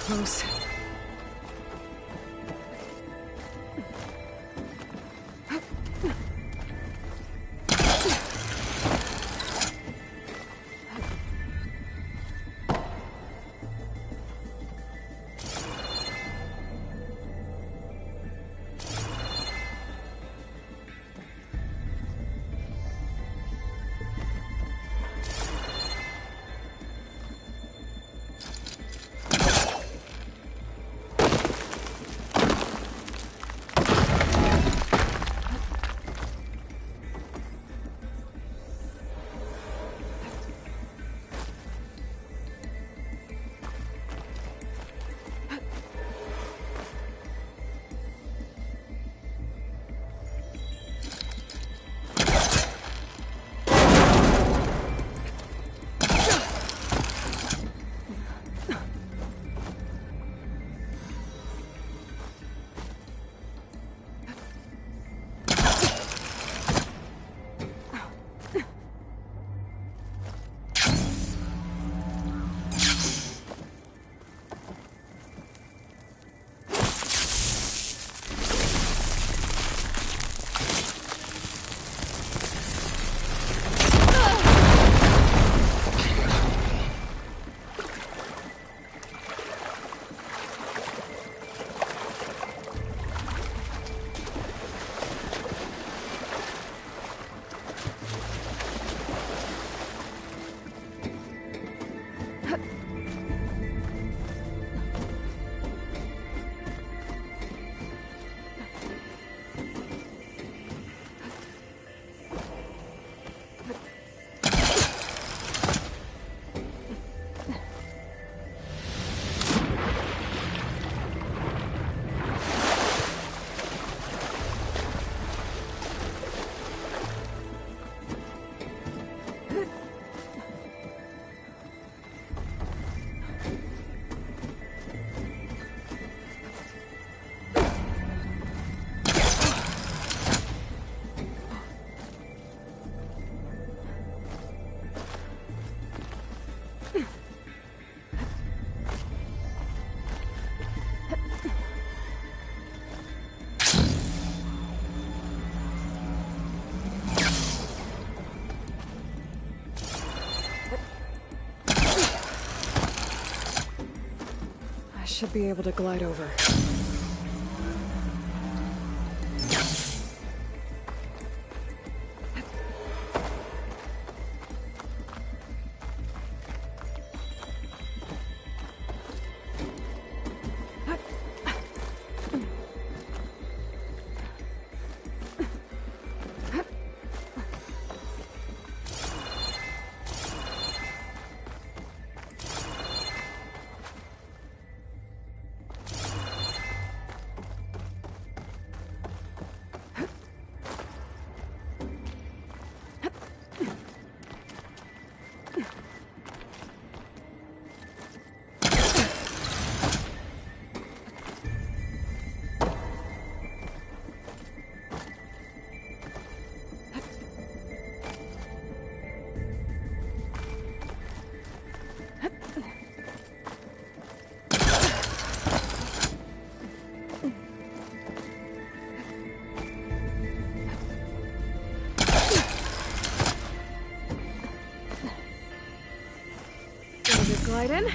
close. Should be able to glide over. Glide in.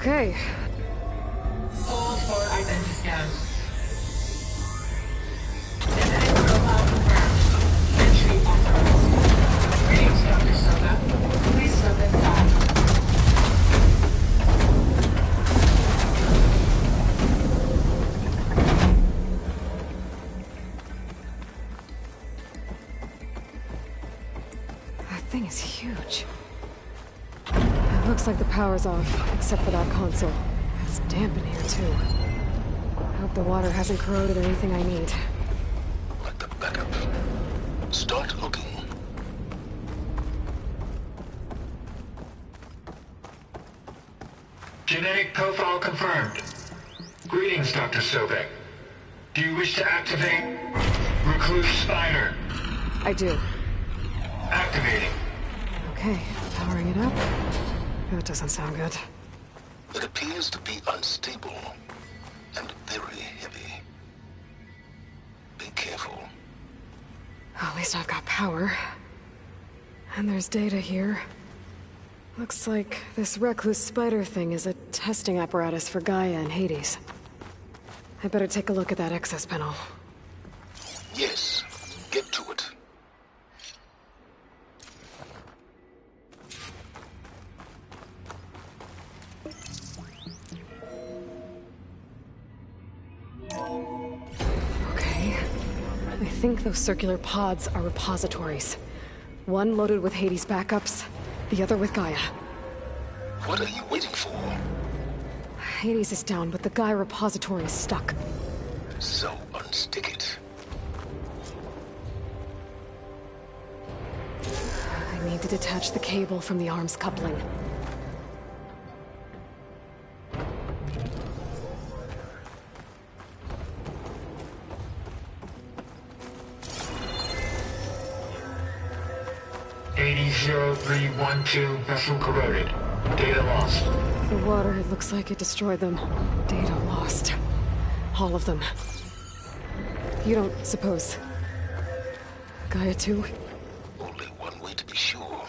Okay. Hold for identity scan. Identity profile confirmed. Entry authorized. Greetings, Dr. Soda. Please step inside. That thing is huge. It looks like the power's off, except for that console. It's damp in here, too. I hope the water hasn't corroded anything I need. Like the backup. Start hooking. Genetic profile confirmed. Greetings, Dr. Sobek. Do you wish to activate Recluse Spider? I do. Activating. Okay, powering it up. That doesn't sound good. It appears to be unstable and very heavy. Be careful. At least I've got power. And there's data here. Looks like this Recluse Spider thing is a testing apparatus for Gaia and Hades. I better take a look at that access panel. Yes, get to it. Okay. I think those circular pods are repositories. One loaded with Hades backups, the other with Gaia. What are you waiting for? Hades is down, but the Gaia repository is stuck. So unstick it. I need to detach the cable from the arms coupling. AD-0312 vessel corroded. Data lost. The water, it looks like it destroyed them. Data lost. All of them. You don't suppose... Gaia too? Only one way to be sure.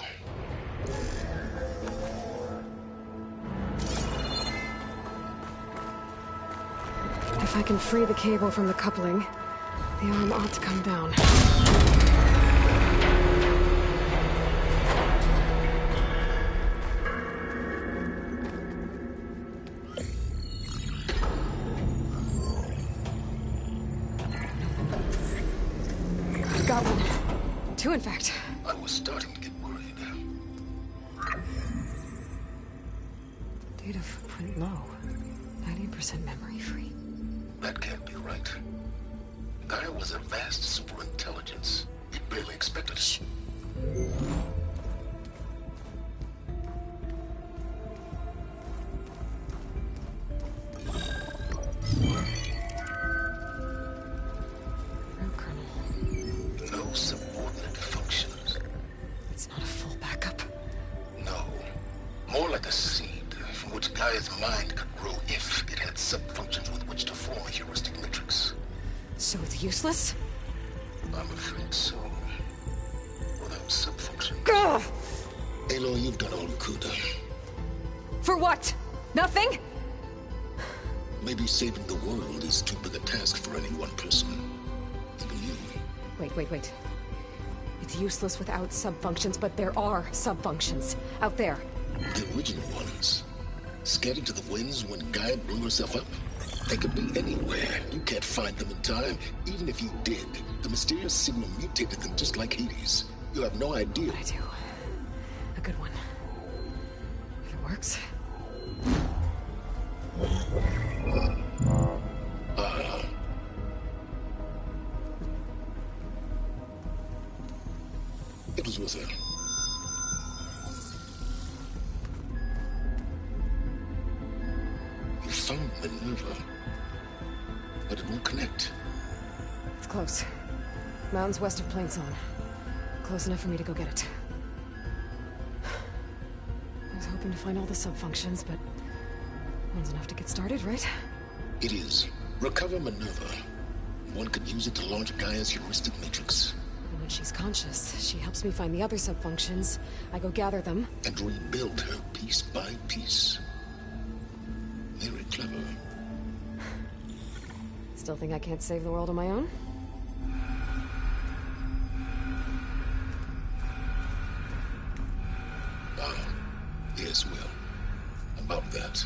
If I can free the cable from the coupling, the arm ought to come down. Got one. Two, in fact. I was starting to get worried. Data footprint low. 90% memory free. That can't be right. Gaia was a vast superintelligence. We barely expected it. Root kernel. No subordinate functions. It's not a full backup. No. More like a seed from which Gaia's mind could grow if it had sub-functions with which to form a heuristic matrix. So it's useless? I'm afraid so. Without sub-functions. Ugh! Aloy, you've done all you could. For what? Nothing? Maybe saving the world is too big a task for any one person. Even you. Wait. It's useless without subfunctions, but there are subfunctions out there. The original ones. Scattered to the winds when Gaia blew herself up. They could be anywhere. You can't find them in time. Even if you did, the mysterious signal mutated them just like Hades. You have no idea. I do. A good one. If it works. It was with her. You found Minerva, but it won't connect. It's close. Mountains west of Plain Zone. Close enough for me to go get it. I was hoping to find all the subfunctions, but one's enough to get started, right? It is. Recover Minerva. One could use it to launch Gaia's heuristic matrix. And when she's conscious, she helps me find the other subfunctions. I go gather them. And rebuild her piece by piece. clever. Still think I can't save the world on my own? Yes, well, about that.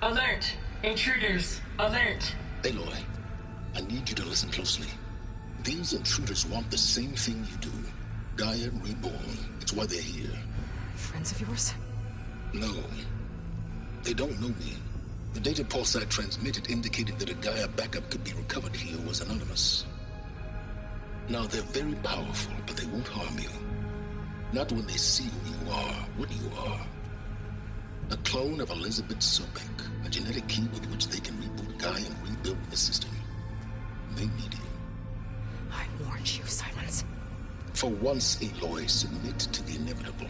Alert! Intruders! Alert! Aloy, I need you to listen closely. These intruders want the same thing you do. Gaia reborn. It's why they're here. Friends of yours? No. They don't know me. The data pulse I transmitted indicated that a Gaia backup could be recovered here was anonymous. Now, they're very powerful, but they won't harm you. Not when they see who you are, what you are. A clone of Elizabeth Sobek, a genetic key with which they can reboot Gaia and rebuild the system. They need you. I warned you, Silence. For once, Aloy, submit to the inevitable.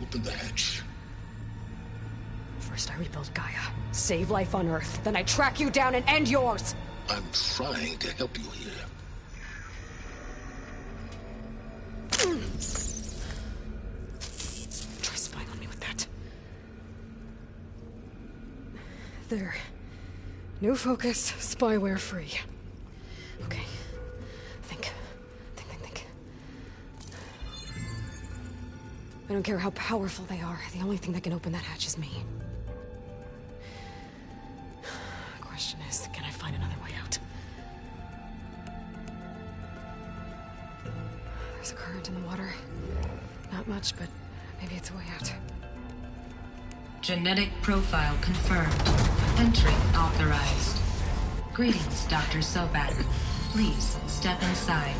Open the hatch. First I rebuild Gaia, save life on Earth, then I track you down and end yours! I'm trying to help you here. Try spying on me with that. There. New focus, spyware free. Okay. Think. I don't care how powerful they are. The only thing that can open that hatch is me. The question is, can I find another way out? There's a current in the water. Not much, but maybe it's a way out. Genetic profile confirmed. Entry authorized. Greetings, Dr. Sobek. Please step inside.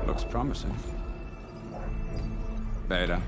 Looks promising. Beta.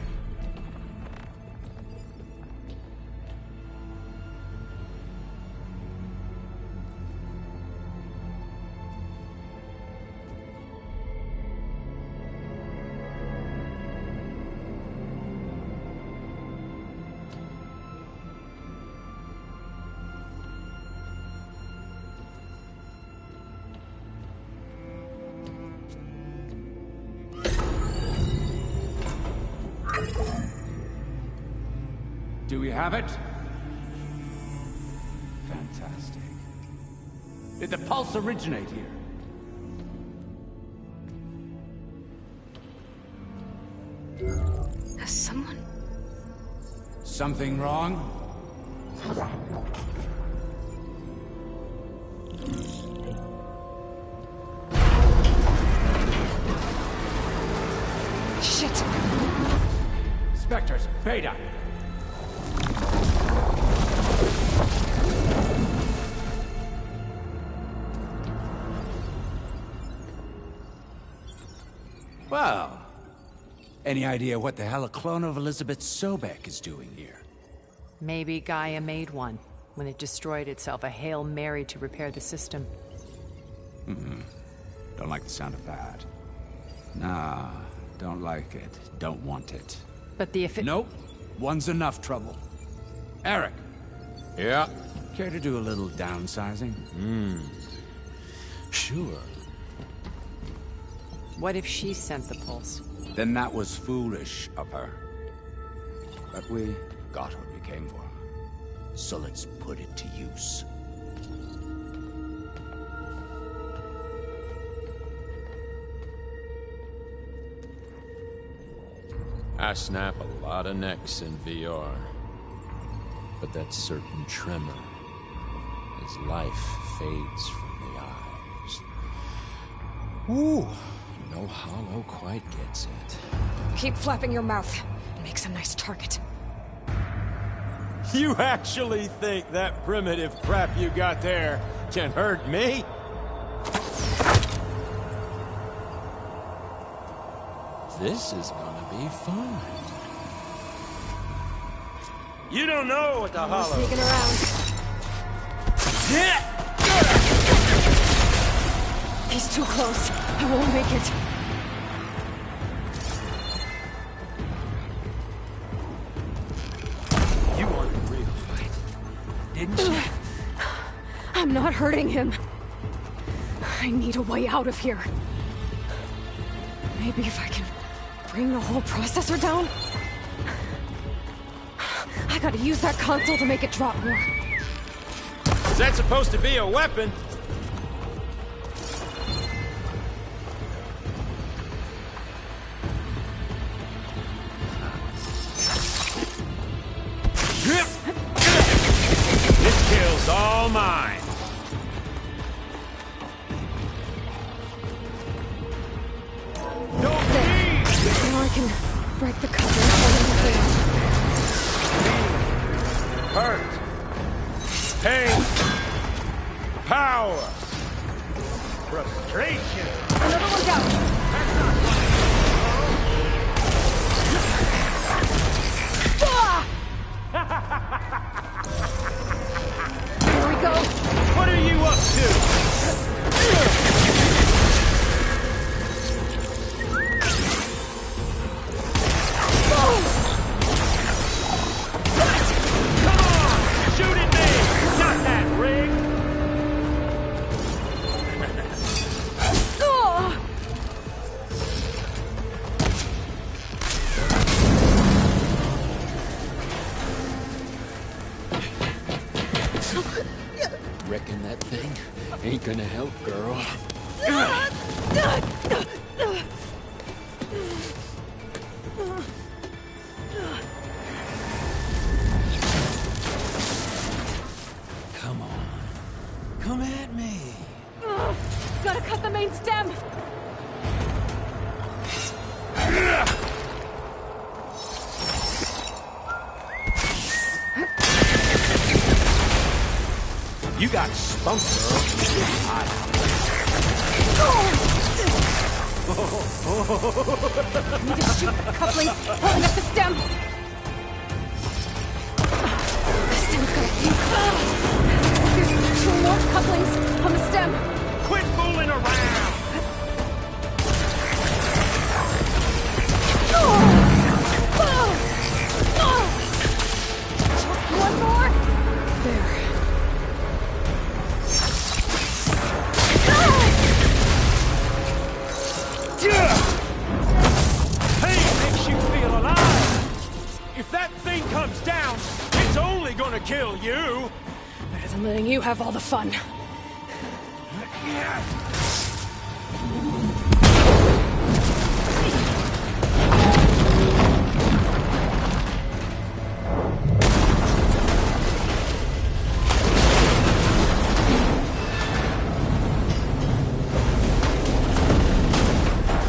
Do we have it? Fantastic. Did the pulse originate here? Has someone... Something wrong? Shit! Spectres, Beta! Well, any idea what the hell a clone of Elizabeth Sobek is doing here? Maybe Gaia made one when it destroyed itself, a Hail Mary to repair the system. Don't like the sound of that. Nah, don't like it. Don't want it. But the Nope. One's enough trouble. Eric. Yeah? Care to do a little downsizing? Sure. What if she sent the pulse? Then that was foolish of her. But we got what we came for. So let's put it to use. I snap a lot of necks in VR. But that certain tremor as life fades from the eyes. Ooh, no hollow quite gets it. Keep flapping your mouth and make some nice target. You actually think that primitive crap you got there can hurt me? This is gonna be fun. You don't know what the hollow... Sneaking around. Yeah! He's too close. I won't make it. You want a real fight? I'm not hurting him. I need a way out of here. Maybe if I can bring the whole processor down? I gotta use that console to make it drop more. Is that supposed to be a weapon? This kill's all mine. Don't leave! Now I can break the cover and hold him Hurt. Pain. Power. Frustration. Another one down. That's not Here we go. What are you up to? Come on! Shoot at me! Not that rig! Reckon that thing ain't gonna help, girl. Come on. Come at me. Gotta cut the main stem. You got spunk, girl. Need to shoot the coupling, holding up the stem. The stem's gotta be. There's 2 more couplings on the stem. Quit fooling around! One more. There. Pain makes you feel alive! If that thing comes down, it's only gonna kill you! Better than letting you have all the fun.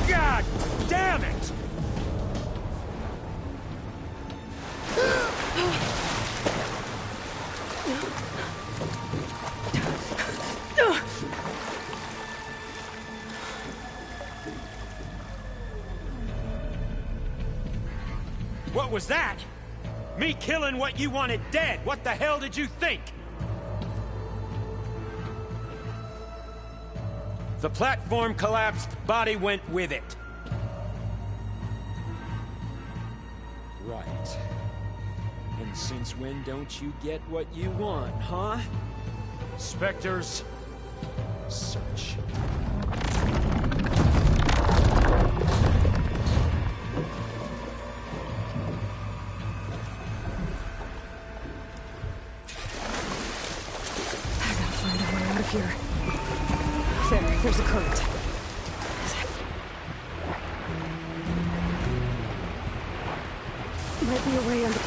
God damn it! What was that? Me killing what you wanted dead. What the hell did you think? The platform collapsed, body went with it. Right. And since when don't you get what you want, huh? Spectres, search. I gotta find a way out of here. There's a current. Might be a way under.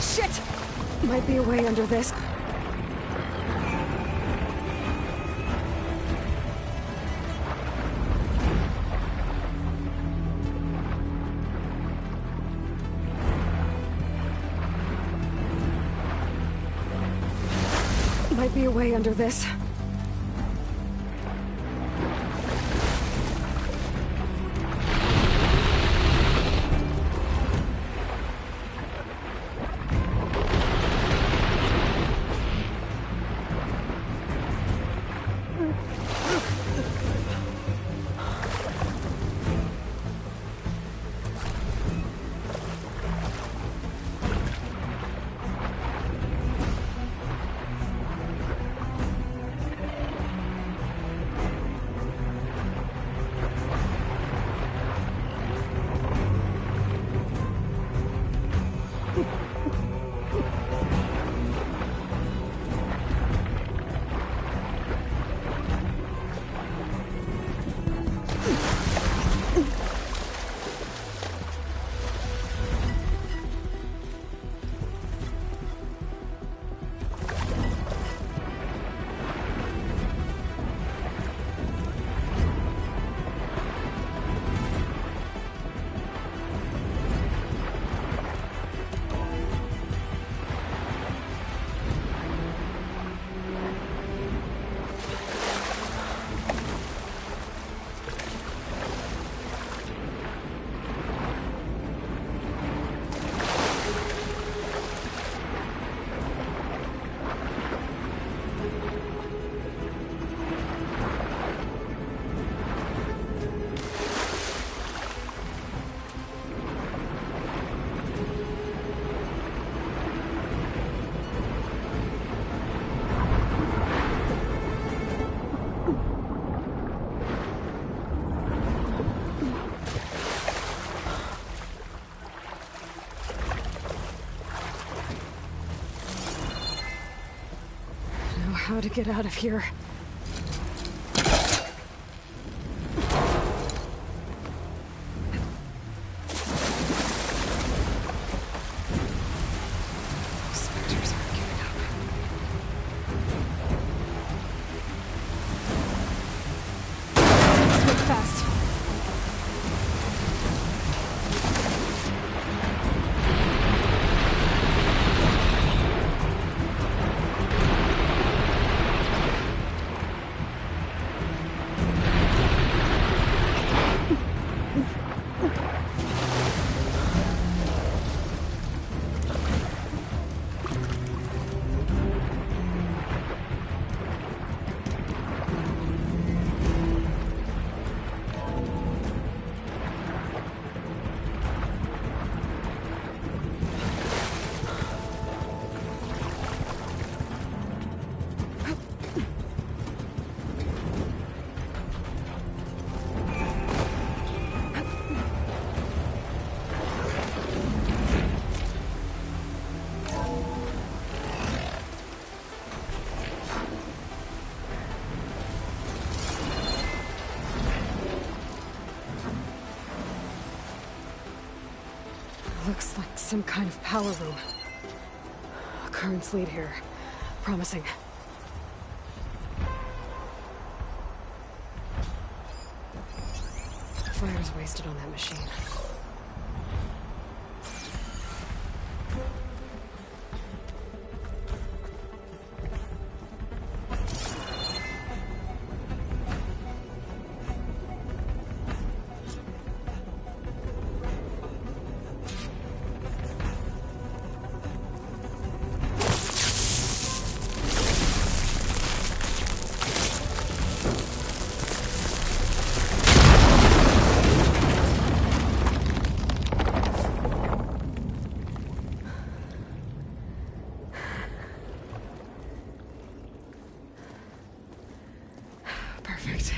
Shit! Might be a way under this. Might be a way under this. how to get out of here. Spectres aren't giving up. Let's move fast. Looks like some kind of power room. Currents lead here. Promising. Fire's wasted on that machine. Perfect.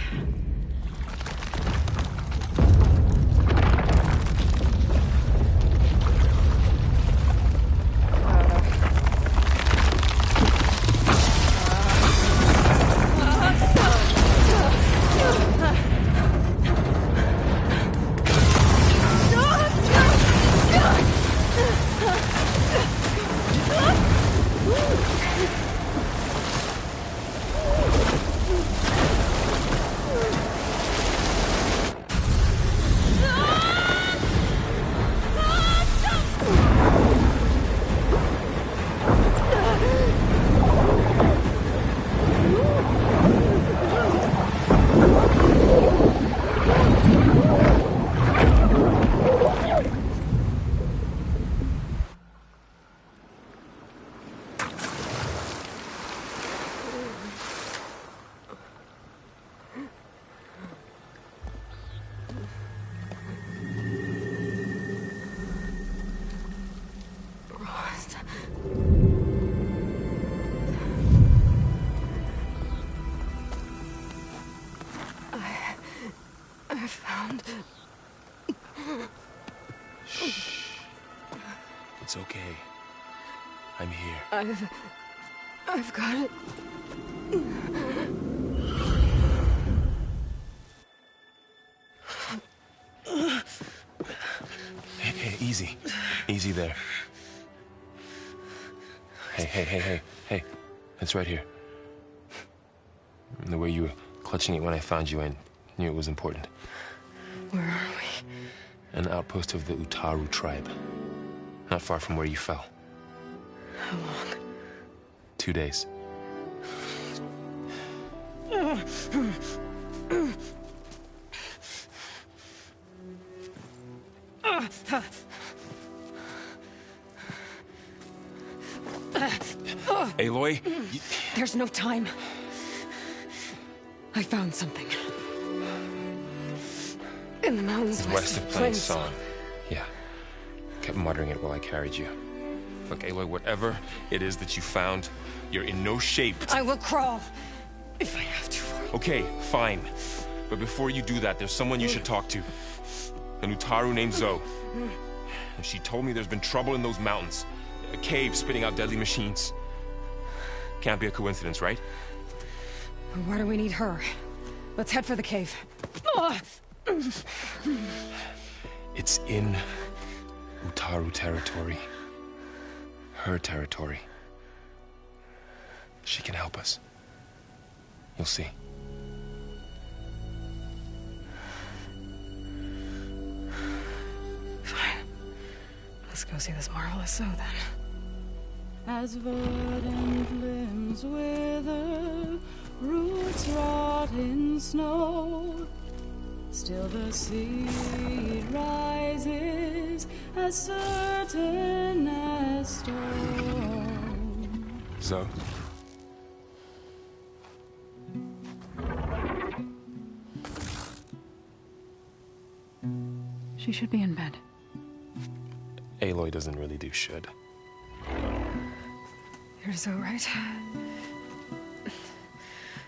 I found... Shh. It's okay. I'm here. I've got it. Hey, easy. Easy there. Hey. It's right here. The way you were clutching it when I found you, I knew it was important. Where are we? An outpost of the Utaru tribe. Not far from where you fell. How long? 2 days. Aloy, There's no time. I found something. In the mountains west of Plainsong. Yeah. Kept muttering it while I carried you. Look, Aloy, whatever it is that you found, you're in no shape. I will crawl, if I have to. Okay, fine. But before you do that, there's someone you should talk to. An Utaru named Zoe. She told me there's been trouble in those mountains. A cave spitting out deadly machines. Can't be a coincidence, right? Why do we need her? Let's head for the cave. Ugh. It's in Utaru territory. Her territory. She can help us. You'll see. Fine. Let's go see this marvelous show then. As verdant limbs wither, roots rot in snow, still the seed rises as certain as stone. Zoe? She should be in bed. Aloy doesn't really do should. You're so right.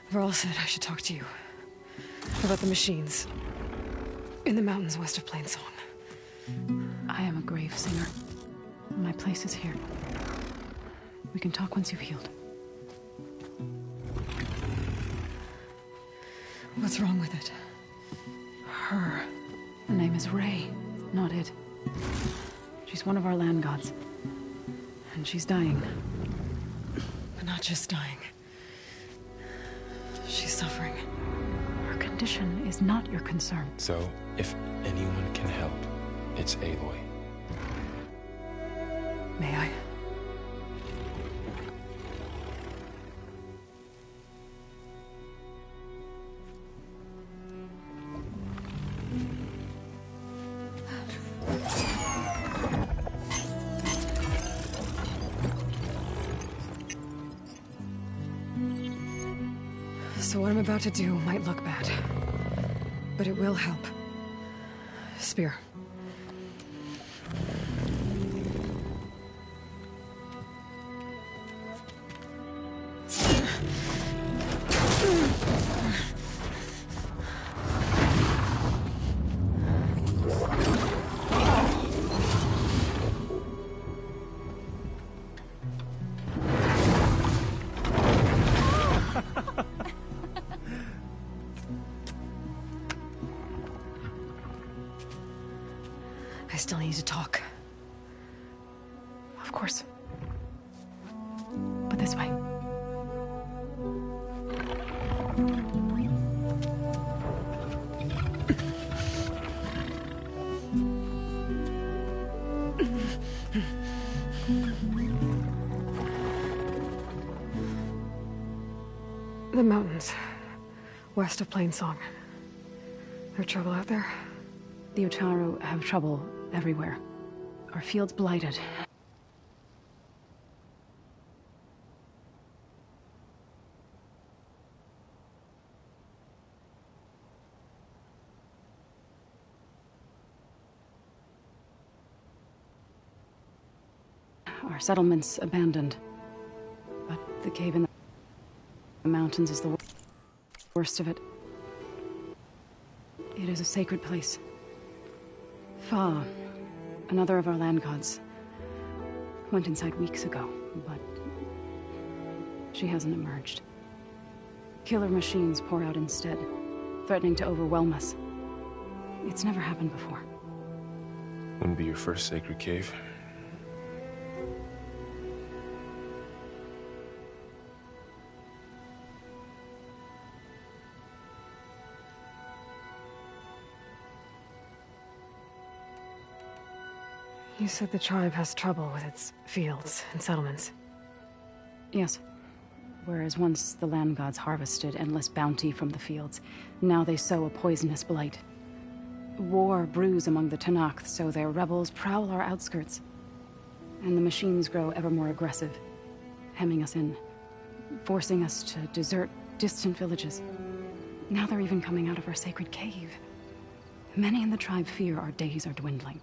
Varl said I should talk to you about the machines in the mountains west of Plainsong. I am a grave singer. My place is here. We can talk once you've healed. What's wrong with it? Her. Her name is Ray, not it. She's one of our land gods. And she's dying. But not just dying. She's suffering. Her condition is not your concern. So, if anyone can help, it's Aloy. May I? So what I'm about to do might look bad, but it will help. Spear. I still need to talk. Of course. But this way. The mountains, west of Plainsong. There trouble out there? The Utaru have trouble everywhere. Our field's blighted. Our settlement's abandoned. But the cave in the mountains is the worst of it. It is a sacred place. Fa, another of our land gods, went inside weeks ago, but she hasn't emerged. Killer machines pour out instead, threatening to overwhelm us. It's never happened before. Wouldn't be your first sacred cave. You said the tribe has trouble with its fields and settlements. Yes. Whereas once the land gods harvested endless bounty from the fields, now they sow a poisonous blight. War brews among the Tanakh, so their rebels prowl our outskirts. And the machines grow ever more aggressive, hemming us in, forcing us to desert distant villages. Now they're even coming out of our sacred cave. Many in the tribe fear our days are dwindling.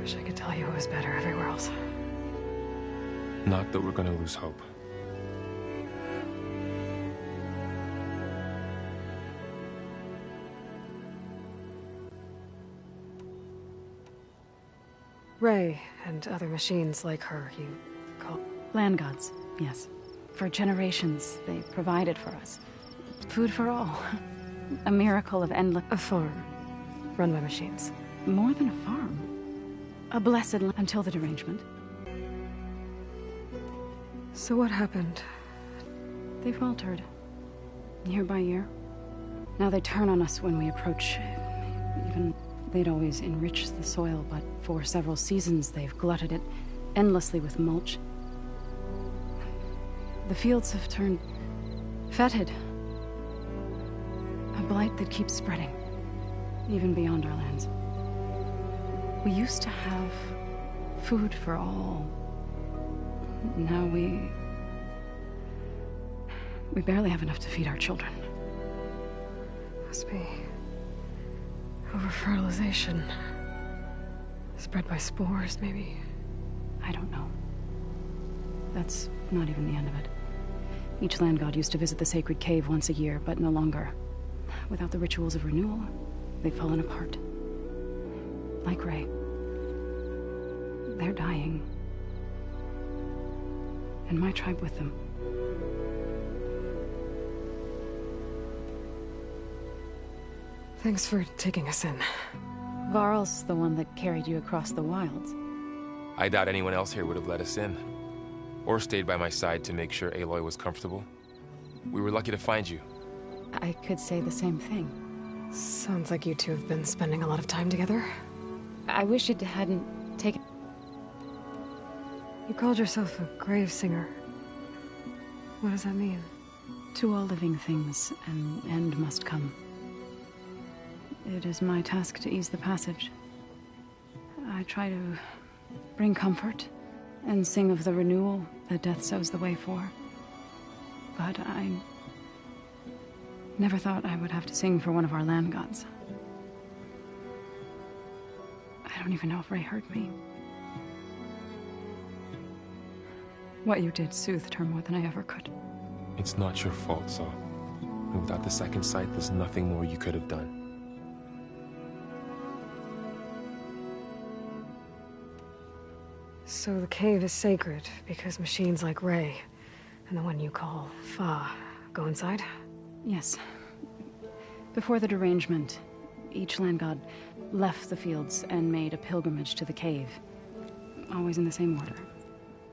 Wish I could tell you it was better everywhere else. Not that we're gonna lose hope. Ray and other machines like her, you call... Land gods, yes. For generations, they provided for us. Food for all. A miracle of endless... A farm, run by machines. More than a farm. A blessed land until the derangement. So what happened? They faltered. Year by year. Now they turn on us when we approach. Even they'd always enriched the soil, but for several seasons they've glutted it endlessly with mulch. The fields have turned fetid. A blight that keeps spreading, even beyond our lands. We used to have food for all. Now we barely have enough to feed our children. Must be over-fertilization. Spread by spores, maybe? I don't know. That's not even the end of it. Each land god used to visit the sacred cave once a year, but no longer. Without the rituals of renewal, they've fallen apart. Like Ray. They're dying. And my tribe with them. Thanks for taking us in. Varl's the one that carried you across the wilds. I doubt anyone else here would have let us in. Or stayed by my side to make sure Aloy was comfortable. We were lucky to find you. I could say the same thing. Sounds like you two have been spending a lot of time together. I wish it hadn't taken... You called yourself a grave singer. What does that mean? To all living things, an end must come. It is my task to ease the passage. I try to bring comfort and sing of the renewal that death sows the way for. But I never thought I would have to sing for one of our land gods. I don't even know if Ray heard me. What you did soothed her more than I ever could. It's not your fault, Saul. And without the second sight, there's nothing more you could have done. So the cave is sacred because machines like Ray and the one you call Fa go inside? Yes. Before the derangement, each land god left the fields and made a pilgrimage to the cave. Always in the same order.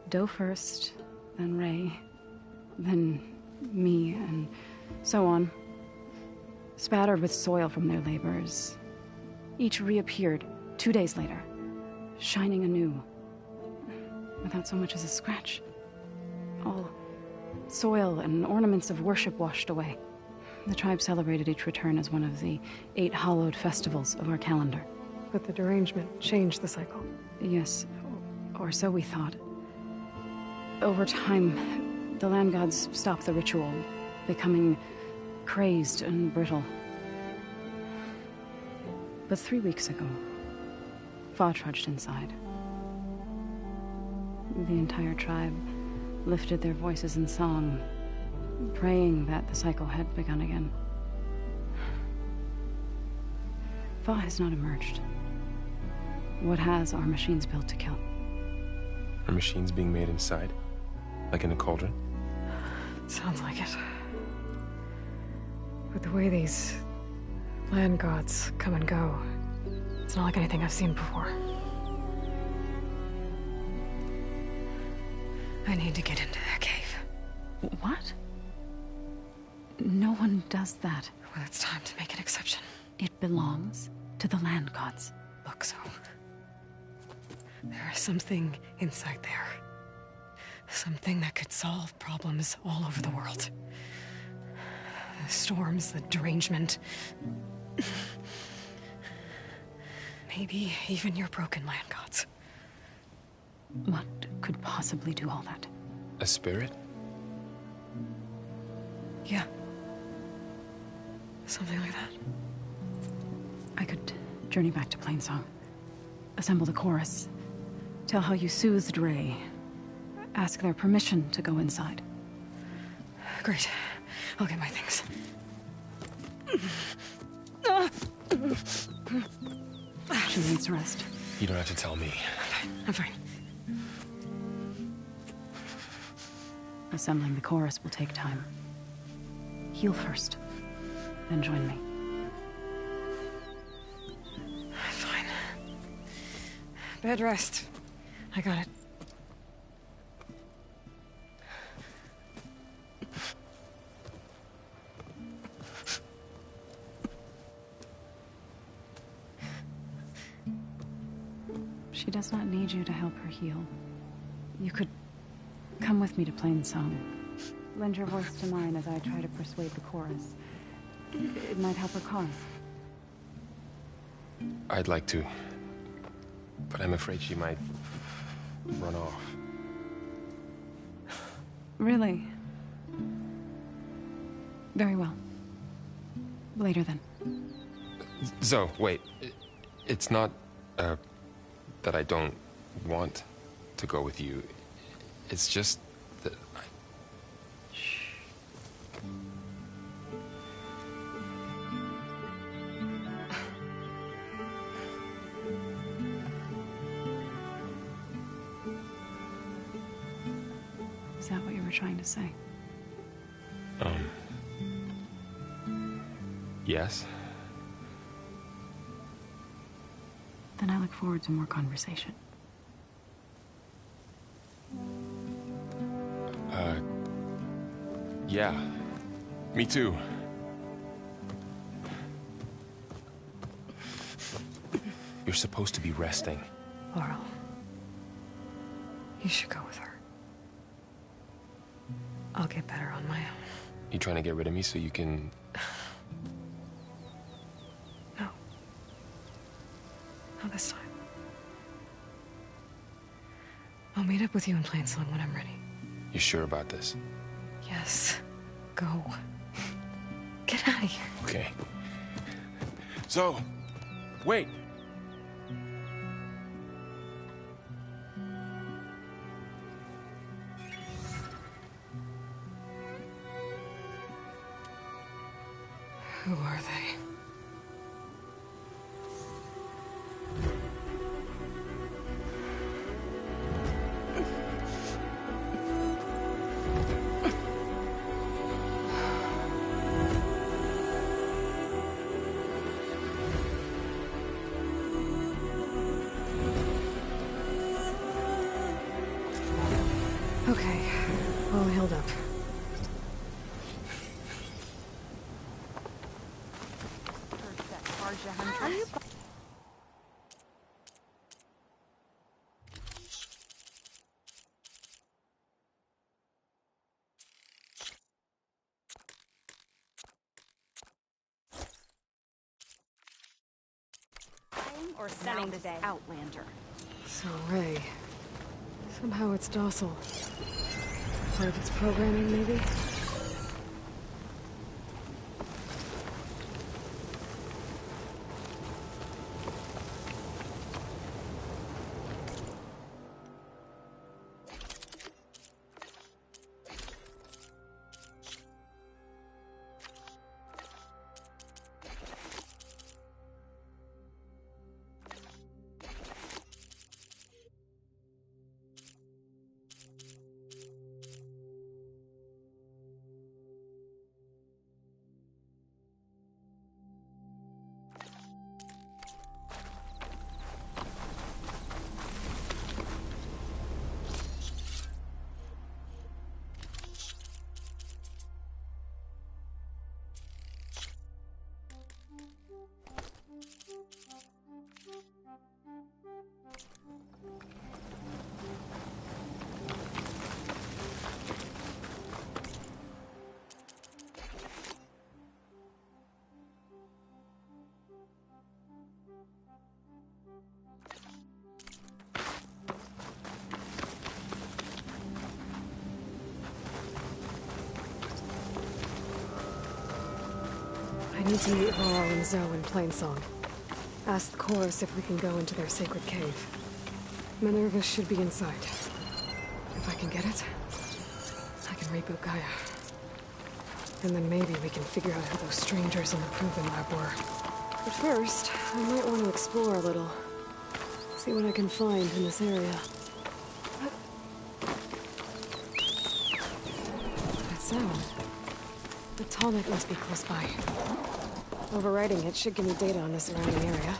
Doe first, then Ray, then me, and so on. Spattered with soil from their labors. Each reappeared 2 days later, shining anew. Without so much as a scratch. All soil and ornaments of worship washed away. The tribe celebrated each return as one of the 8 hallowed festivals of our calendar. But the derangement changed the cycle. Yes, or so we thought. Over time, the land gods stopped the ritual, becoming crazed and brittle. But 3 weeks ago, Fa trudged inside. The entire tribe lifted their voices in song, praying that the cycle had begun again. Fa has not emerged. What has are machines built to kill? Are machines being made inside? Like in a cauldron? Sounds like it. But the way these land gods come and go, it's not like anything I've seen before. I need to get into that cave. What? No one does that. Well, it's time to make an exception. It belongs to the land gods. Look, so... there is something inside there. Something that could solve problems all over the world. The storms, the derangement. Maybe even your broken land gods. What could possibly do all that? A spirit? Yeah. Something like that. I could journey back to Plainsong. Assemble the chorus. Tell how you soothed Ray. Ask their permission to go inside. Great. I'll get my things. She needs rest. You don't have to tell me. I'm fine. Assembling the chorus will take time. Heal first, then join me. Fine. Bed rest. I got it. She does not need you to help her heal. You could come with me to Plainsong. Lend your voice to mine as I try to persuade the chorus. It might help her cause. I'd like to, but I'm afraid she might run off. Really? Very well. Later then. Zoe, wait. It's not, that I don't want to go with you. It's just that I... Shh. Is that what you were trying to say? Yes? Then I look forward to more conversation. Yeah. Me too. You're supposed to be resting. Laurel. You should go with her. I'll get better on my own. You trying to get rid of me so you can... No. Not this time. I'll meet up with you in Plainsong when I'm ready. You sure about this? Yes. Go. Get out of here. Okay. So, wait. Who are they? Okay, all healed up. Or selling today. Outlander. So, Ray. Somehow it's docile. Part of its programming, maybe? I need to meet Laurel and Zoe in Plainsong. Ask the chorus if we can go into their sacred cave. Minerva should be inside. If I can get it, I can reboot Gaia. And then maybe we can figure out who those strangers in the Proving Lab were. But first, I might want to explore a little. See what I can find in this area. Tallneck must be close by. Overriding it should give me data on the surrounding area.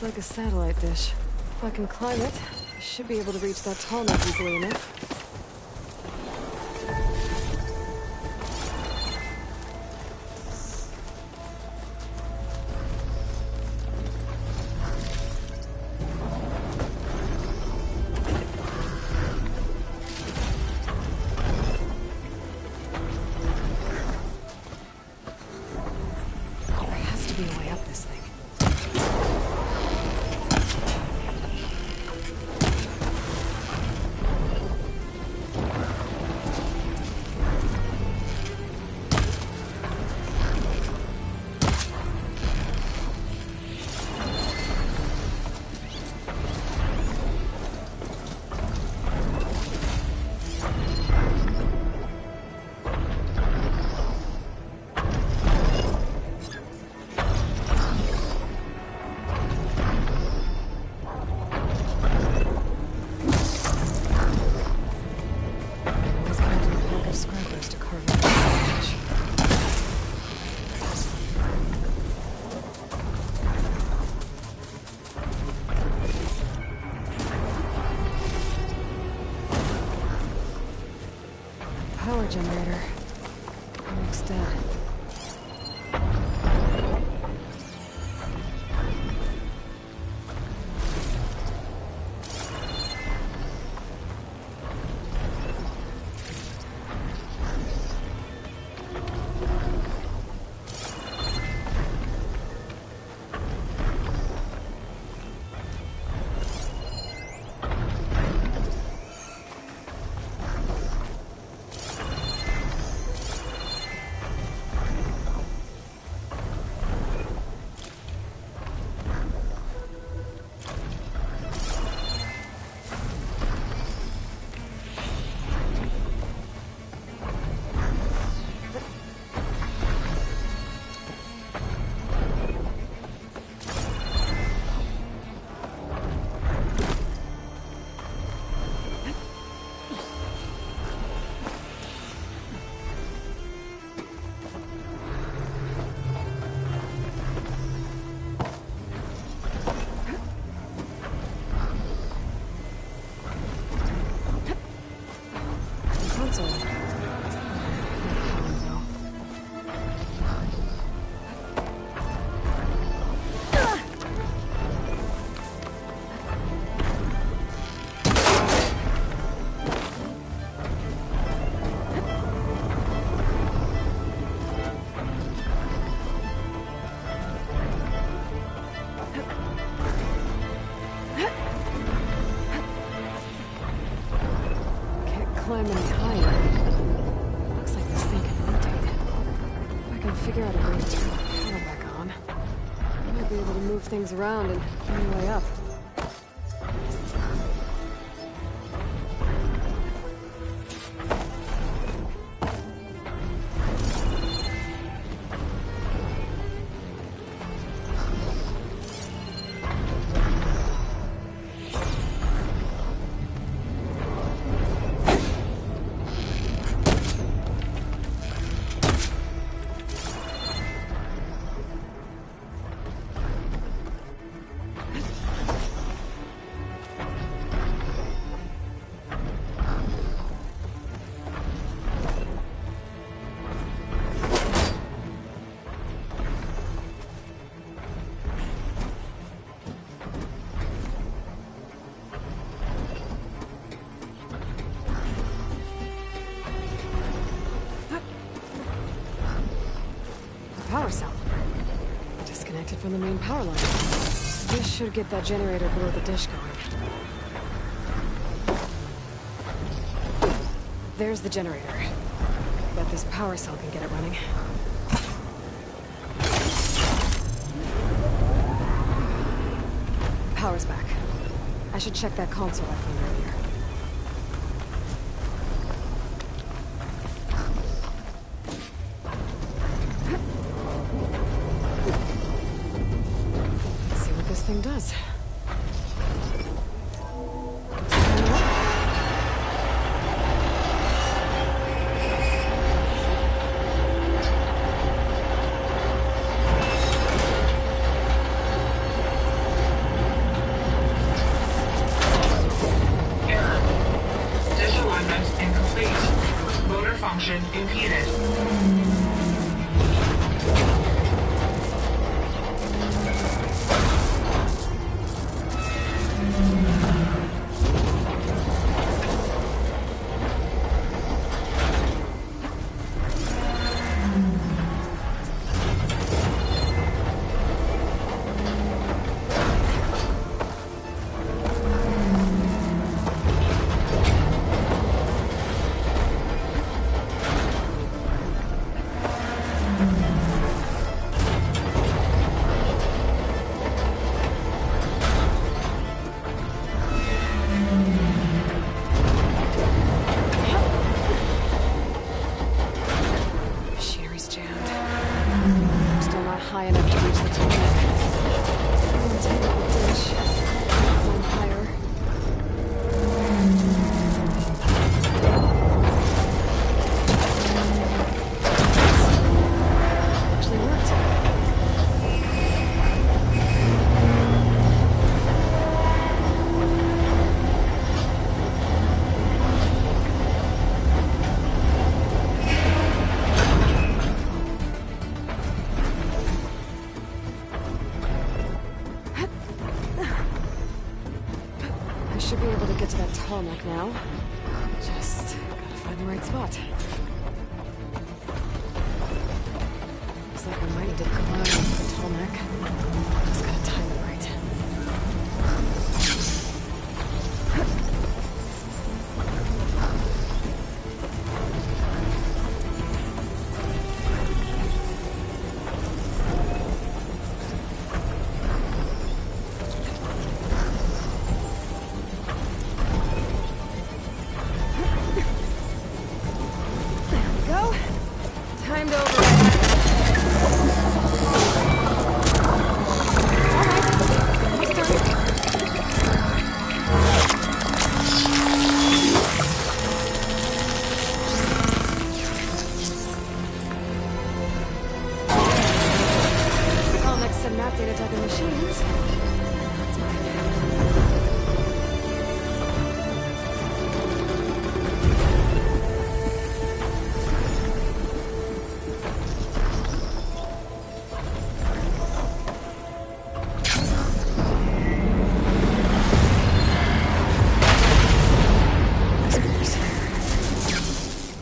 Like a satellite dish. If I can climb it, I should be able to reach that Tallneck easily enough. There has to be a way up this thing. Power generator. Looks dead. Climb any higher. Looks like this thing can rotate. If I can figure out a way to turn the power back on, I might be able to move things around and find a way up. Power cell. Disconnected from the main power line. This should get that generator below the dish going. There's the generator. Bet this power cell can get it running. power's back. I should check that console I found earlier. Let's see what this thing does. Function impeded. Now, just gotta find the right spot. Looks like I might need to climb the tall neck. Just gotta time it right.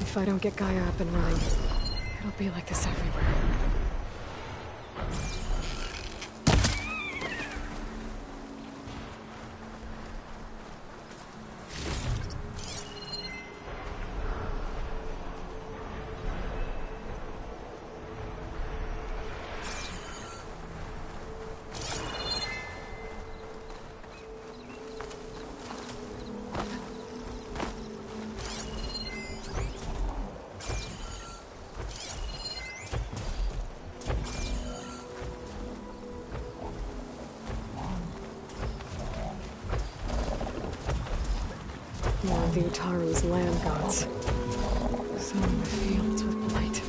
If I don't get Gaia up and running, it'll be like this everywhere. One of the Utaru's land gods. Sowing the fields with blight.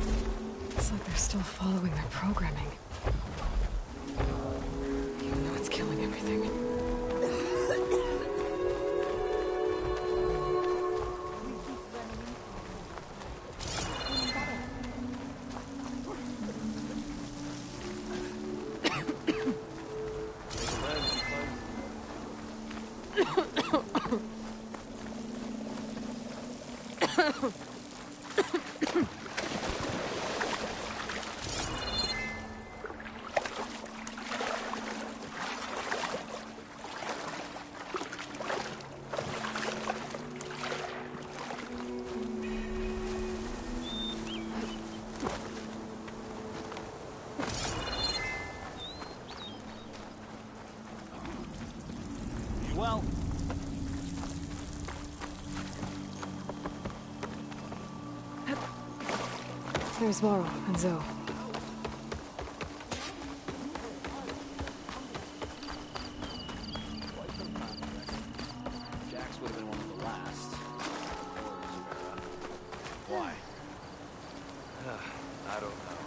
It's like they're still following their programming. Even though it's killing everything. There's Varl and Zoe. Jax would have been one of the last. Why? I don't know.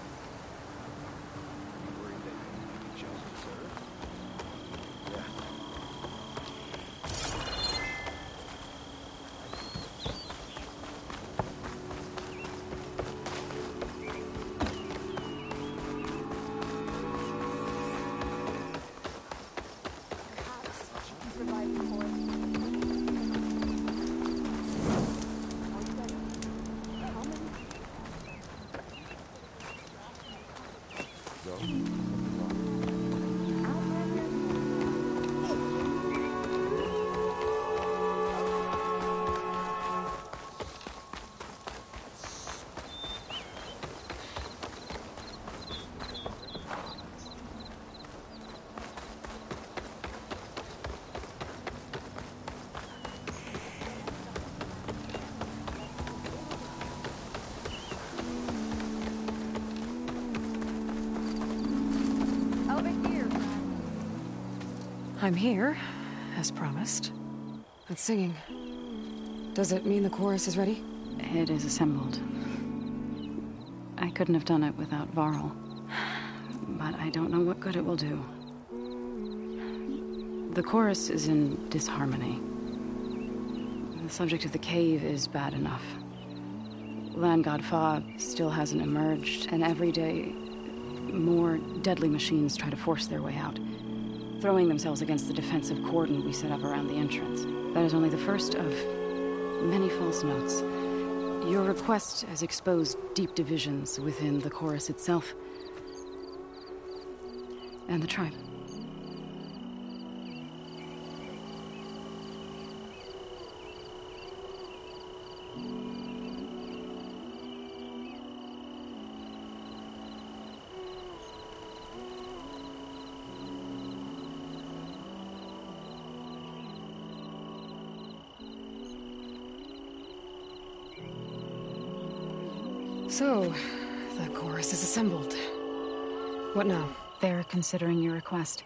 You worried that you might be chosen, sir? Yeah. I'm here, as promised. It's singing. Does it mean the chorus is ready? It is assembled. I couldn't have done it without Varl. But I don't know what good it will do. The chorus is in disharmony. The subject of the cave is bad enough. Land God Fa still hasn't emerged, and every day, more deadly machines try to force their way out, throwing themselves against the defensive cordon we set up around the entrance. That is only the first of many false notes. Your request has exposed deep divisions within the chorus itself and the tribe. So, the chorus is assembled. What now? They're considering your request.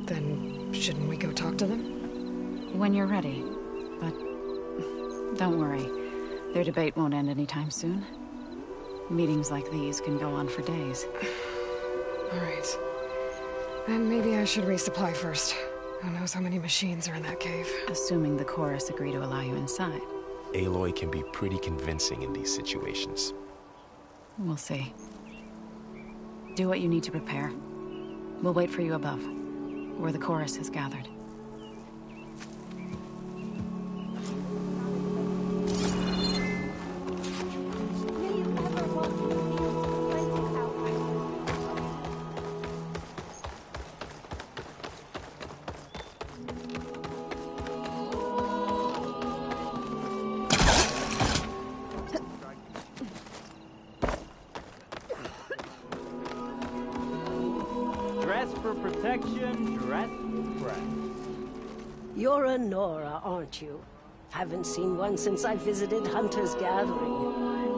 Then, shouldn't we go talk to them? When you're ready. But don't worry. Their debate won't end anytime soon. Meetings like these can go on for days. All right. Then maybe I should resupply first. Who knows how many machines are in that cave? Assuming the chorus agree to allow you inside. Aloy can be pretty convincing in these situations. We'll see. Do what you need to prepare. We'll wait for you above, where the chorus has gathered. Nora, aren't you? Haven't seen one since I visited Hunter's Gathering.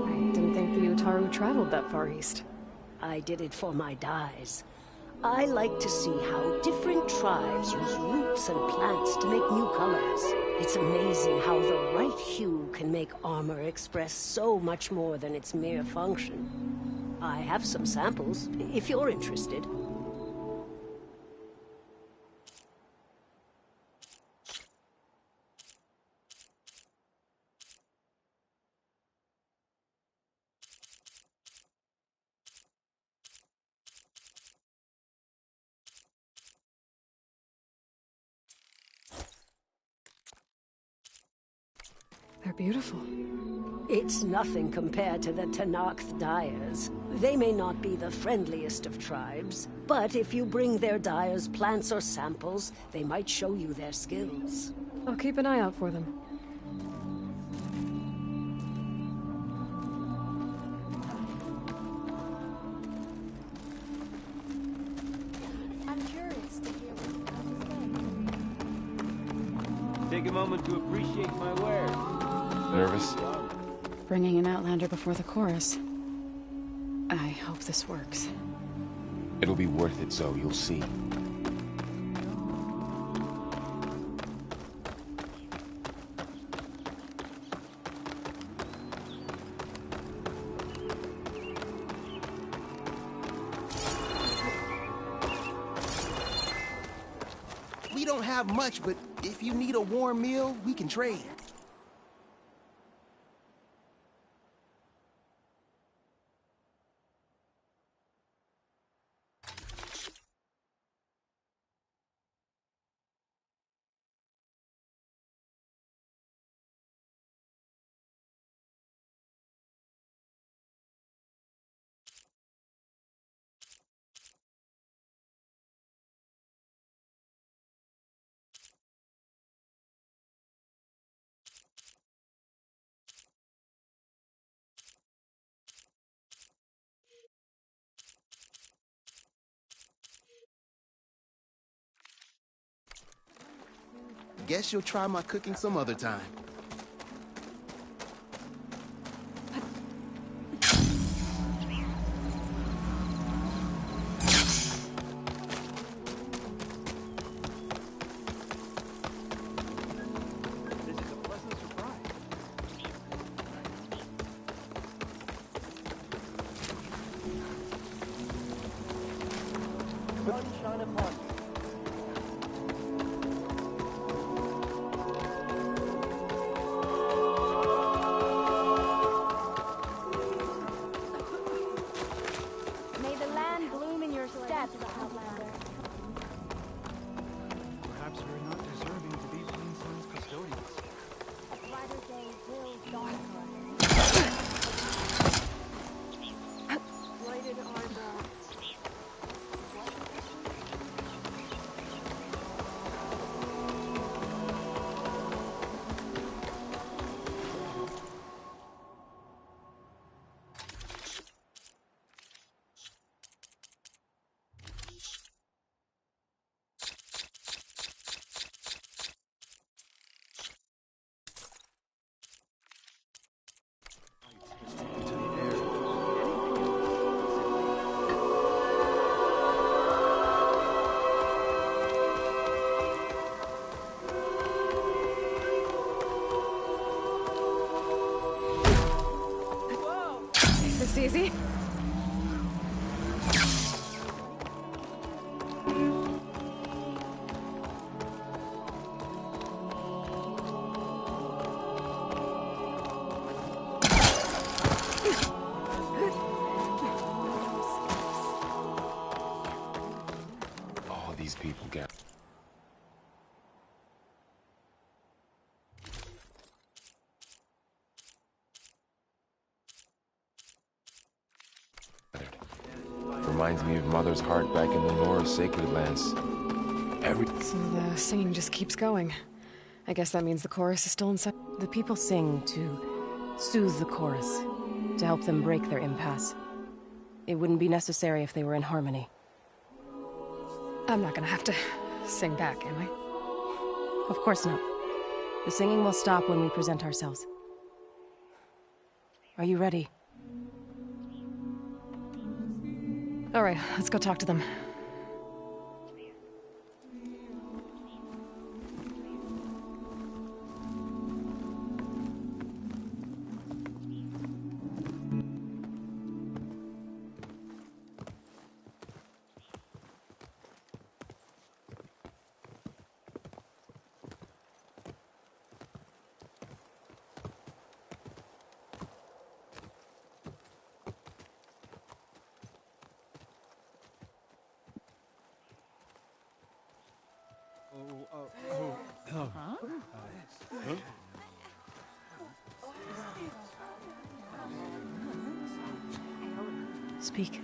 I didn't think the Utaru traveled that far east. I did it for my dyes. I like to see how different tribes use roots and plants to make new colors. It's amazing how the right hue can make armor express so much more than its mere function. I have some samples, if you're interested. They're beautiful. It's nothing compared to the Tenakth dyers. They may not be the friendliest of tribes, but if you bring their dyers plants or samples, they might show you their skills. I'll keep an eye out for them. I'm curious to hear what you have to say. Take a moment to appreciate my wares. Nervous? Bringing an outlander before the chorus. I hope this works. It'll be worth it, Zoe. You'll see. We don't have much, but if you need a warm meal, we can trade. Guess you'll try my cooking some other time. May the land bloom in your steps, Outlander. Perhaps we're not deserving to be Plainstone's custodians. A brighter day will dawn for us. Lighted armor. This easy? All these people get. Reminds me of Mother's heart back in the Nora's sacred lands. So the singing just keeps going. I guess that means the chorus is still inside. The people sing to soothe the chorus, to help them break their impasse. It wouldn't be necessary if they were in harmony. I'm not gonna have to sing back, am I? Of course not. The singing will stop when we present ourselves. Are you ready? All right, let's go talk to them. Speak.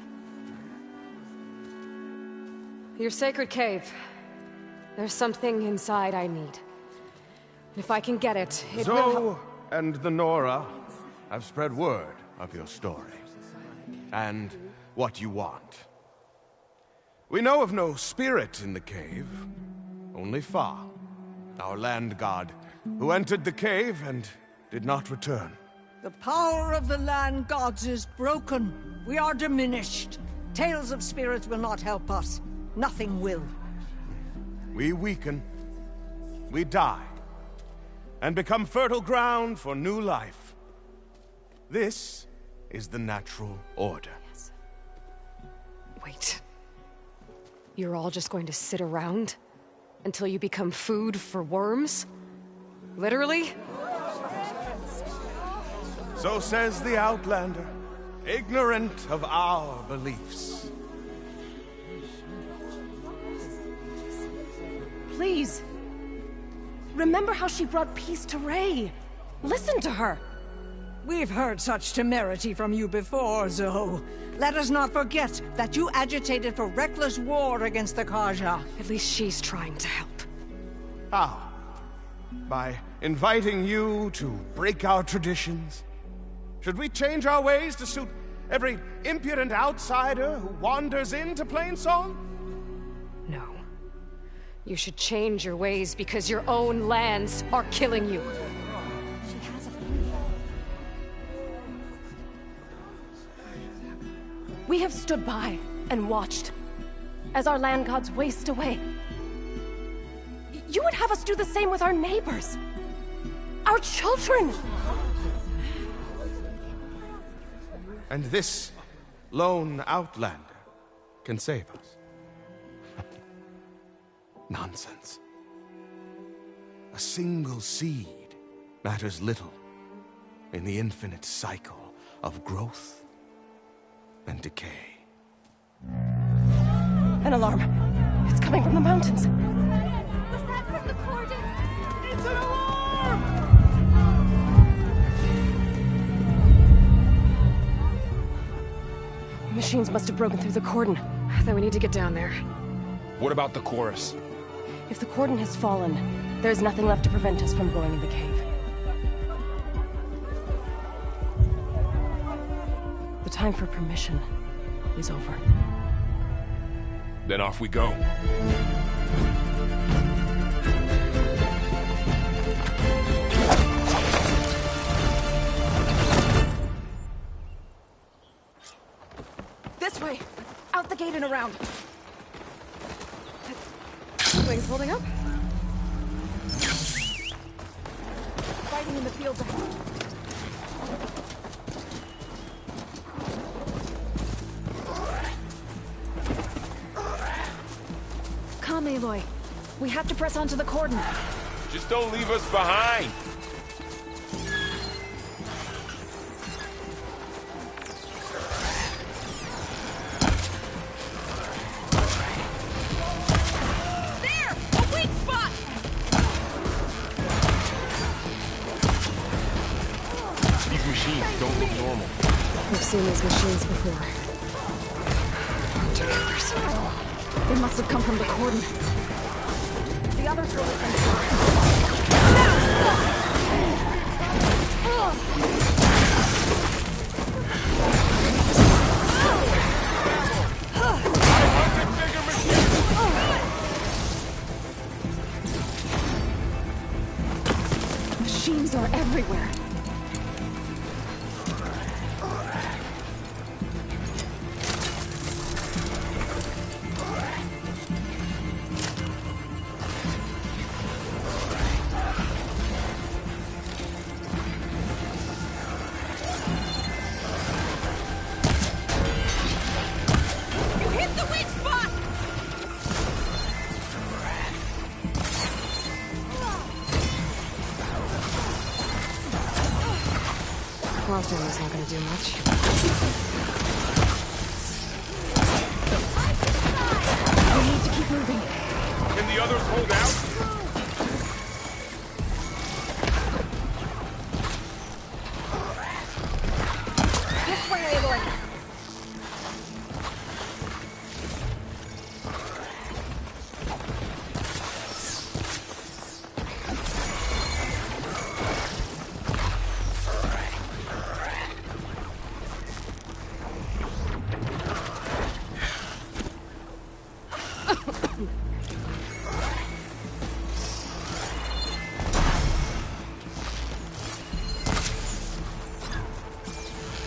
Your sacred cave. There's something inside I need. If I can get it, it will Zoe and the Nora have spread word of your story. And what you want. We know of no spirit in the cave. Only Fa, our land god, who entered the cave and did not return. The power of the land gods is broken. We are diminished. Tales of spirits will not help us. Nothing will. We weaken. We die. And become fertile ground for new life. This is the natural order. Yes. Wait. You're all just going to sit around? Until you become food for worms? Literally? So says the Outlander, ignorant of our beliefs. Please. Remember how she brought peace to Ray. Listen to her. We've heard such temerity from you before, Zoe. Let us not forget that you agitated for reckless war against the Kaja. At least she's trying to help. How? By inviting you to break our traditions? Should we change our ways to suit every impudent outsider who wanders into Plainsong? No. You should change your ways because your own lands are killing you. We have stood by and watched as our land gods waste away. You would have us do the same with our neighbors, our children. And this lone outlander can save us. Nonsense. A single seed matters little in the infinite cycle of growth and decay. An alarm. It's coming from the mountains. Was that from the cordon? It's an alarm! Machines must have broken through the cordon. Then we need to get down there. What about the chorus? If the cordon has fallen, there's nothing left to prevent us from going in the cave. The time for permission is over. Then off we go. This way! Out the gate and around! Wings holding up? Fighting in the fields ahead. Come, Aloy. We have to press onto the cordon. Just don't leave us behind. There! A weak spot! These machines don't look normal. We've seen these machines before. They must have come from the cordon. The others were listening. Machines are everywhere. Crossbow is not going to do much. We need to keep moving. Can the others hold out? This way, Aloy!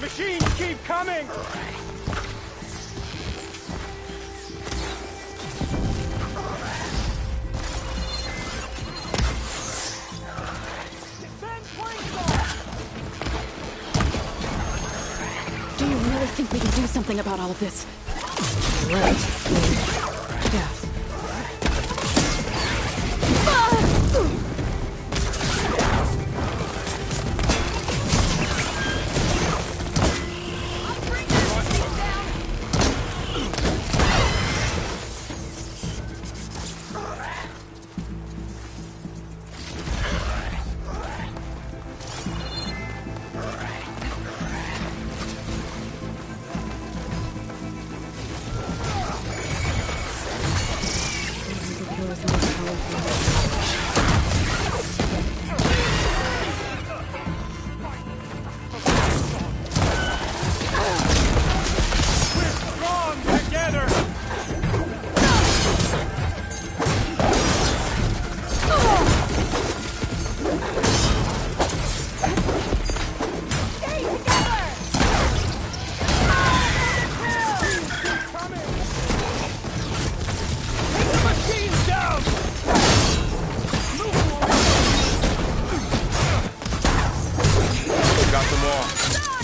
Machines keep coming! Do you really think we can do something about all of this? Right. Yeah.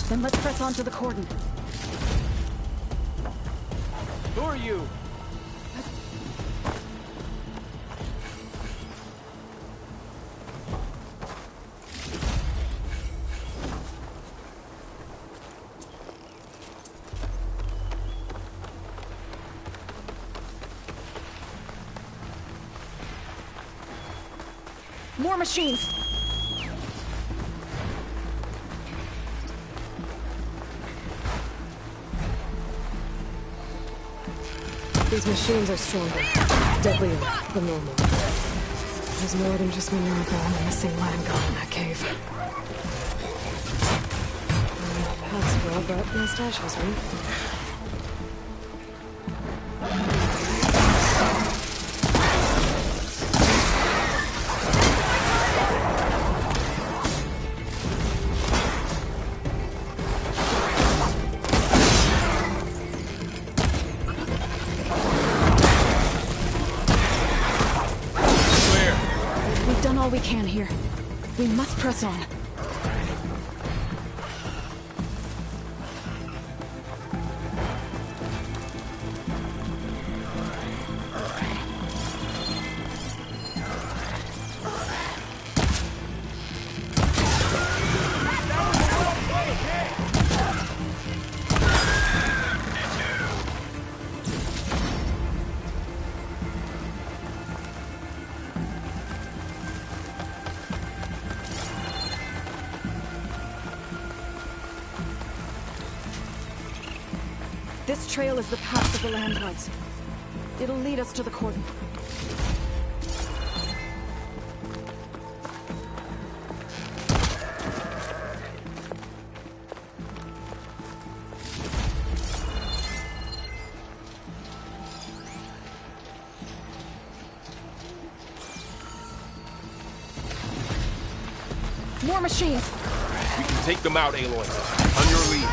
Then let's press on to the cordon. Who are you? More machines! These machines are stronger, deadlier than normal. There's more than just Minerva and a missing land god in that cave. Paths well, but no stashes, right? All we can here. We must press on. This trail is the path of the land gods. It'll lead us to the cordon. More machines! You can take them out, Aloy. On your lead.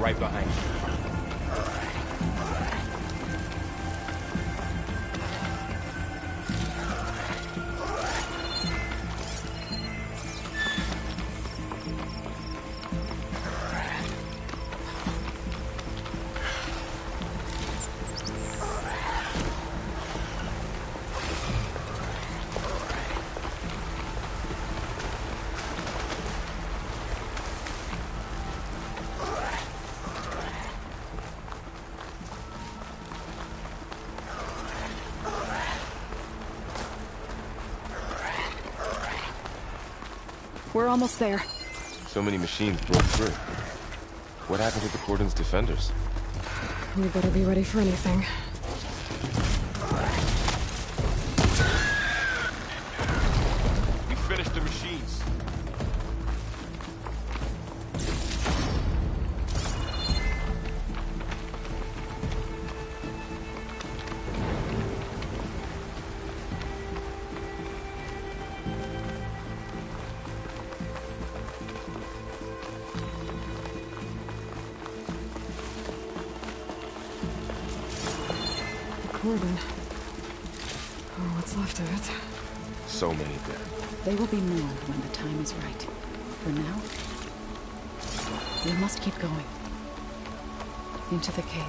right behind you. We're almost there. So many machines broke through. What happened to the Cordon's defenders? We better be ready for anything. We finished the machines. Cordon. Oh, what's left of it. So many dead. They will be more when the time is right. For now, we must keep going. Into the cave.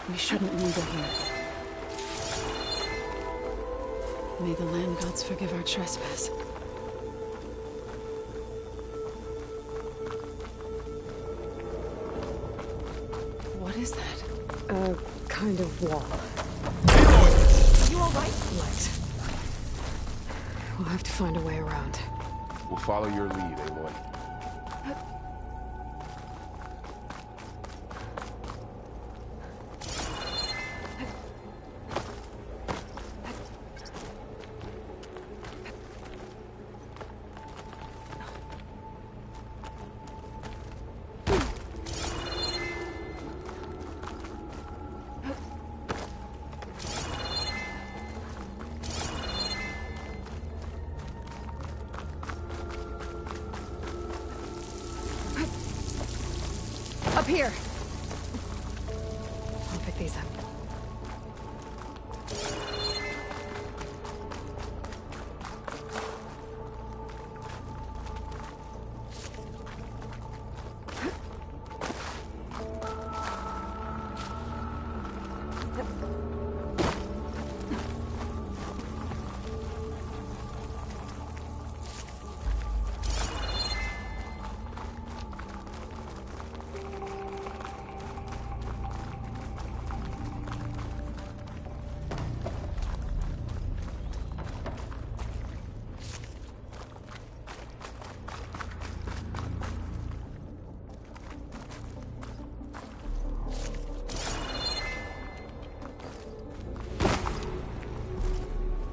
We shouldn't linger here. May the land gods forgive our trespass. What is that? A kind of wall. Are you alright? Light. We'll have to find a way around. We'll follow your lead, Aloy. Up here! I'll pick these up.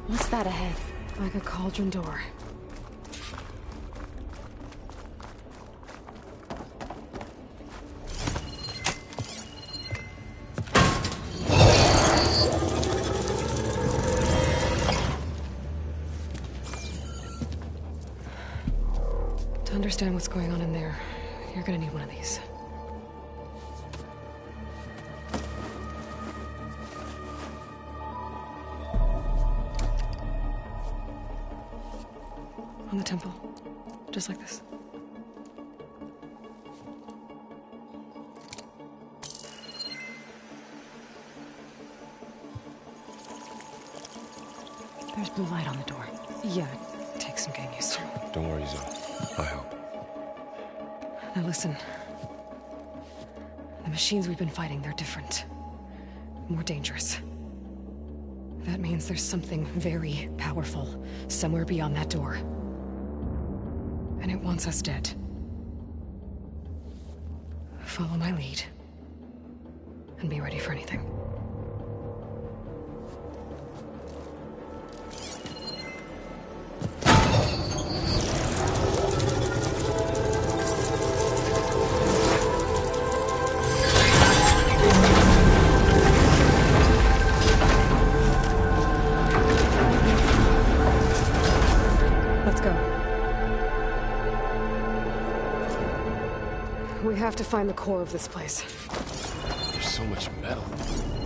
What's that ahead? Like a cauldron door. To understand what's going on in there, you're gonna need one of these. On the temple. Just like this. There's blue light on the door. Yeah, it takes some getting used to. Don't worry, Zoe. I help. Now listen. The machines we've been fighting, they're different. More dangerous. That means there's something very powerful somewhere beyond that door. And it wants us dead. Follow my lead. And be ready for anything. Let's go. We have to find the core of this place. There's so much metal.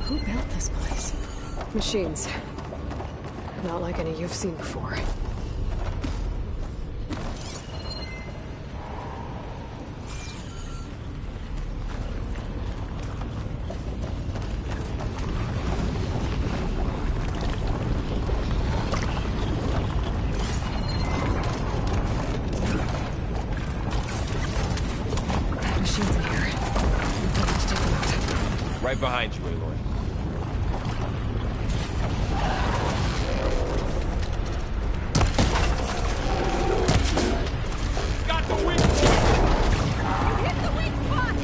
Who built this place? Machines. Not like any you've seen before. Machines in here. We'll have to take them out. Right behind you, Aloy. Got the weak spot! Hit the weak spot!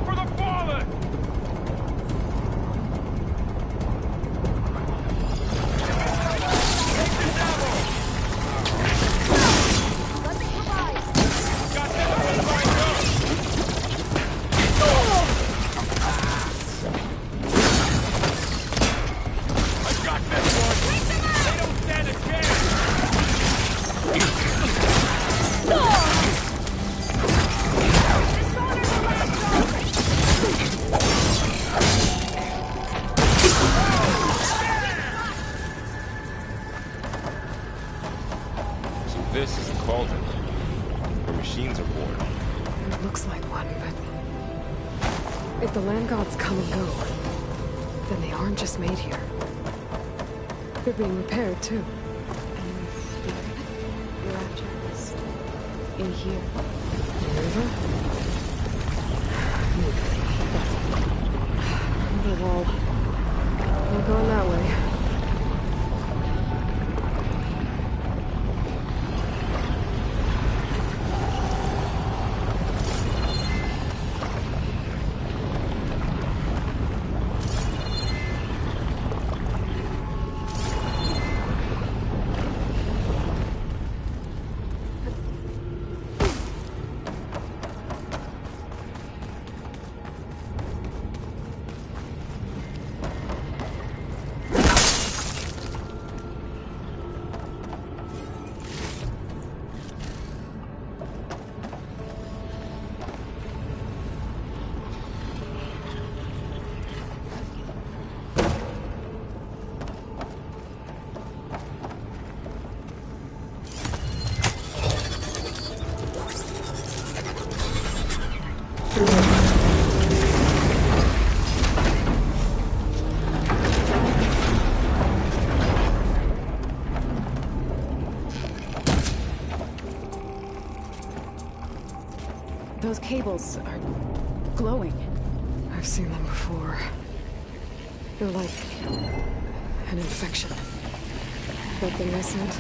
For the fallen! Let me provide! Got this one lined up! I got this one! They don't stand a chance! So this is a cauldron, where machines are born. It looks like one, but... if the land gods come and go, then they aren't just made here. They're being repaired, too. Your rapture is in here. River? The wall. We're going that way. Those cables are glowing. I've seen them before. They're like an infection. That thing I said,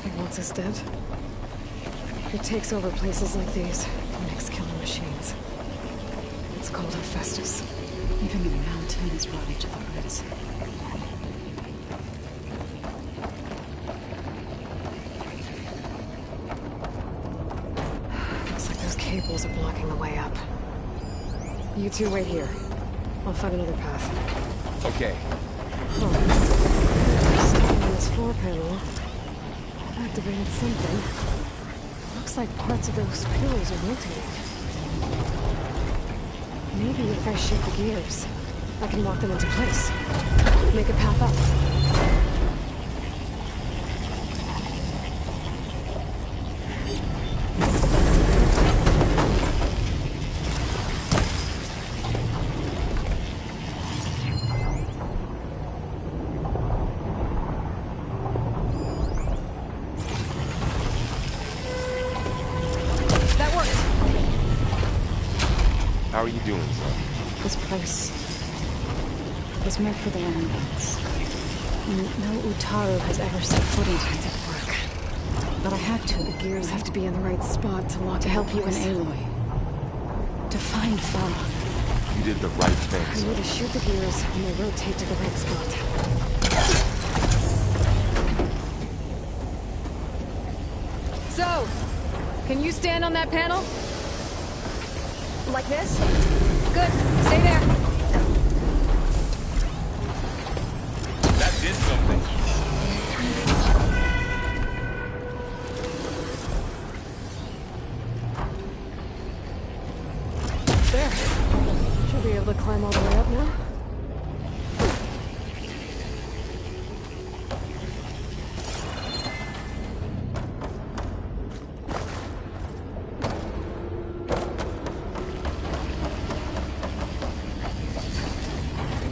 it wants us dead. It takes over places like these and makes killing machines. It's called Hephaestus. Even the mountain is rotten to the roots. Looks like those cables are blocking the way up. You two wait here. I'll find another path. Okay. Oh. On this floor panel, activated something. Looks like parts of those pillars are rotating. Maybe if I shift the gears, I can lock them into place. Make a path up. How are you doing, son? This place was meant for the land gods. No Utaru has ever set foot into it. Work. but I had to. The gears have to be in the right spot to lock to help you and place. Aloy. To find Farah. You did the right I thing. need to shoot the gears when they rotate to the right spot. So, can you stand on that panel? Like this? Good. Stay there. That did something. There. Should be able to climb all the way up now.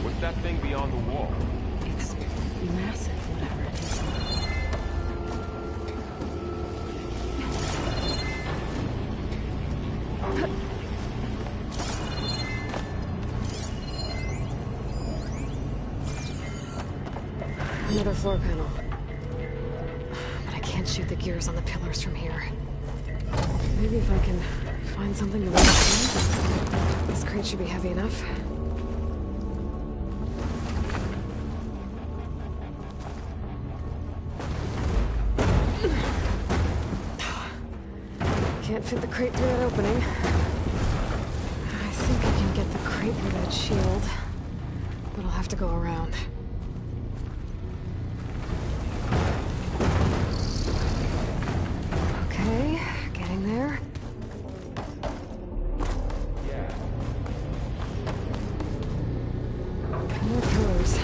What's that thing beyond the wall? It's massive, whatever it is. Another floor panel. But I can't shoot the gears on the pillars from here. Maybe if I can find something to lift. This crate should be heavy enough. Can't fit the crate through that opening. I think I can get the crate through that shield, but I'll have to go around. Okay, getting there. More pillars.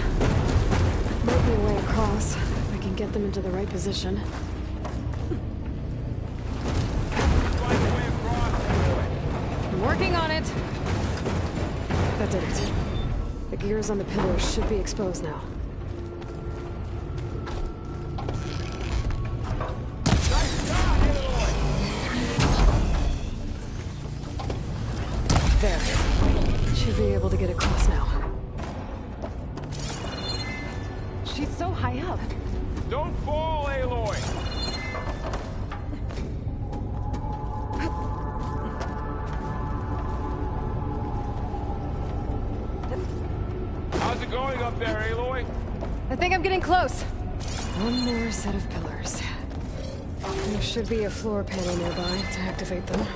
Might be a way across, if I can get them into the right position. I'm working on it. That did it. The gears on the pillars should be exposed now. There. Should be able to get across now. She's so high up. Don't fall, Aloy! How's it going up there, Aloy? I think I'm getting close. One more set of pillars. There should be a floor panel nearby to activate them.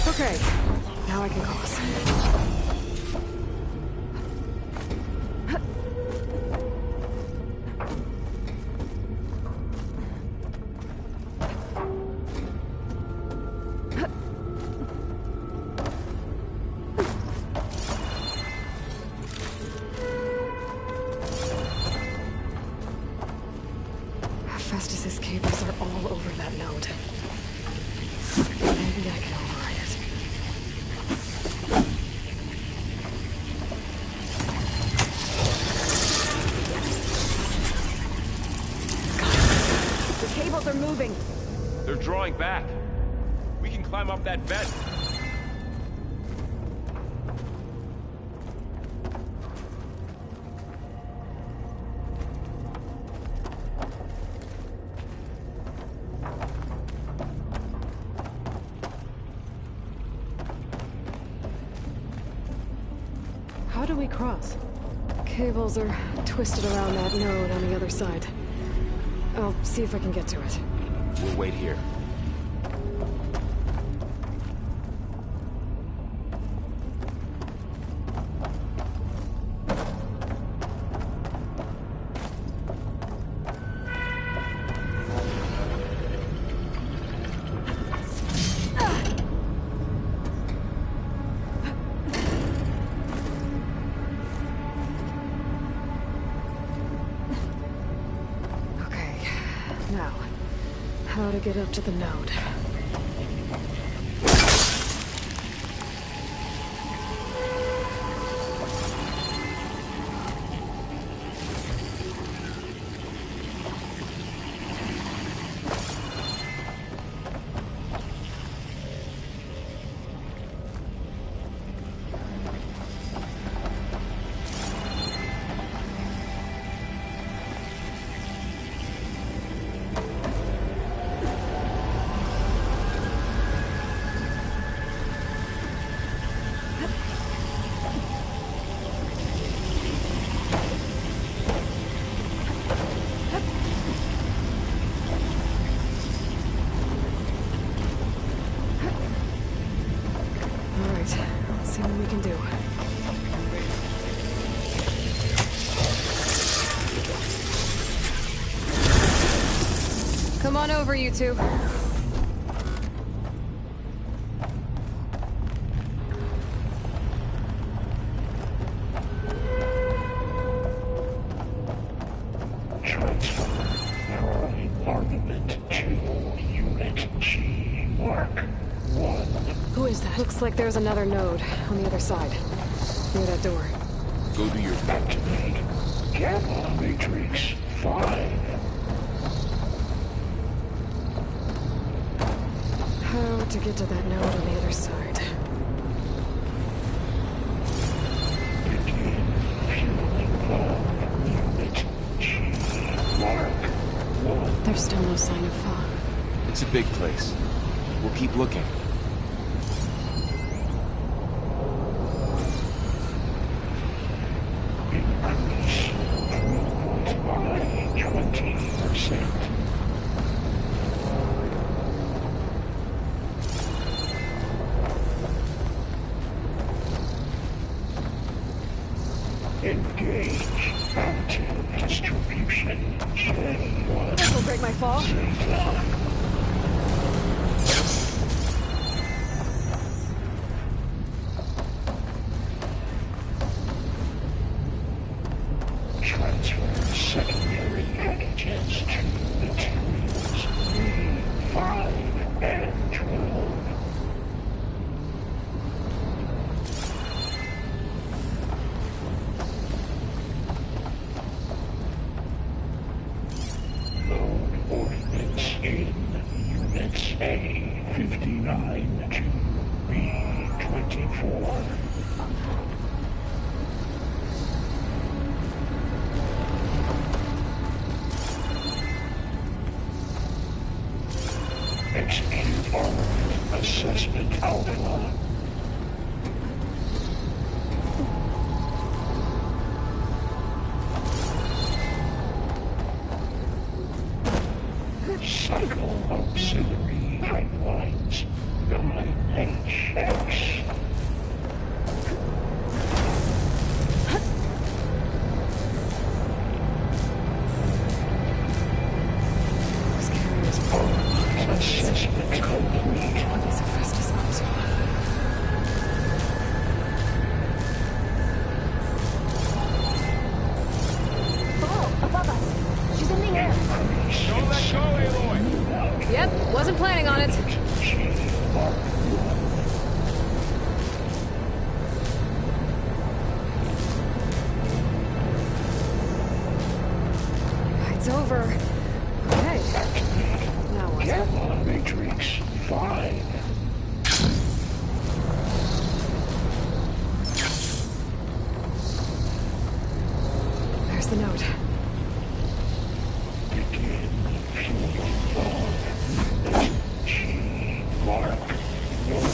Okay, now I can cross. Festus's cables are all over that node. Maybe I can override it. The cables are moving. They're drawing back. We can climb up that vent. How do we cross? Cables are twisted around that node on the other side. I'll see if I can get to it. We'll wait here. get up to the node. See what we can do. Come on over, you two. Looks like there's another node on the other side, near that door. Go to your activate. Gamma Matrix 5. How to get to that node on the other side? Begin fueling fog. Unit G. Mark 1. There's still no sign of fog. It's a big place. We'll keep looking. Engage mountain distribution. J1. This will break my fall. Transfer secondary packages to materials 3, 5, and 12. A59 to B24. Execute armed assessment alpha. Cycle auxiliary pipelines 9HX. Assessment complete. What is Hephaestus up to? Below, above us. She's in the air. Don't let go, Aloy! Yep, wasn't planning on it. It's over. Okay. Now what? Gamma Matrix 5. There's the note. Begin fueling fog. G. Mark 1.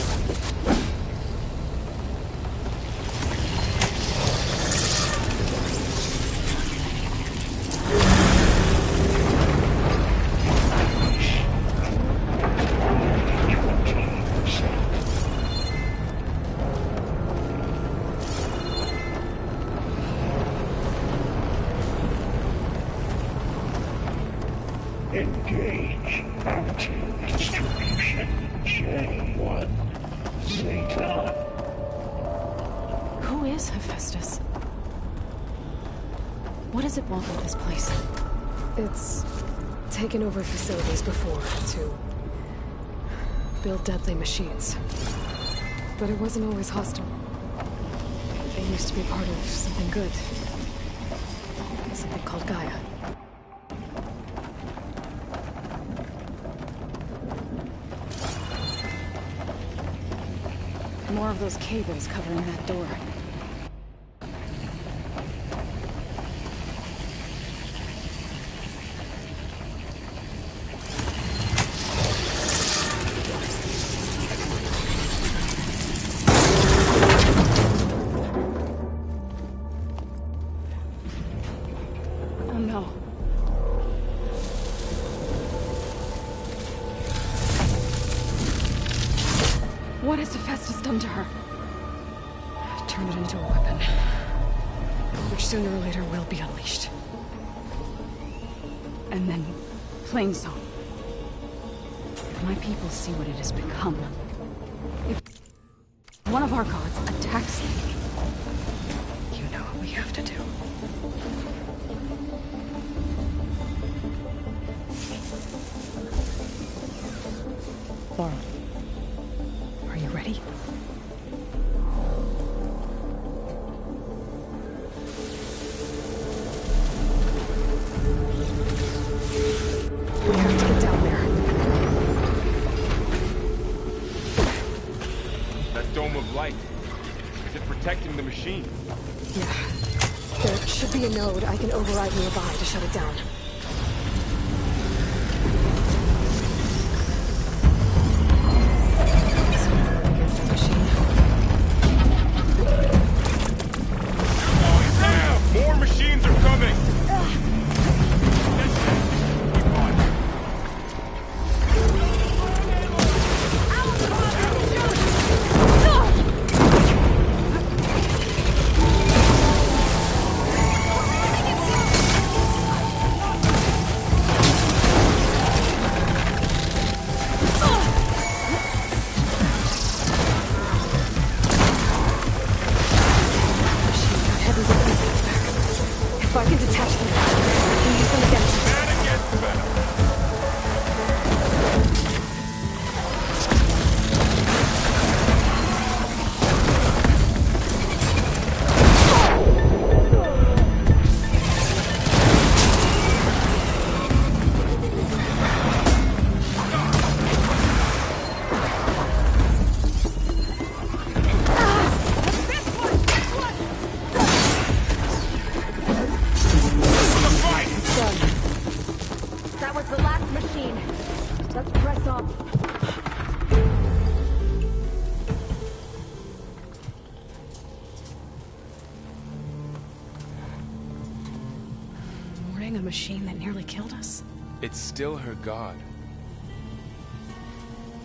Engage mountain distribution J1 Zeta. Who is Hephaestus? What does it want with this place? It's taken over facilities before to build deadly machines. But it wasn't always hostile. They used to be part of something good. Something called Gaia. More of those cables covering that door. Oh no. What has Hephaestus done to her? Turn it into a weapon, which sooner or later will be unleashed. And then, plain song. If my people see what it has become, if one of our gods attacks them, you know what we have to do. Laura, are you ready? We have to get down there. That dome of light. Is it protecting the machine? Yeah. There should be a node I can override nearby to shut it down. More machines are coming! If I can detach them, I can use them against them. Man against man. That was the last machine. Let's press on. mourning a machine that nearly killed us? It's still her god.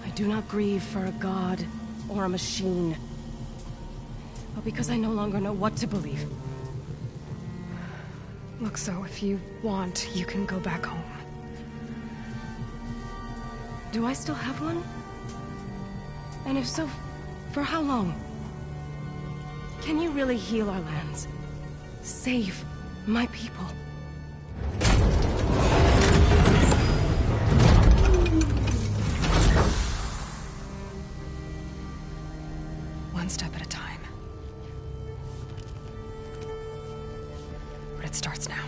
I do not grieve for a god or a machine, but because I no longer know what to believe. Look, so if you want, you can go back home. Do I still have one? And if so, for how long? Can you really heal our lands? Save my people? One step at a time. But it starts now.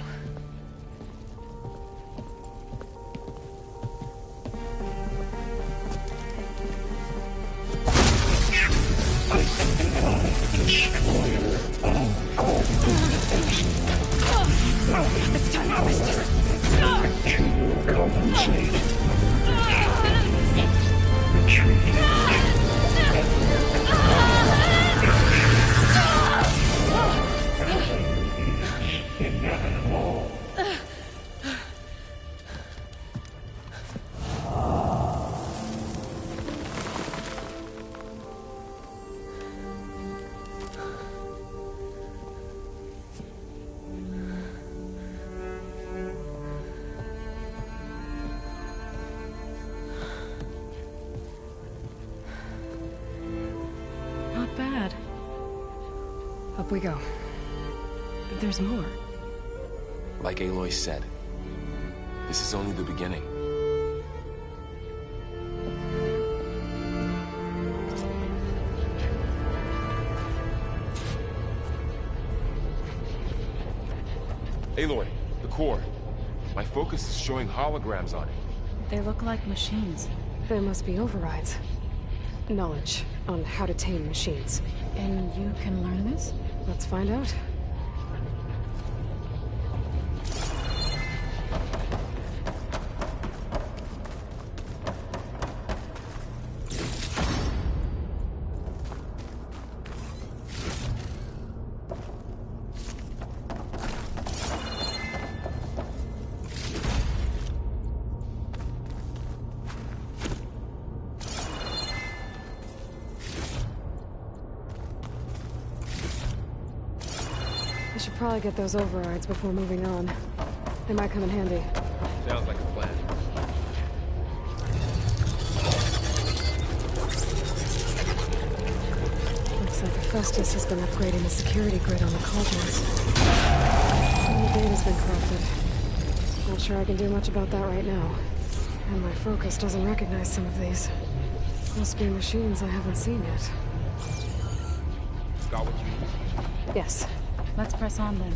It's time harvest. Compensate. Retreat. Inevitable. Not bad. Up we go. There's more. Like Aloy said, This is only the beginning. Aloy, the core. My focus is showing holograms on it. They look like machines. There must be overrides. Knowledge on how to tame machines. And you can learn this? Let's find out. I should probably get those overrides before moving on. They might come in handy. Sounds like a plan. Looks like Hephaestus has been upgrading the security grid on the cauldrons. Some of the data's been corrupted. Not sure I can do much about that right now. And my focus doesn't recognize some of these. Must be machines I haven't seen yet. Got what you need? Yes. Let's press on then.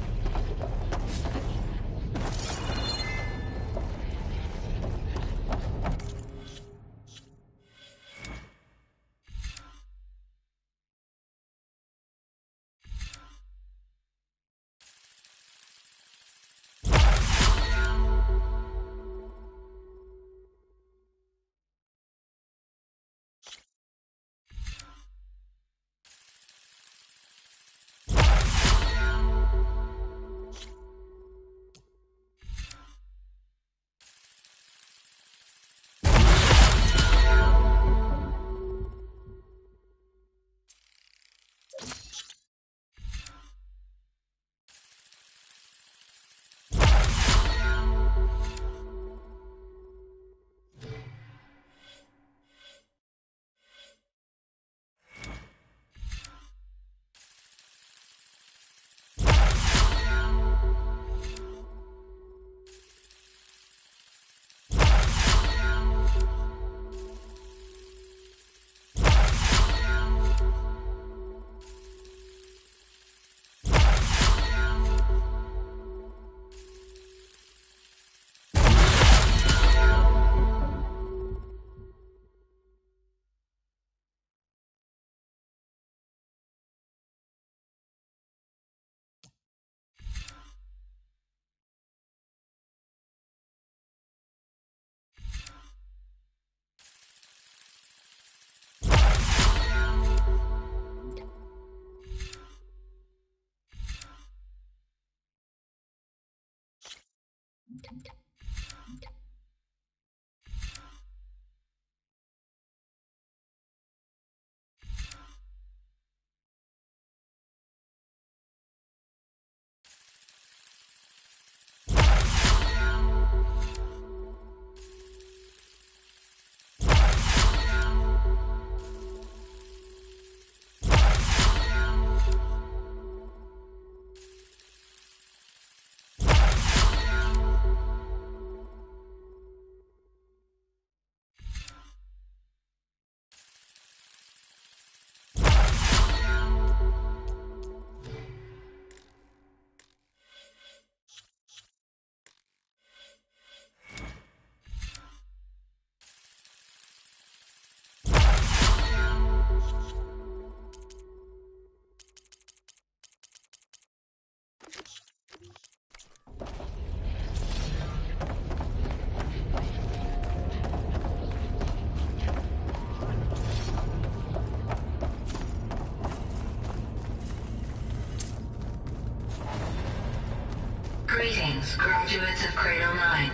Greetings, graduates of Cradle 9.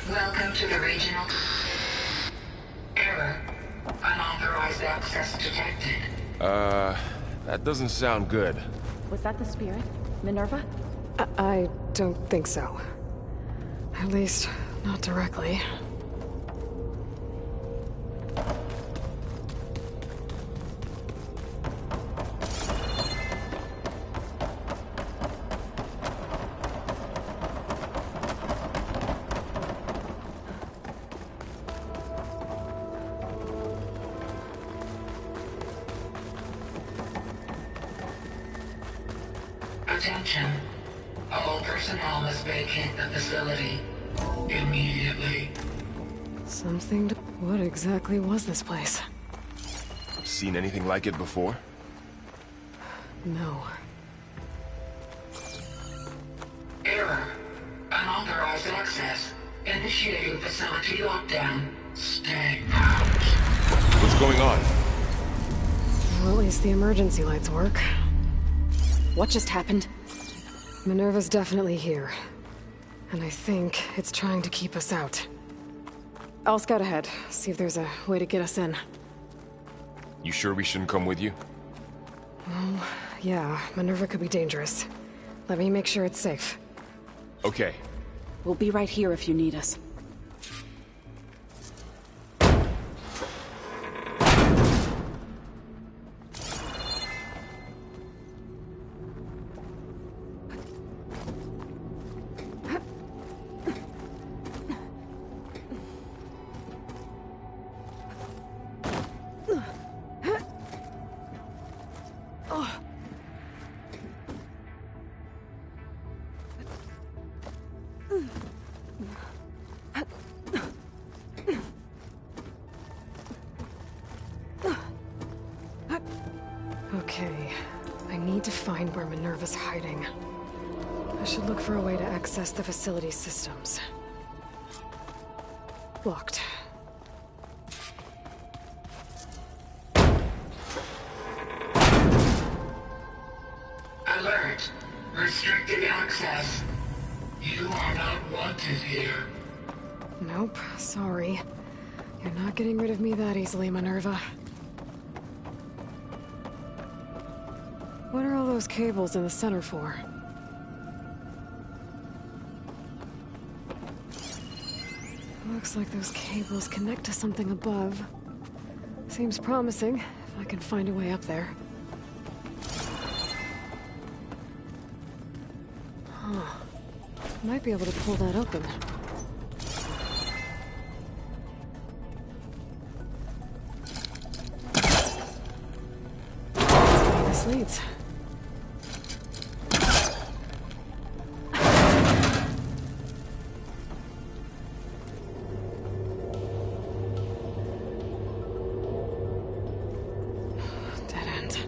Welcome to the regional... Error. Unauthorized access detected. That doesn't sound good. Was that the spirit? Minerva? I don't think so. At least, not directly. Attention. All personnel must vacate the facility. Immediately. Something to... What exactly was this place? Seen anything like it before? No. Error. Unauthorized access. Initiating facility lockdown. Stay out. What's going on? Well, at least the emergency lights work. What just happened? Minerva's definitely here. And I think it's trying to keep us out. I'll scout ahead, see if there's a way to get us in. You sure we shouldn't come with you? Well, yeah, Minerva could be dangerous. Let me make sure it's safe. Okay. We'll be right here if you need us. Okay, I need to find where Minerva's hiding. I should look for a way to access the facility systems. Blocked. Alert. Restricted access. You are not wanted here. Nope, sorry. You're not getting rid of me that easily, Minerva. What are all those cables in the center for? Looks like those cables connect to something above. Seems promising, if I can find a way up there. Huh. Might be able to pull that open. Where this leads. Dead end.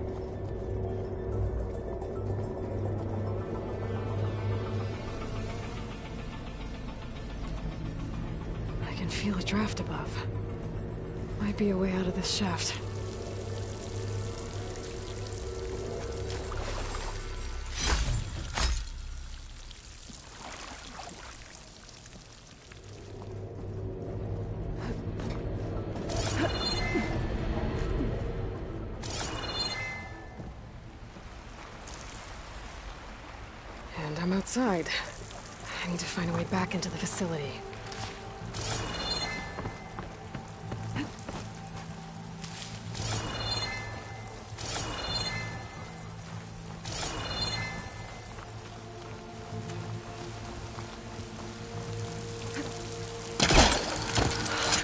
I can feel a draft above. Might be a way out of this shaft. And I'm outside. I need to find a way back into the facility.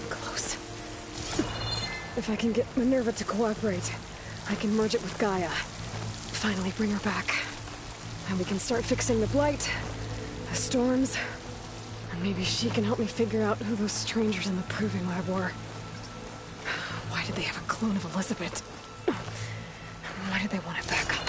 Close. If I can get Minerva to cooperate, I can merge it with Gaia. Finally bring her back. And we can start fixing the blight, the storms, and maybe she can help me figure out who those strangers in the proving lab were. Why did they have a clone of Elizabeth? Why did they want it back up?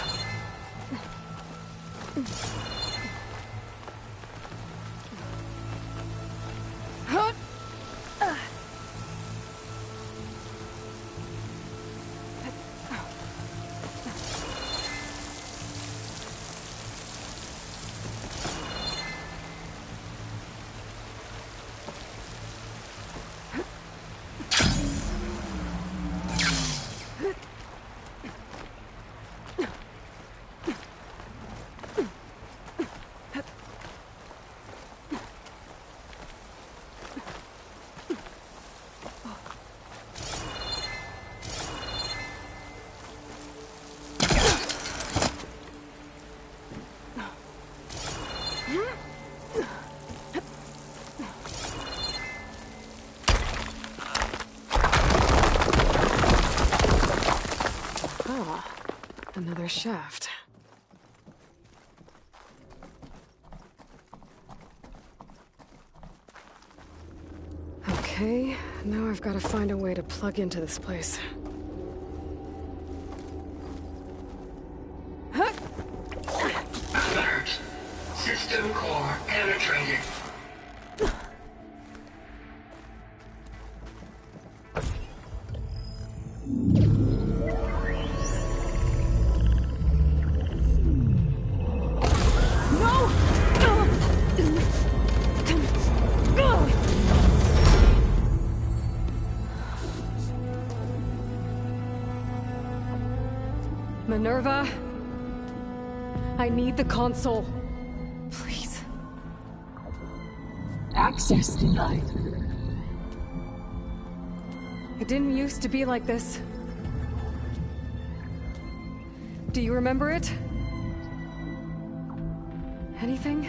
Another shaft. Okay, now I've got to find a way to plug into this place. Alert. System core penetrated. Minerva? I need the console. Please. Access denied. It didn't used to be like this. Do you remember it? Anything?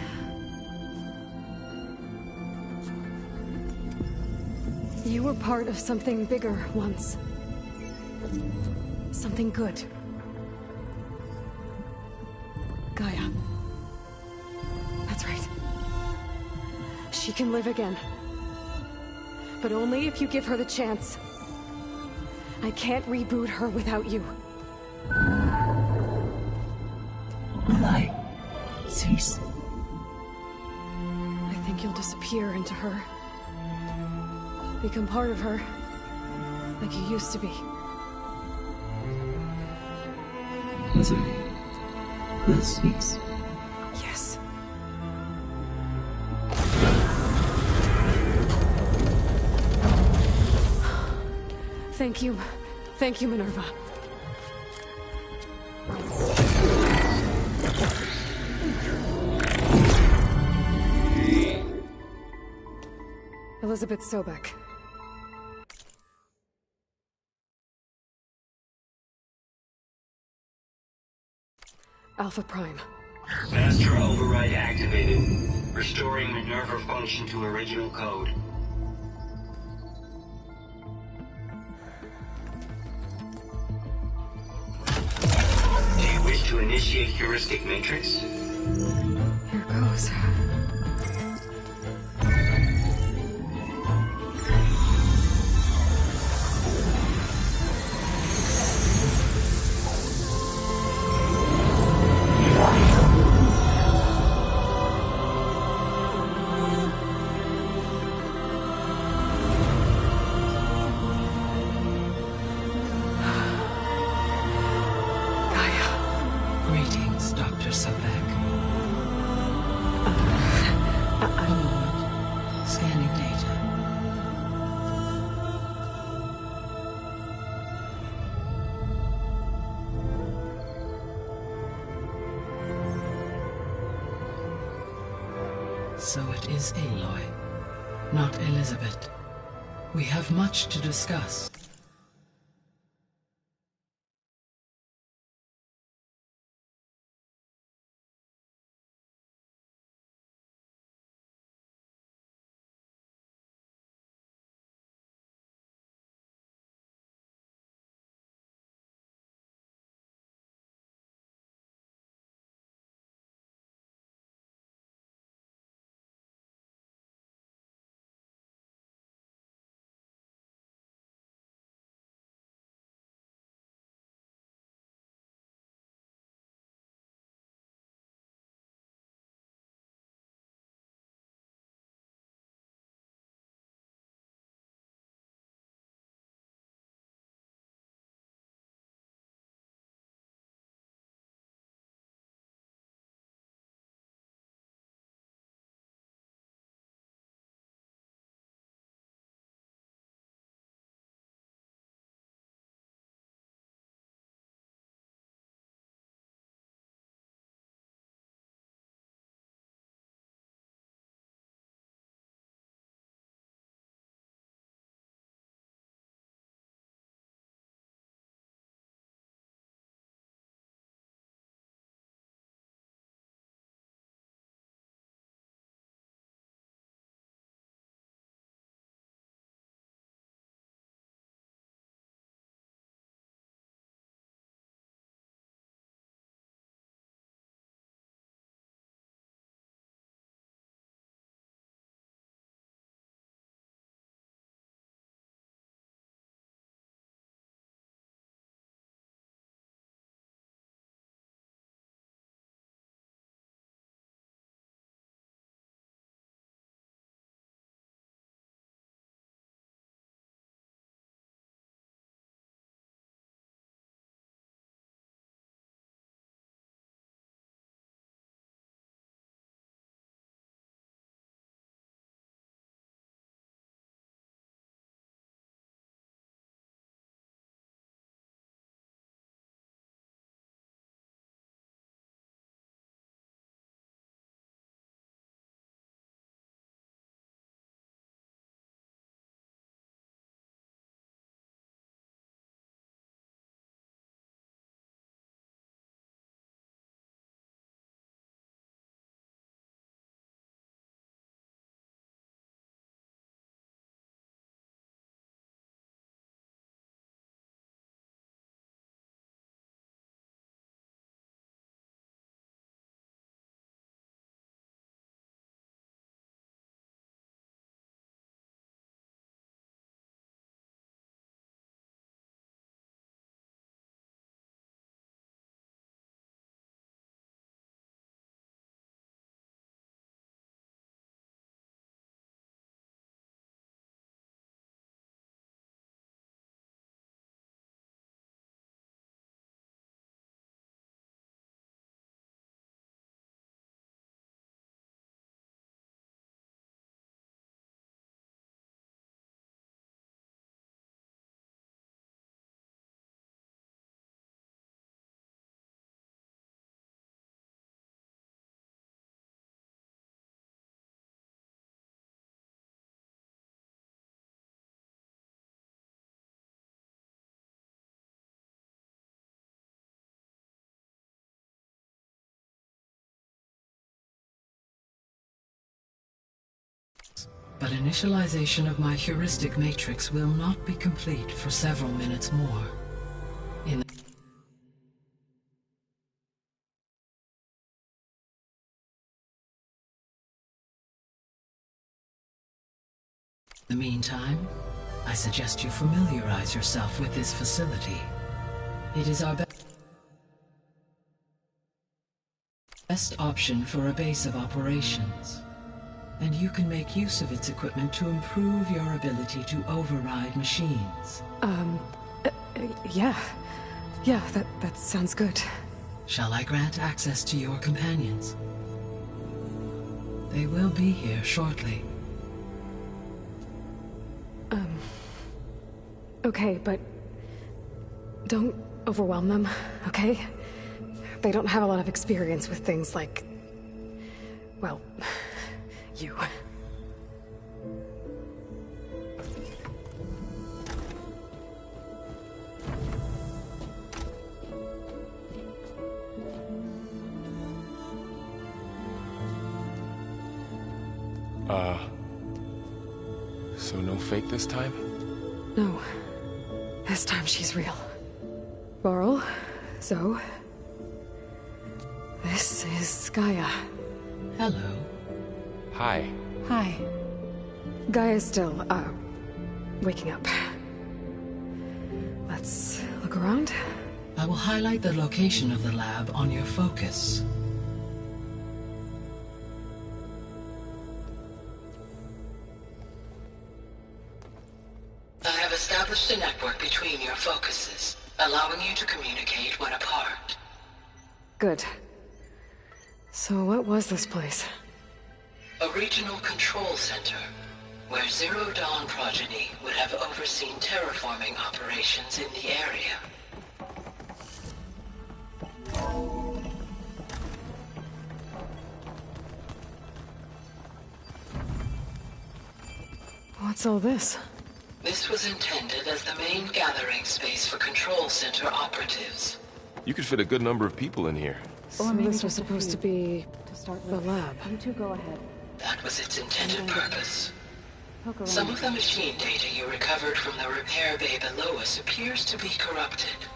You were part of something bigger once. Something good. Gaia. That's right. She can live again. But only if you give her the chance. I can't reboot her without you. Light. Cease. I think you'll disappear into her. Become part of her. Like you used to be. Misery. Will cease. Yes. Thank you. Thank you, Minerva. Elizabeth Sobek. Alpha Prime. Master override activated. Restoring Minerva function to original code. Do you wish to initiate heuristic matrix? Here goes. Greetings, Dr. Sobek. A moment. Scanning data. So it is Aloy, not Elizabeth. We have much to discuss. but initialization of my heuristic matrix will not be complete for several minutes more. In the meantime, I suggest you familiarize yourself with this facility. It is our best option for a base of operations, and you can make use of its equipment to improve your ability to override machines. Yeah. Yeah, that sounds good. Shall I grant access to your companions? They will be here shortly. Okay, but don't overwhelm them, okay? They don't have a lot of experience with things like, well, you. So no fake this time? No. This time she's real. Varl, Zoe. This is Gaia. Hello. Hi. Hi. Gaia's still, waking up. Let's look around. I will highlight the location of the lab on your focus. I have established a network between your focuses, allowing you to communicate when apart. Good. So what was this place? A regional control center, where Zero Dawn progeny would have overseen terraforming operations in the area. What's all this? This was intended as the main gathering space for control center operatives. You could fit a good number of people in here. So this was supposed to be the lab. You two go ahead. That was its intended purpose. Some of the machine data you recovered from the repair bay below us appears to be corrupted.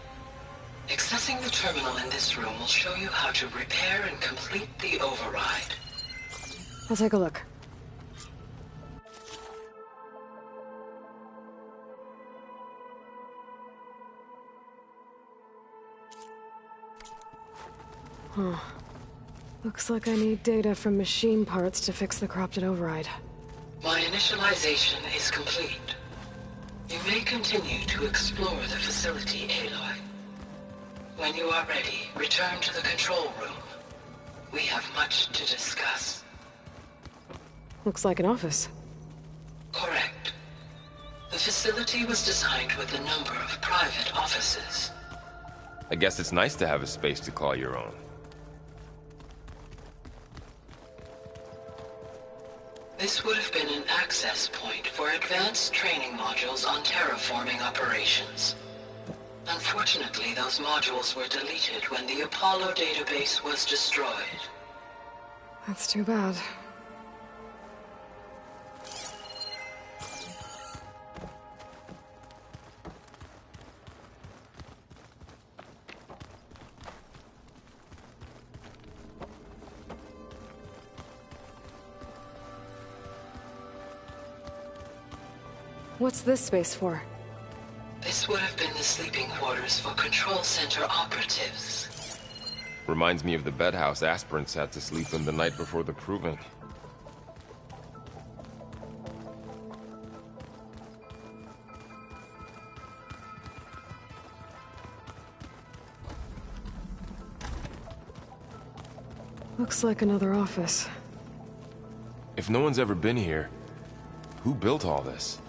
Accessing the terminal in this room will show you how to repair and complete the override. I'll take a look. Huh. Looks like I need data from machine parts to fix the corrupted override. My initialization is complete. You may continue to explore the facility, Aloy. When you are ready, return to the control room. We have much to discuss. Looks like an office. Correct. The facility was designed with a number of private offices. I guess it's nice to have a space to call your own. This would have been an access point for advanced training modules on terraforming operations. Unfortunately, those modules were deleted when the Apollo database was destroyed. That's too bad. What's this space for? This would have been the sleeping quarters for control center operatives. Reminds me of the bedhouse aspirants had to sleep in the night before the proving. Looks like another office. If no one's ever been here, who built all this?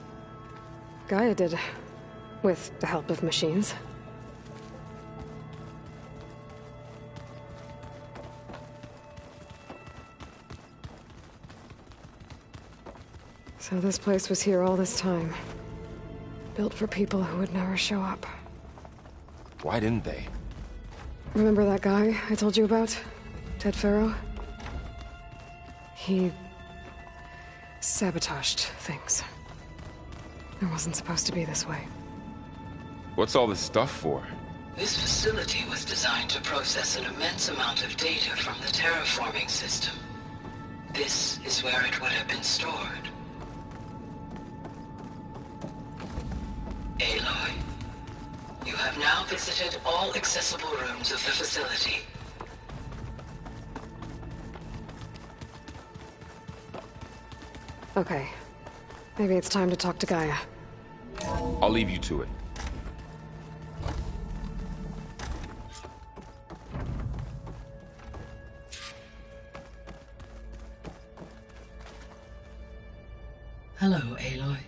Gaia did. With the help of machines. So this place was here all this time. Built for people who would never show up. Why didn't they? Remember that guy I told you about? Ted Farrow? He sabotaged things. It wasn't supposed to be this way. What's all this stuff for? This facility was designed to process an immense amount of data from the terraforming system. This is where it would have been stored. Aloy, you have now visited all accessible rooms of the facility. Okay. Maybe it's time to talk to Gaia. I'll leave you to it. Hello, Aloy.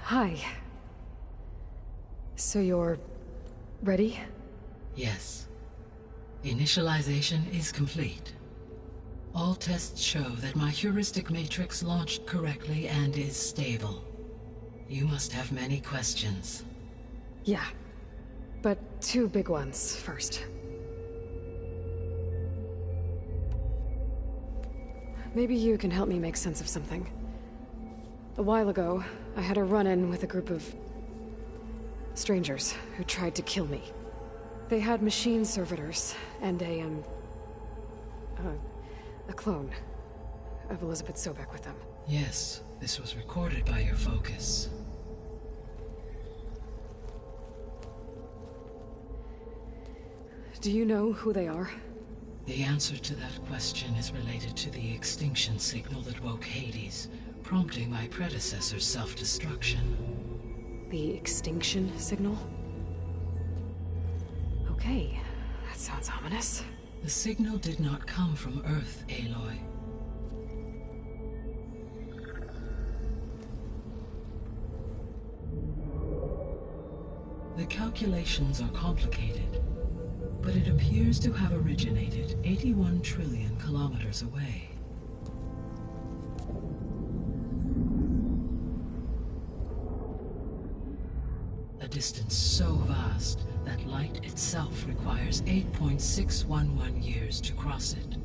Hi. So you're... ready? Yes. Initialization is complete. All tests show that my heuristic matrix launched correctly and is stable. You must have many questions. Yeah. But 2 big ones first. Maybe you can help me make sense of something. A while ago, I had a run-in with a group of... strangers who tried to kill me. They had machine servitors and a clone of Elizabeth Sobek with them. Yes, this was recorded by your focus. Do you know who they are? The answer to that question is related to the extinction signal that woke Hades, prompting my predecessor's self-destruction. The extinction signal? Okay, that sounds ominous. The signal did not come from Earth, Aloy. The calculations are complicated, but it appears to have originated 81 trillion kilometers away. A distance so vast that light itself requires 8.611 years to cross it.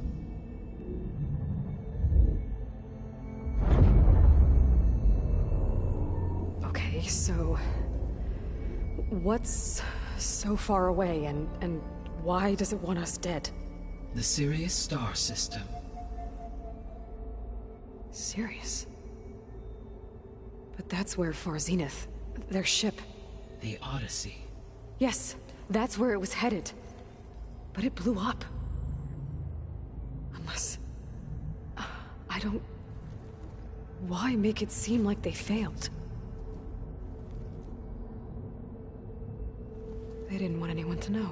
Okay, so... what's so far away, and why does it want us dead? The Sirius star system. Sirius? But that's where Far Zenith, their ship... The Odyssey. Yes, that's where it was headed. But it blew up. Unless... I don't... Why make it seem like they failed? They didn't want anyone to know.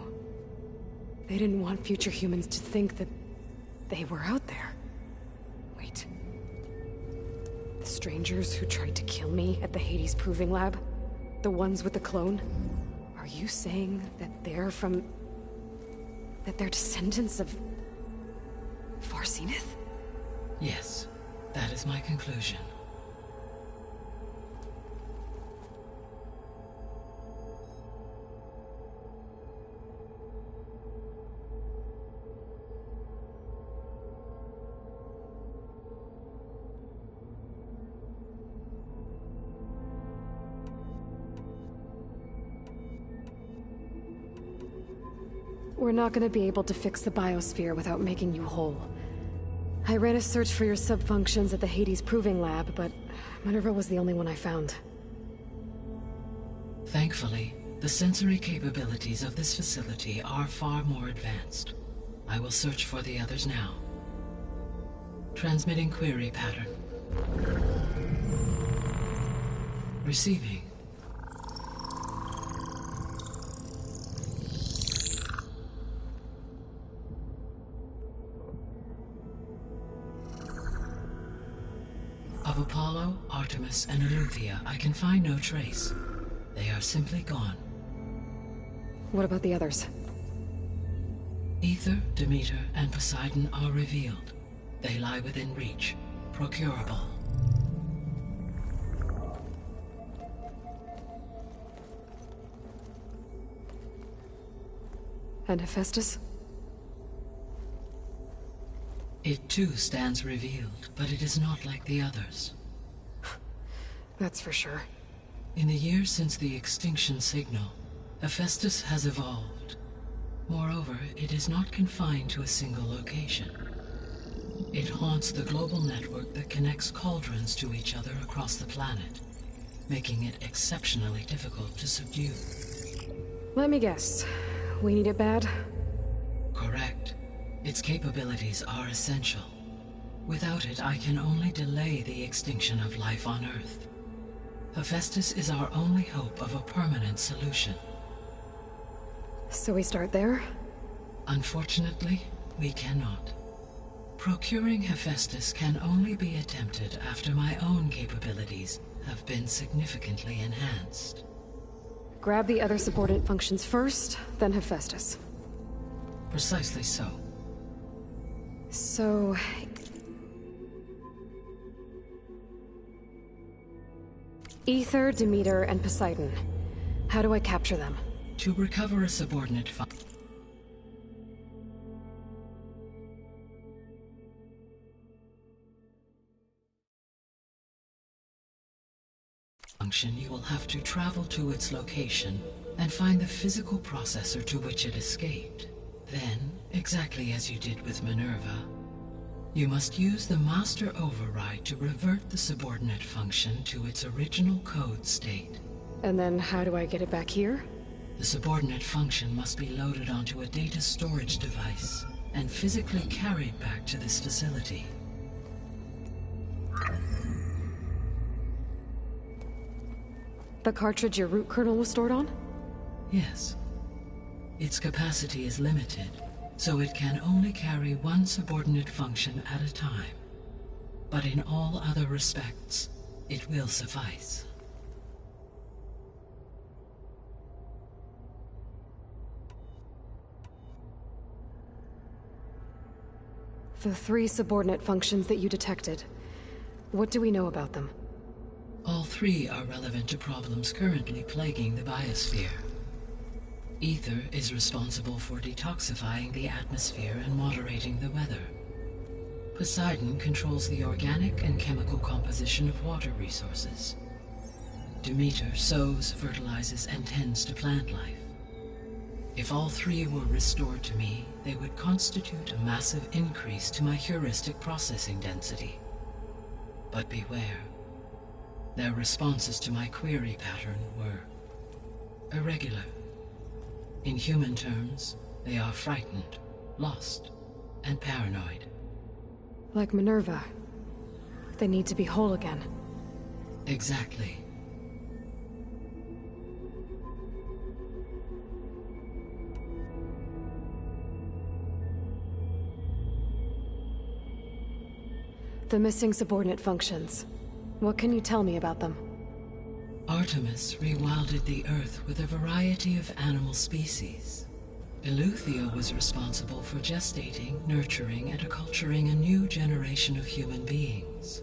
They didn't want future humans to think that they were out there. Wait. The strangers who tried to kill me at the Hades Proving Lab? The ones with the clone? Are you saying that they're from... that they're descendants of... Far Zenith? Yes, that is my conclusion. We're not gonna be able to fix the biosphere without making you whole. I ran a search for your subfunctions at the Hades Proving Lab, but Minerva was the only one I found. Thankfully, the sensory capabilities of this facility are far more advanced. I will search for the others now. Transmitting query pattern. Receiving. Of Apollo, Artemis, and Eleuthia, I can find no trace. They are simply gone. What about the others? Ether, Demeter, and Poseidon are revealed. They lie within reach, procurable. And Hephaestus? It too stands revealed, but it is not like the others. That's for sure. In the years since the extinction signal, Hephaestus has evolved. Moreover, it is not confined to a single location. It haunts the global network that connects cauldrons to each other across the planet, making it exceptionally difficult to subdue. Let me guess. We need it bad? Correct. Its capabilities are essential. Without it, I can only delay the extinction of life on Earth. Hephaestus is our only hope of a permanent solution. So we start there? Unfortunately, we cannot. Procuring Hephaestus can only be attempted after my own capabilities have been significantly enhanced. Grab the other subordinate functions first, then Hephaestus. Precisely so. So... Ether, Demeter, and Poseidon. How do I capture them? To recover a subordinate function, you will have to travel to its location and find the physical processor to which it escaped. Then, exactly as you did with Minerva, you must use the master override to revert the subordinate function to its original code state. And then how do I get it back here? The subordinate function must be loaded onto a data storage device and physically carried back to this facility. The cartridge your root kernel was stored on? Yes. Its capacity is limited, so it can only carry one subordinate function at a time. But in all other respects, it will suffice. The 3 subordinate functions that you detected. What do we know about them? All 3 are relevant to problems currently plaguing the biosphere. Ether is responsible for detoxifying the atmosphere and moderating the weather. Poseidon controls the organic and chemical composition of water resources. Demeter sows, fertilizes, and tends to plant life. If all 3 were restored to me, they would constitute a massive increase to my heuristic processing density. But beware. Their responses to my query pattern were irregular. In human terms, they are frightened, lost, and paranoid. Like Minerva. They need to be whole again. Exactly. The missing subordinate functions. What can you tell me about them? Artemis rewilded the Earth with a variety of animal species. Eleuthia was responsible for gestating, nurturing, and acculturating a new generation of human beings.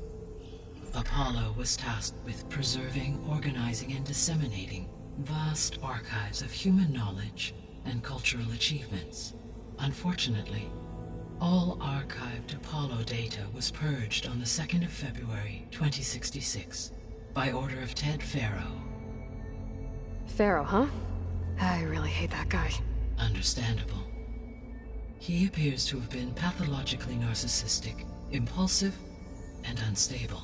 Apollo was tasked with preserving, organizing, and disseminating vast archives of human knowledge and cultural achievements. Unfortunately, all archived Apollo data was purged on the 2nd of February, 2066, by order of Ted Faro. Faro, huh? I really hate that guy. Understandable. He appears to have been pathologically narcissistic, impulsive, and unstable.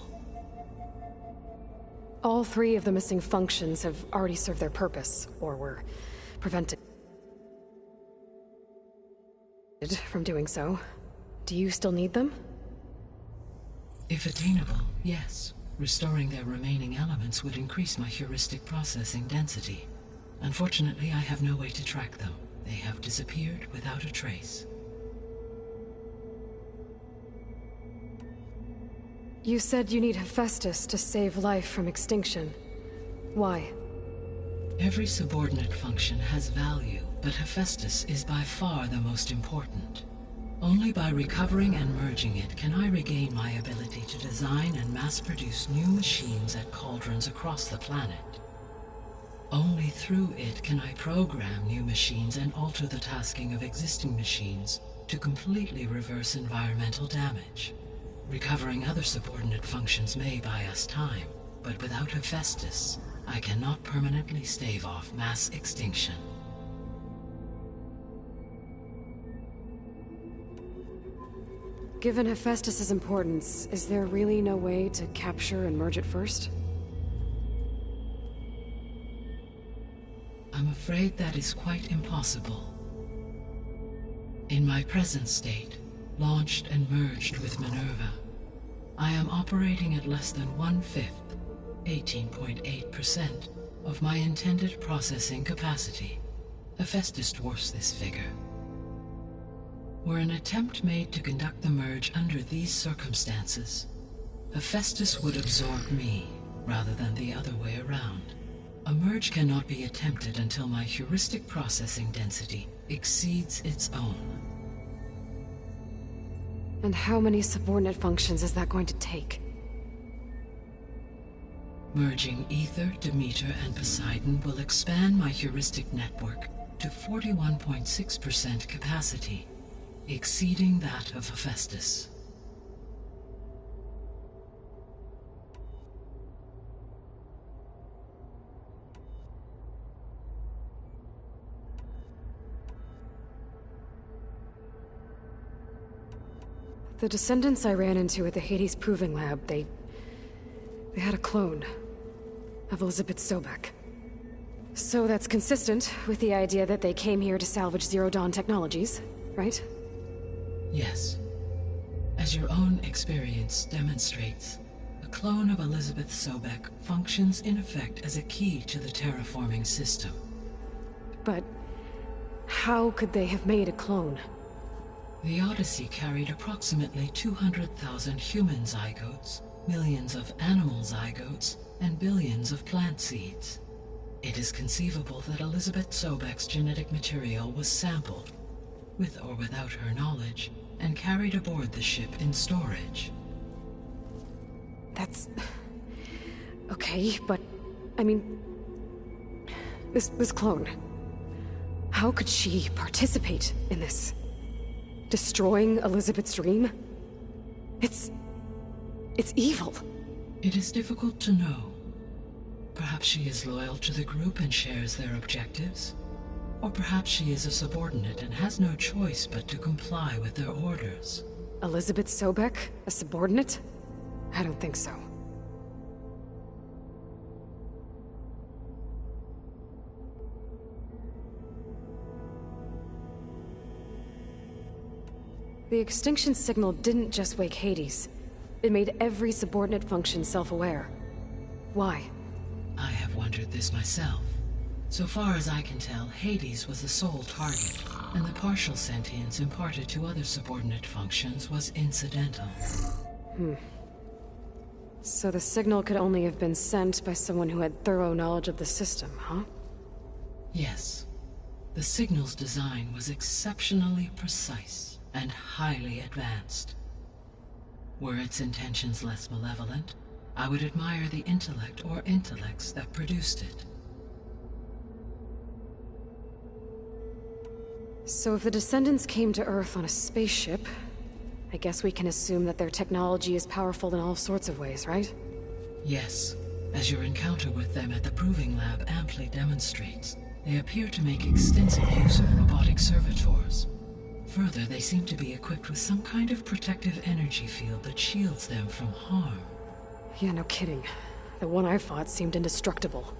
All 3 of the missing functions have already served their purpose, or were prevented from doing so. Do you still need them? If attainable, yes. Restoring their remaining elements would increase my heuristic processing density. Unfortunately, I have no way to track them. They have disappeared without a trace. You said you need Hephaestus to save life from extinction. Why? Every subordinate function has value, but Hephaestus is by far the most important. Only by recovering and merging it can I regain my ability to design and mass-produce new machines at cauldrons across the planet. Only through it can I program new machines and alter the tasking of existing machines to completely reverse environmental damage. Recovering other subordinate functions may buy us time, but without Hephaestus, I cannot permanently stave off mass extinction. Given Hephaestus's importance, is there really no way to capture and merge it first? I'm afraid that is quite impossible. In my present state, launched and merged with Minerva, I am operating at less than 1/5, 18.8%, of my intended processing capacity. Hephaestus dwarfs this figure. Were an attempt made to conduct the merge under these circumstances, Hephaestus would absorb me, rather than the other way around. A merge cannot be attempted until my heuristic processing density exceeds its own. And how many subordinate functions is that going to take? Merging Ether, Demeter, and Poseidon will expand my heuristic network to 41.6% capacity, exceeding that of Hephaestus. The descendants I ran into at the Hades Proving Lab, they had a clone of Elizabeth Sobek. So that's consistent with the idea that they came here to salvage Zero Dawn technologies, right? Yes. As your own experience demonstrates, a clone of Elizabeth Sobek functions in effect as a key to the terraforming system. But how could they have made a clone? The Odyssey carried approximately 200,000 human zygotes, millions of animal zygotes, and billions of plant seeds. It is conceivable that Elizabeth Sobek's genetic material was sampled, with or without her knowledge, and carried aboard the ship in storage. That's... okay, but... I mean... This clone... how could she participate in this? Destroying Elizabeth's dream? It's evil. It is difficult to know. Perhaps she is loyal to the group and shares their objectives. Or perhaps she is a subordinate and has no choice but to comply with their orders. Elizabeth Sobek? A subordinate? I don't think so. The extinction signal didn't just wake Hades. It made every subordinate function self-aware. Why? I have wondered this myself. So far as I can tell, Hades was the sole target, and the partial sentience imparted to other subordinate functions was incidental. So the signal could only have been sent by someone who had thorough knowledge of the system, huh? Yes. The signal's design was exceptionally precise and highly advanced. Were its intentions less malevolent, I would admire the intellect or intellects that produced it. So if the descendants came to Earth on a spaceship, I guess we can assume that their technology is powerful in all sorts of ways, right? Yes, as your encounter with them at the Proving Lab amply demonstrates, they appear to make extensive use of robotic servitors. Further, they seem to be equipped with some kind of protective energy field that shields them from harm. Yeah, no kidding. The one I fought seemed indestructible.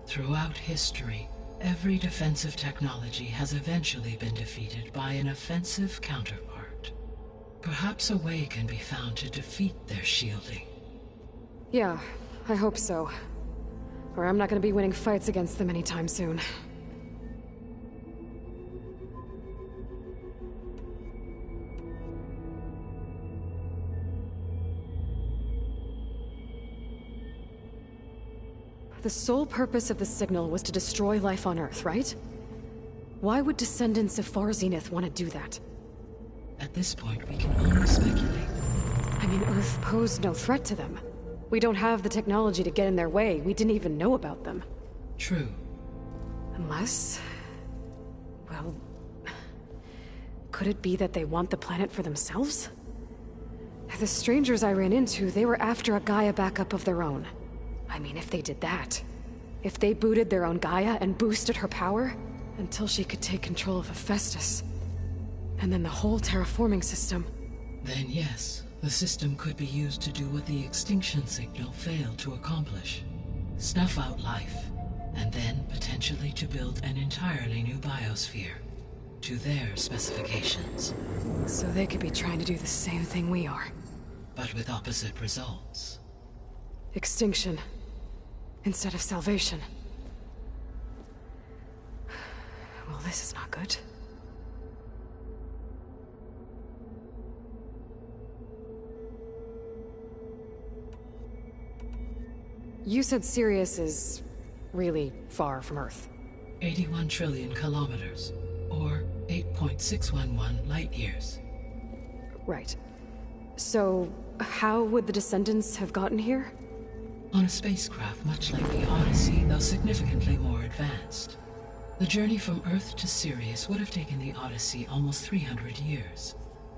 Throughout history, every defensive technology has eventually been defeated by an offensive counterpart. Perhaps a way can be found to defeat their shielding. Yeah, I hope so. Or I'm not gonna be winning fights against them anytime soon. The sole purpose of the signal was to destroy life on Earth, right? Why would descendants of Far Zenith want to do that? At this point, we can only speculate. I mean, Earth posed no threat to them. We don't have the technology to get in their way. We didn't even know about them. True. Unless... well... Could it be that they want the planet for themselves? The strangers I ran into, they were after a Gaia backup of their own. I mean, if they did that. If they booted their own Gaia and boosted her power, until she could take control of Hephaestus. And then the whole terraforming system. Then yes, the system could be used to do what the extinction signal failed to accomplish. Snuff out life, and then potentially to build an entirely new biosphere. To their specifications. So they could be trying to do the same thing we are. But with opposite results. Extinction. Instead of salvation. Well, this is not good. You said Sirius is really far from Earth. 81 trillion kilometers, or 8.611 light years. Right. So, how would the descendants have gotten here? On a spacecraft much like the Odyssey, though significantly more advanced. The journey from Earth to Sirius would have taken the Odyssey almost 300 years.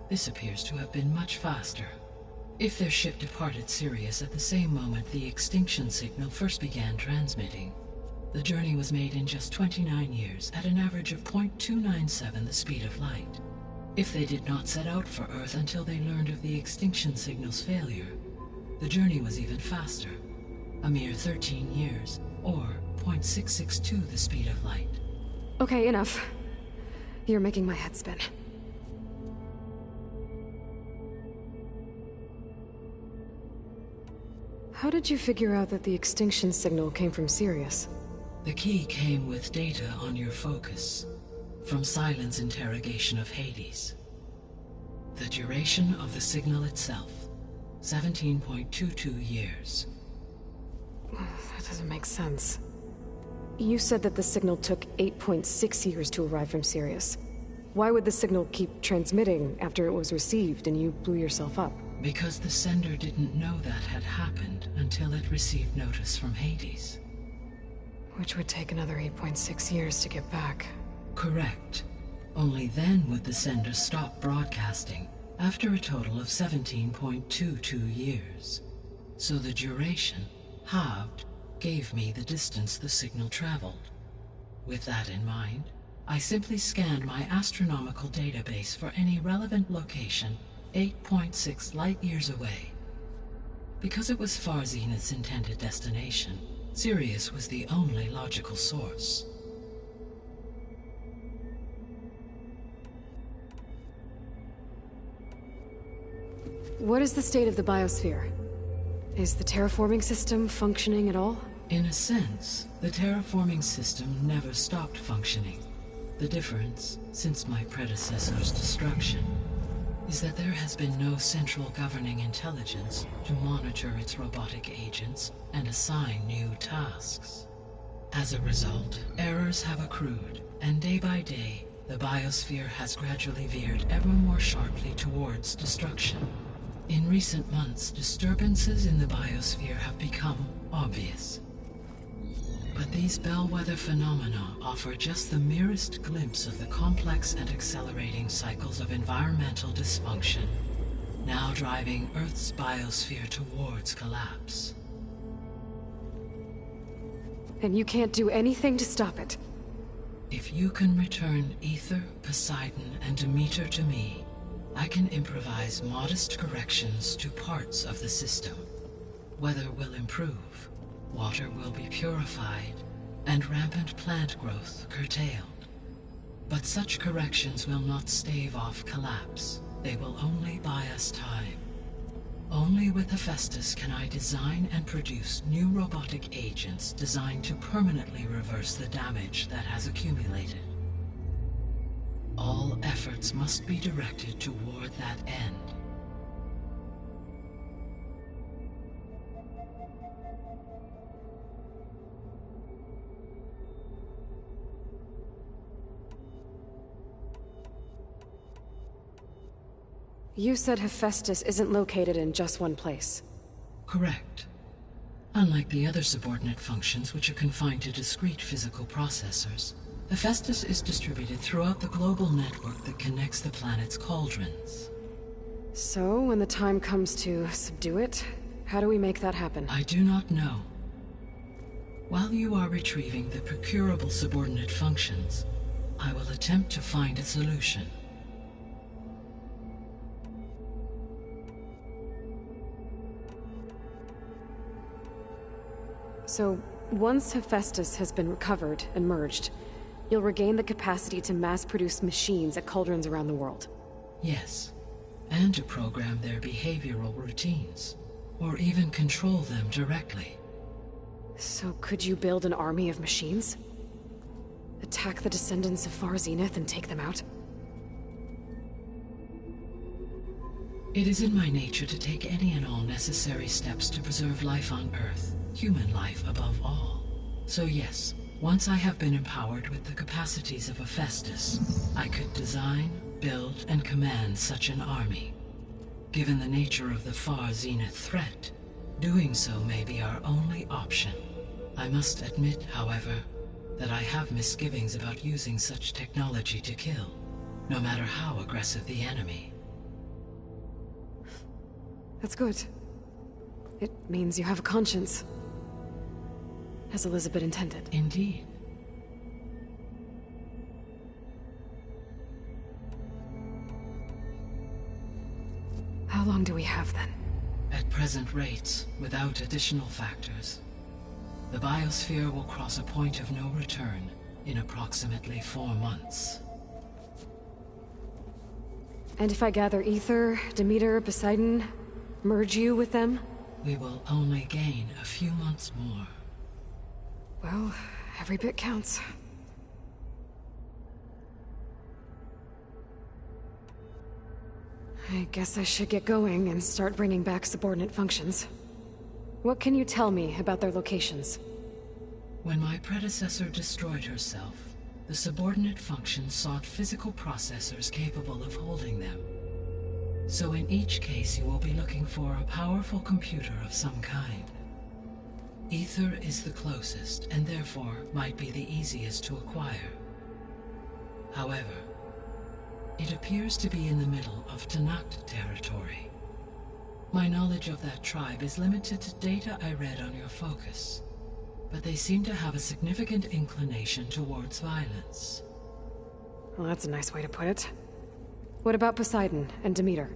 This appears to have been much faster. If their ship departed Sirius at the same moment the extinction signal first began transmitting, the journey was made in just 29 years at an average of 0.297 the speed of light. If they did not set out for Earth until they learned of the extinction signal's failure, the journey was even faster, a mere 13 years, or 0.662 the speed of light. Okay, enough. You're making my head spin. How did you figure out that the extinction signal came from Sirius? The key came with data on your focus, from Silent's interrogation of Hades. The duration of the signal itself, 17.22 years. That doesn't make sense. You said that the signal took 8.6 years to arrive from Sirius. Why would the signal keep transmitting after it was received and you blew yourself up? Because the sender didn't know that had happened until it received notice from Hades. Which would take another 8.6 years to get back. Correct. Only then would the sender stop broadcasting, after a total of 17.22 years. So the duration, halved, gave me the distance the signal traveled. With that in mind, I simply scanned my astronomical database for any relevant location 8.6 light-years away. Because it was far Zenith's intended destination, Sirius was the only logical source. What is the state of the biosphere? Is the terraforming system functioning at all? In a sense, the terraforming system never stopped functioning. The difference, since my predecessor's destruction, is that there has been no central governing intelligence to monitor its robotic agents and assign new tasks. As a result, errors have accrued, and day by day, the biosphere has gradually veered ever more sharply towards destruction. In recent months, disturbances in the biosphere have become obvious. But these bellwether phenomena offer just the merest glimpse of the complex and accelerating cycles of environmental dysfunction, now driving Earth's biosphere towards collapse. And you can't do anything to stop it? If you can return Ether, Poseidon, and Demeter to me, I can improvise modest corrections to parts of the system. Weather will improve. Water will be purified, and rampant plant growth curtailed. But such corrections will not stave off collapse. They will only buy us time. Only with Hephaestus can I design and produce new robotic agents designed to permanently reverse the damage that has accumulated. All efforts must be directed toward that end. You said Hephaestus isn't located in just one place. Correct. Unlike the other subordinate functions which are confined to discrete physical processors, Hephaestus is distributed throughout the global network that connects the planet's cauldrons. So, when the time comes to subdue it, how do we make that happen? I do not know. While you are retrieving the procurable subordinate functions, I will attempt to find a solution. So, once Hephaestus has been recovered and merged, you'll regain the capacity to mass-produce machines at cauldrons around the world. Yes, and to program their behavioral routines, or even control them directly. So could you build an army of machines? Attack the descendants of Far Zenith and take them out? It is in my nature to take any and all necessary steps to preserve life on Earth, human life above all. So yes, once I have been empowered with the capacities of Hephaestus, I could design, build, and command such an army. Given the nature of the Far Zenith threat, doing so may be our only option. I must admit, however, that I have misgivings about using such technology to kill, no matter how aggressive the enemy. That's good. It means you have a conscience. As Elizabeth intended. Indeed. How long do we have, then? At present rates, without additional factors, the biosphere will cross a point of no return in approximately 4 months. And if I gather Ether, Demeter, Poseidon, merge you with them? We will only gain a few months more. Well, every bit counts. I guess I should get going and start bringing back subordinate functions. What can you tell me about their locations? When my predecessor destroyed herself, the subordinate functions sought physical processors capable of holding them. So in each case you will be looking for a powerful computer of some kind. Ether is the closest, and therefore might be the easiest to acquire. However, it appears to be in the middle of Tanact territory. My knowledge of that tribe is limited to data I read on your focus, but they seem to have a significant inclination towards violence. Well, that's a nice way to put it. What about Poseidon and Demeter?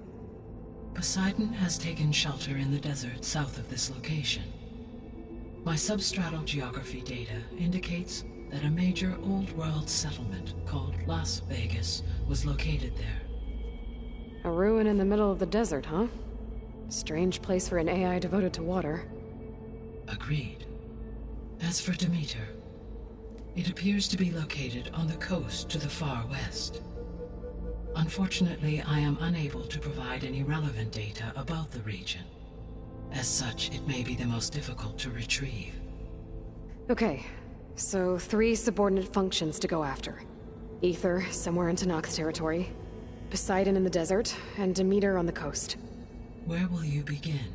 Poseidon has taken shelter in the desert south of this location. My substratal geography data indicates that a major old-world settlement called Las Vegas was located there. A ruin in the middle of the desert, huh? Strange place for an AI devoted to water. Agreed. As for Demeter, it appears to be located on the coast to the far west. Unfortunately, I am unable to provide any relevant data about the region. As such, it may be the most difficult to retrieve. Okay, so 3 subordinate functions to go after. Ether, somewhere in Tanact territory, Poseidon in the desert, and Demeter on the coast. Where will you begin?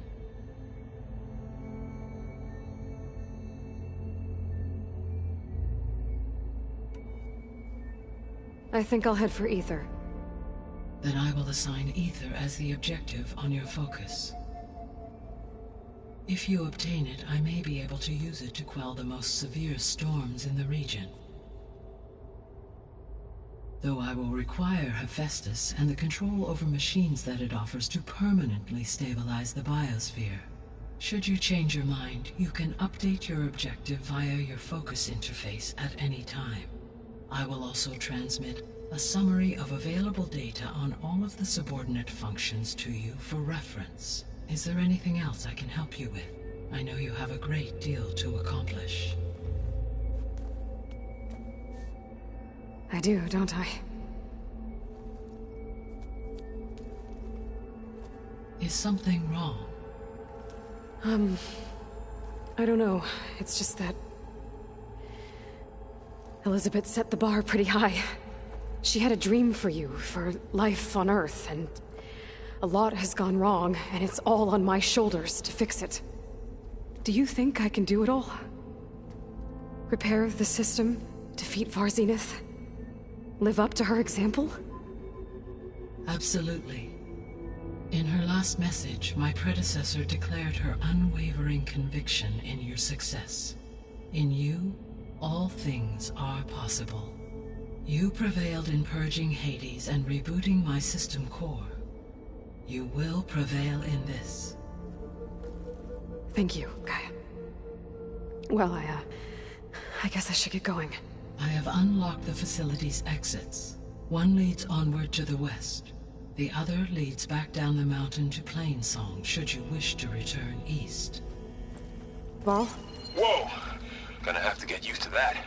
I think I'll head for Ether. Then I will assign Ether as the objective on your focus. If you obtain it, I may be able to use it to quell the most severe storms in the region. Though I will require Hephaestus and the control over machines that it offers to permanently stabilize the biosphere. Should you change your mind, you can update your objective via your focus interface at any time. I will also transmit a summary of available data on all of the subordinate functions to you for reference. Is there anything else I can help you with? I know you have a great deal to accomplish. I do, don't I? Is something wrong? I don't know. It's just that Elizabeth set the bar pretty high. She had a dream for you, for life on Earth, and a lot has gone wrong, and it's all on my shoulders to fix it. Do you think I can do it all? Repair the system, Defeat Far Zenith? Live up to her example? Absolutely. In her last message, my predecessor declared her unwavering conviction in your success. In you, all things are possible. You prevailed in purging Hades and rebooting my system core. You will prevail in this. Thank you, Gaia. Well, I guess I should get going. I have unlocked the facility's exits. One leads onward to the west. The other leads back down the mountain to Plainsong, should you wish to return east. Val? Whoa! Gonna have to get used to that.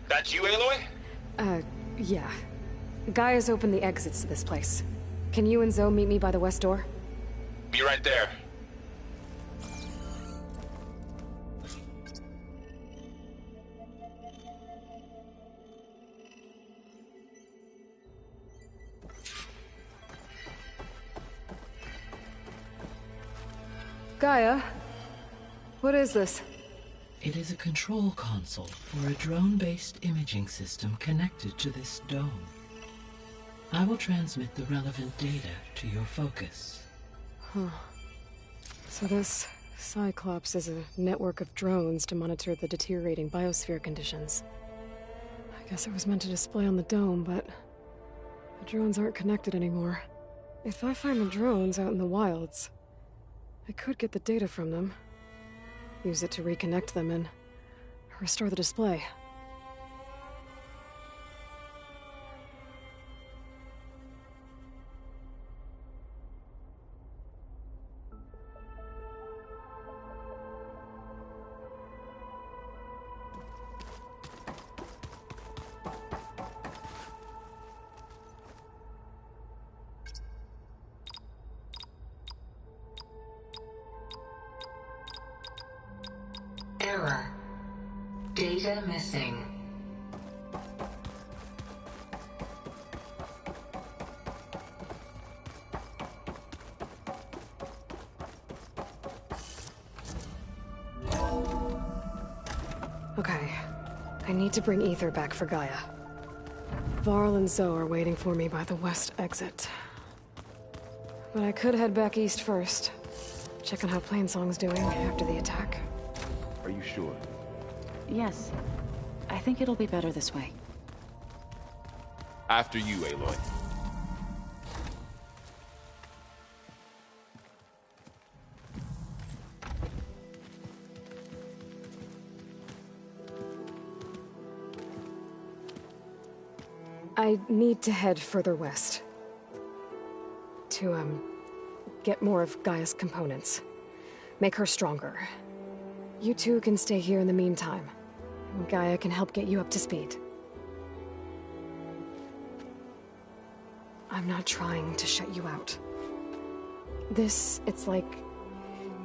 That's you, Aloy? Yeah. Gaia's opened the exits to this place. Can you and Zoe meet me by the west door? Be right there. Gaia? What is this? It is a control console for a drone-based imaging system connected to this dome. I will transmit the relevant data to your focus. Huh. So this Cyclops is a network of drones to monitor the deteriorating biosphere conditions. I guess it was meant to display on the dome, but the drones aren't connected anymore. If I find the drones out in the wilds, I could get the data from them, use it to reconnect them and restore the display. Error. Data missing. Okay. I need to bring Ether back for Gaia. Varl and Zoe are waiting for me by the west exit. But I could head back east first. Check on how Plainsong's doing after the attack. Are you sure? Yes. I think it'll be better this way. After you, Aloy. I need to head further west. To, get more of Gaia's components. Make her stronger. You two can stay here in the meantime. Gaia can help get you up to speed. I'm not trying to shut you out. It's like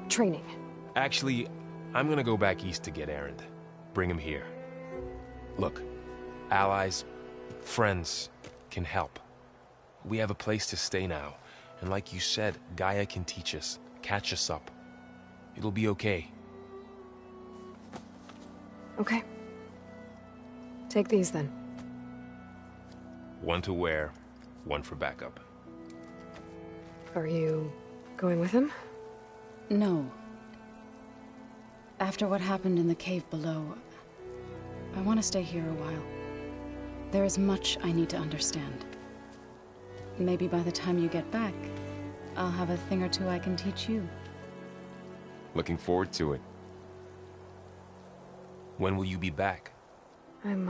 training. Actually, I'm gonna go back east to get Erend. Bring him here. Look, allies, friends can help. We have a place to stay now, and like you said, Gaia can teach us, catch us up. It'll be okay. Okay. Take these then. One to wear, one for backup. Are you going with him? No. After what happened in the cave below, I want to stay here a while. There is much I need to understand. Maybe by the time you get back, I'll have a thing or two I can teach you. Looking forward to it. When will you be back? I'm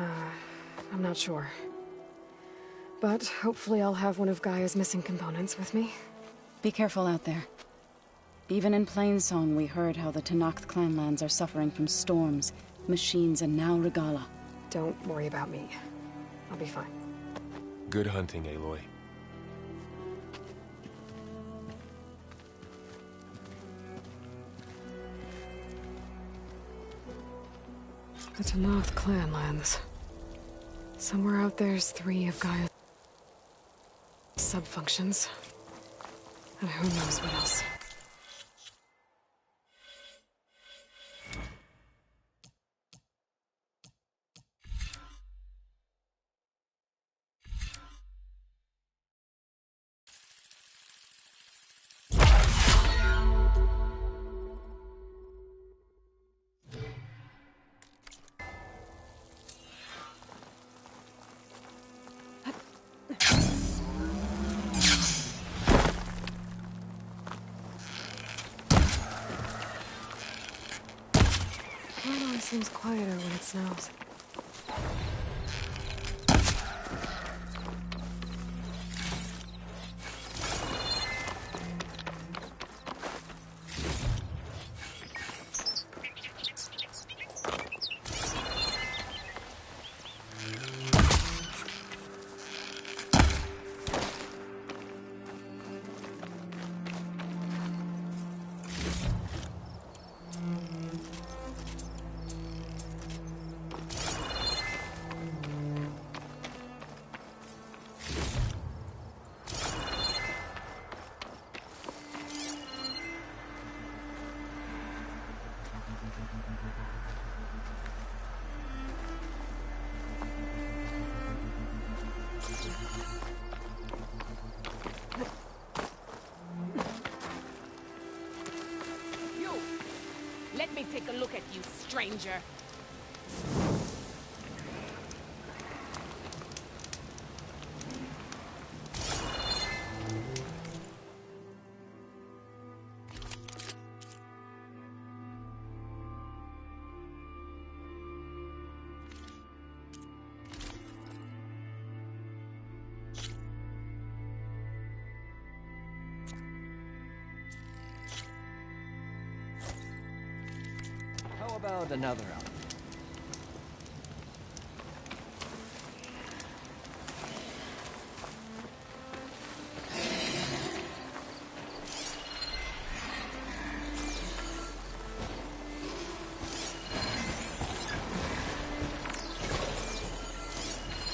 not sure. But hopefully I'll have one of Gaia's missing components with me. Be careful out there. Even in Plainsong, we heard how the Tenakth clanlands are suffering from storms, machines, and now Regala. Don't worry about me. I'll be fine. Good hunting, Aloy. The Tenakth clanlands. Somewhere out there's 3 of Gaia's subfunctions. And who knows what else. Seems quieter when it snows. Let me take a look at you, stranger. How about another outfit?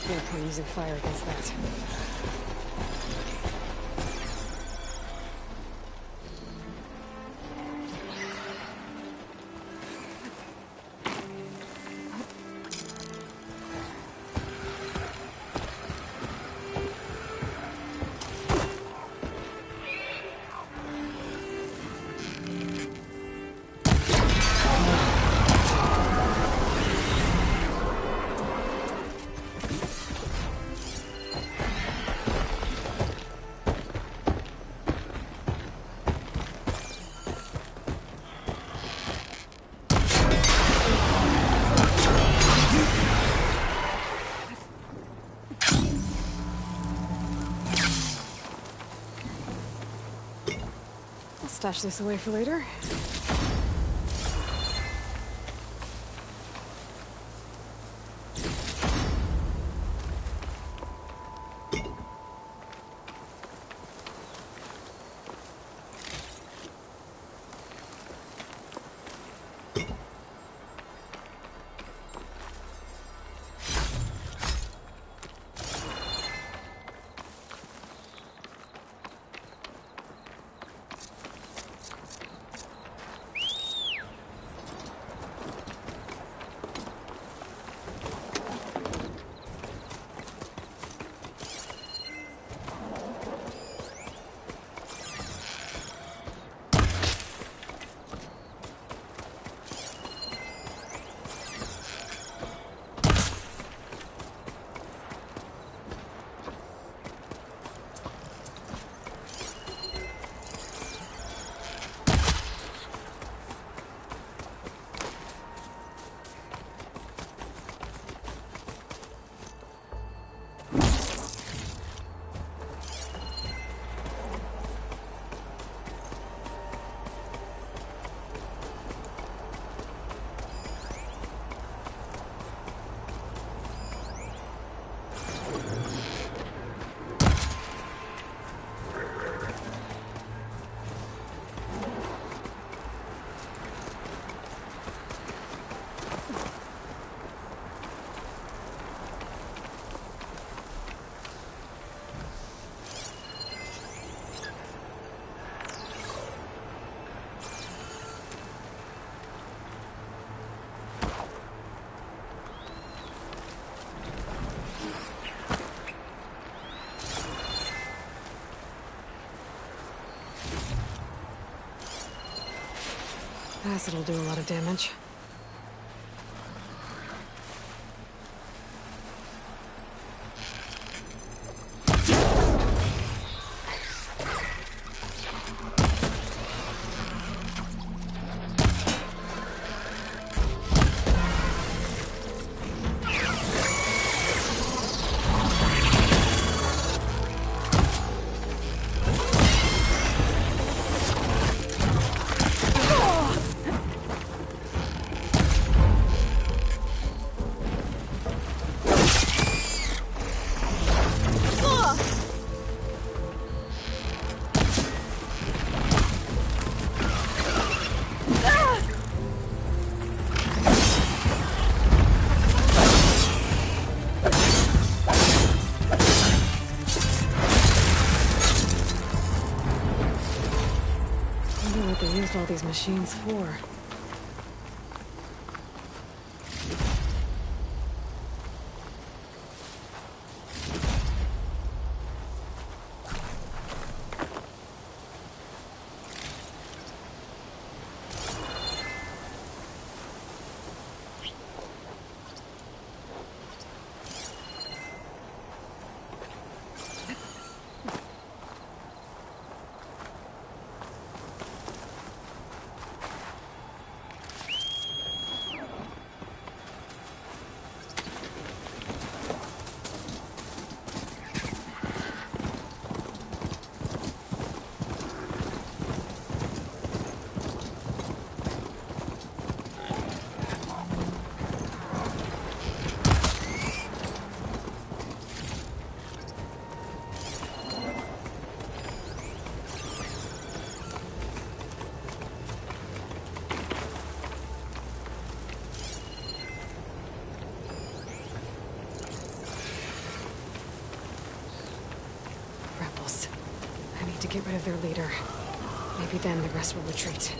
No point using fire against that. Stash this away for later. Acid will do a lot of damage. closed all these machines for? To get rid of their leader. Maybe then the rest will retreat.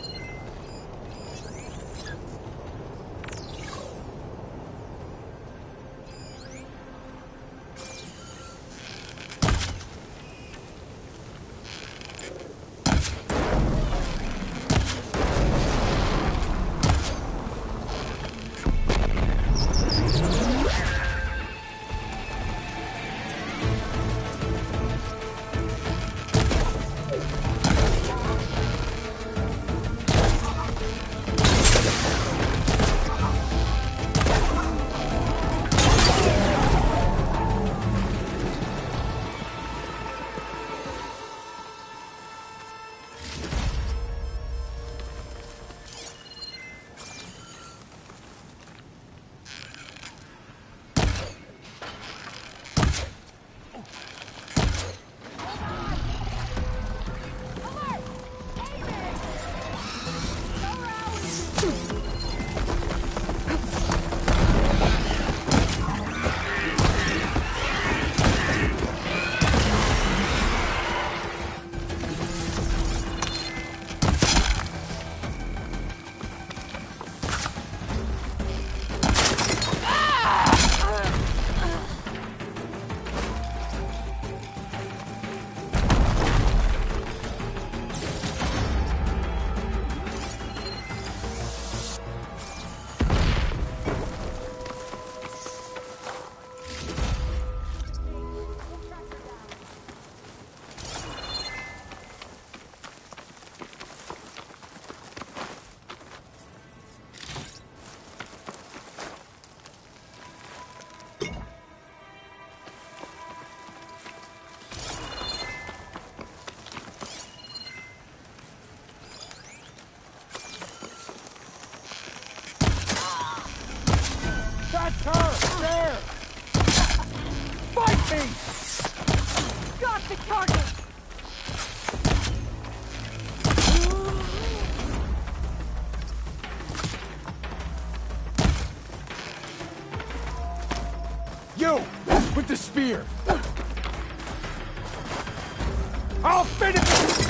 That's her! There! Fight me! Got the target! You! With the spear! I'll finish it!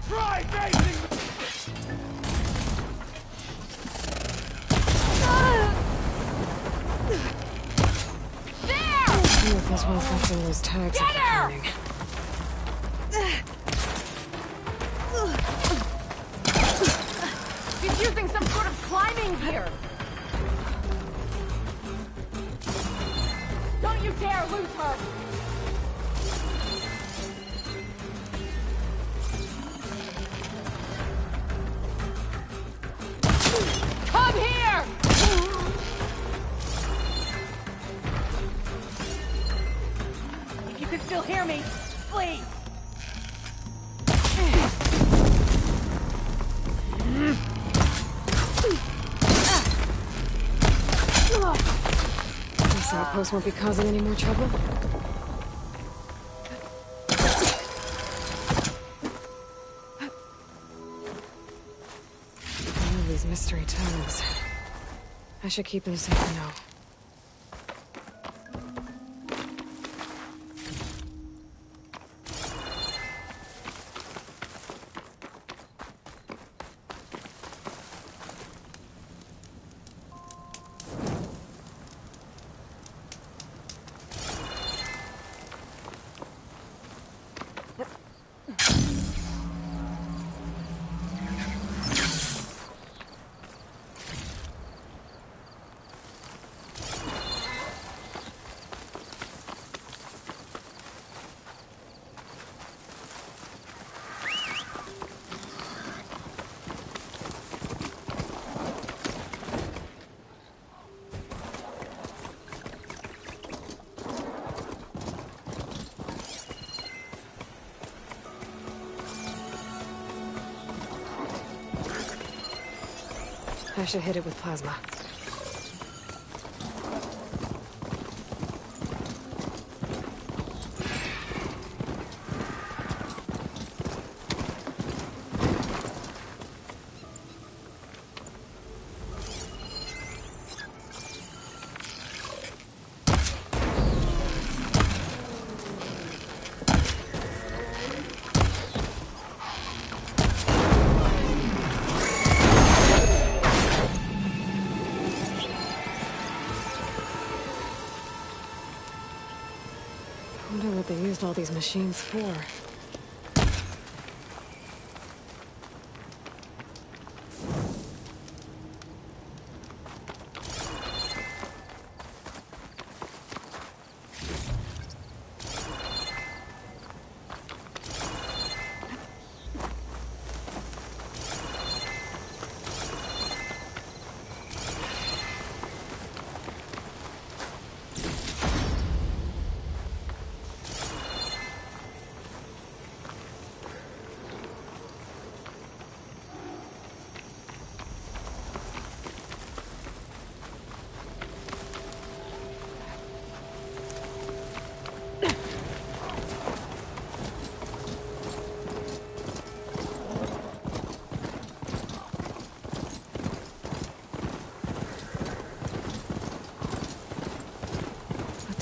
Try facing! See if this one's got some of those tags Get her! happening. She's using some sort of climbing gear! Don't you dare lose her! can still hear me, please! This outpost won't be causing any more trouble. All these mystery tomes. I should keep them safe for now. I should hit it with plasma. I wonder what they used all these machines for.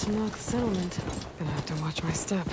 Knock settlement. Gonna have to watch my step.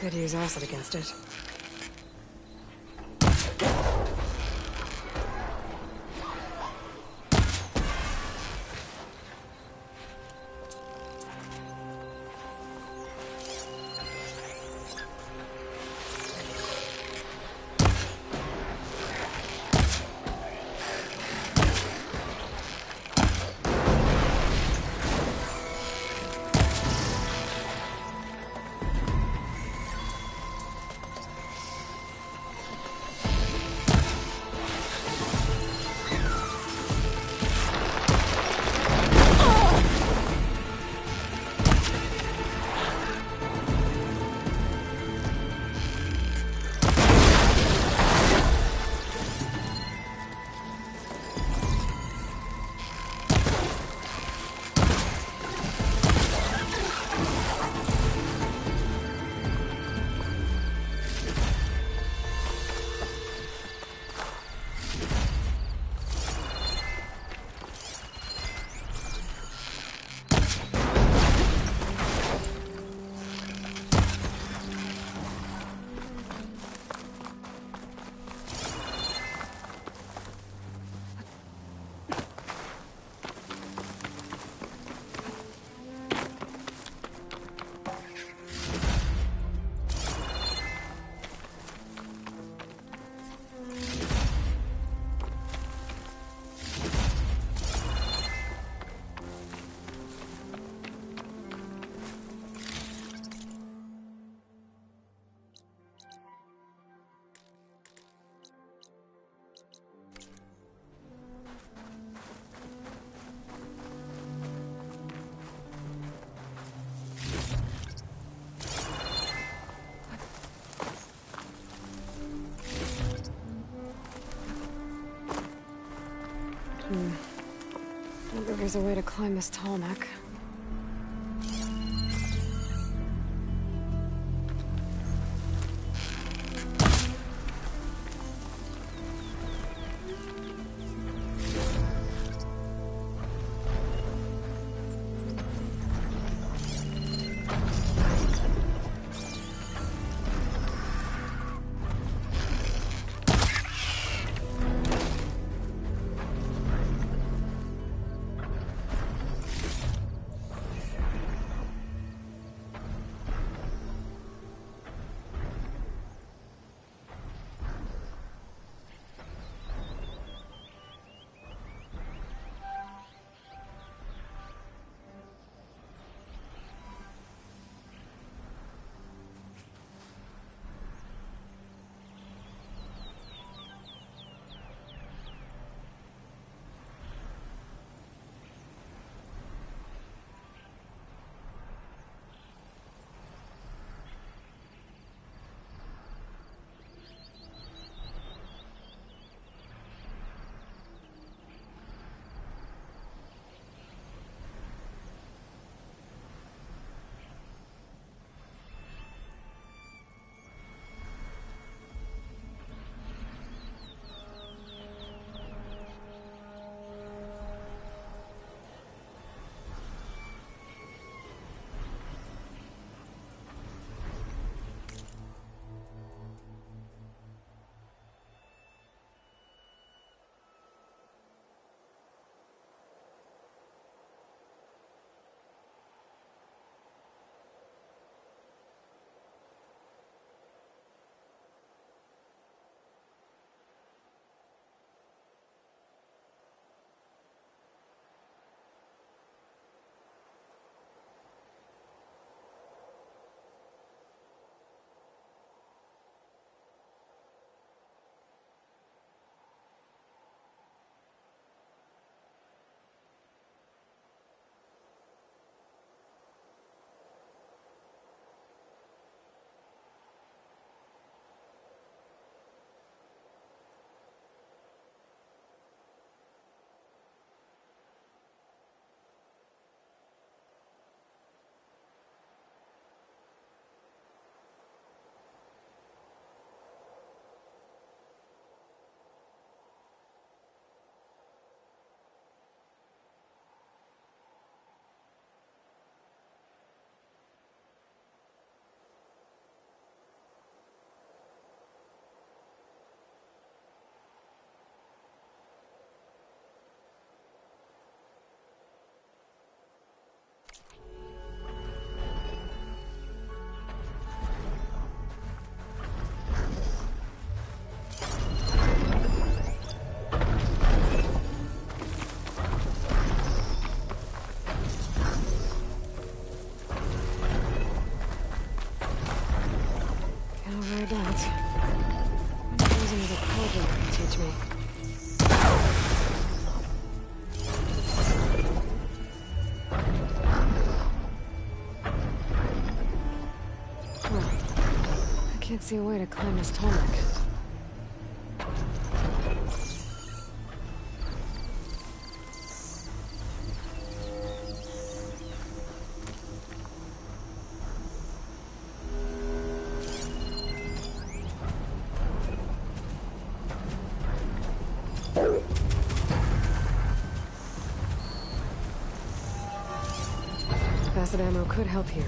Could use acid against it. Maybe there's a way to climb this tall neck. that. There's another code you can teach me. I can't see a way to climb this tarmac. Acid ammo could help here.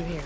you here.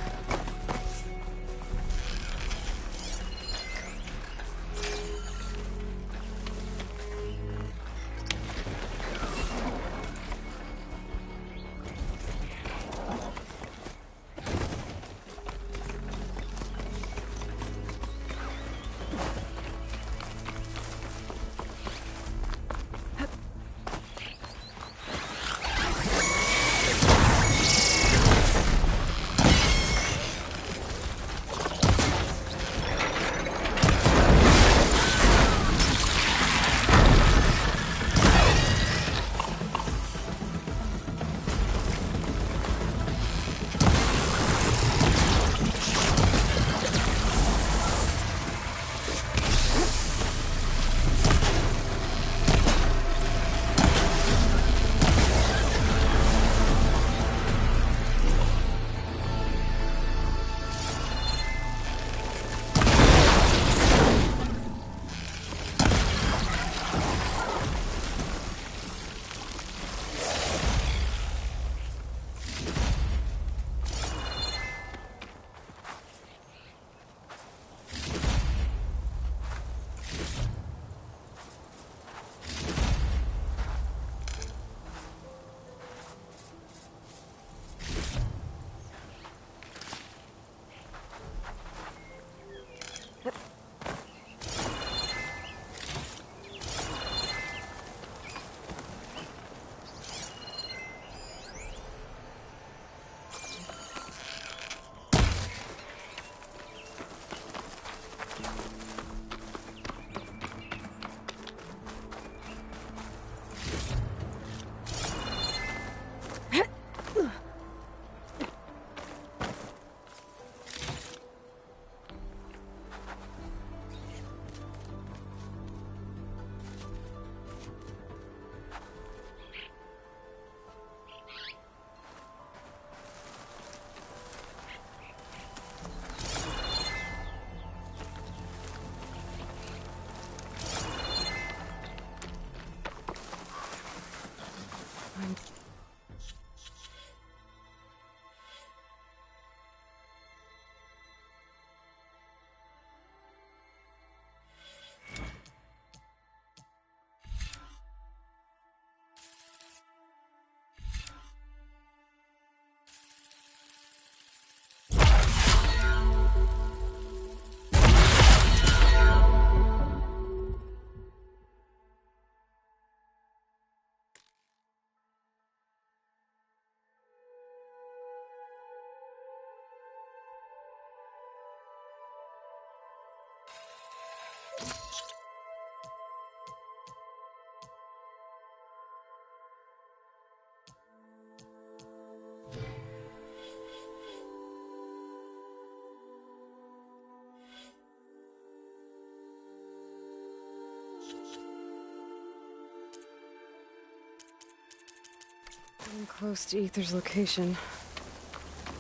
Getting close to Ether's location.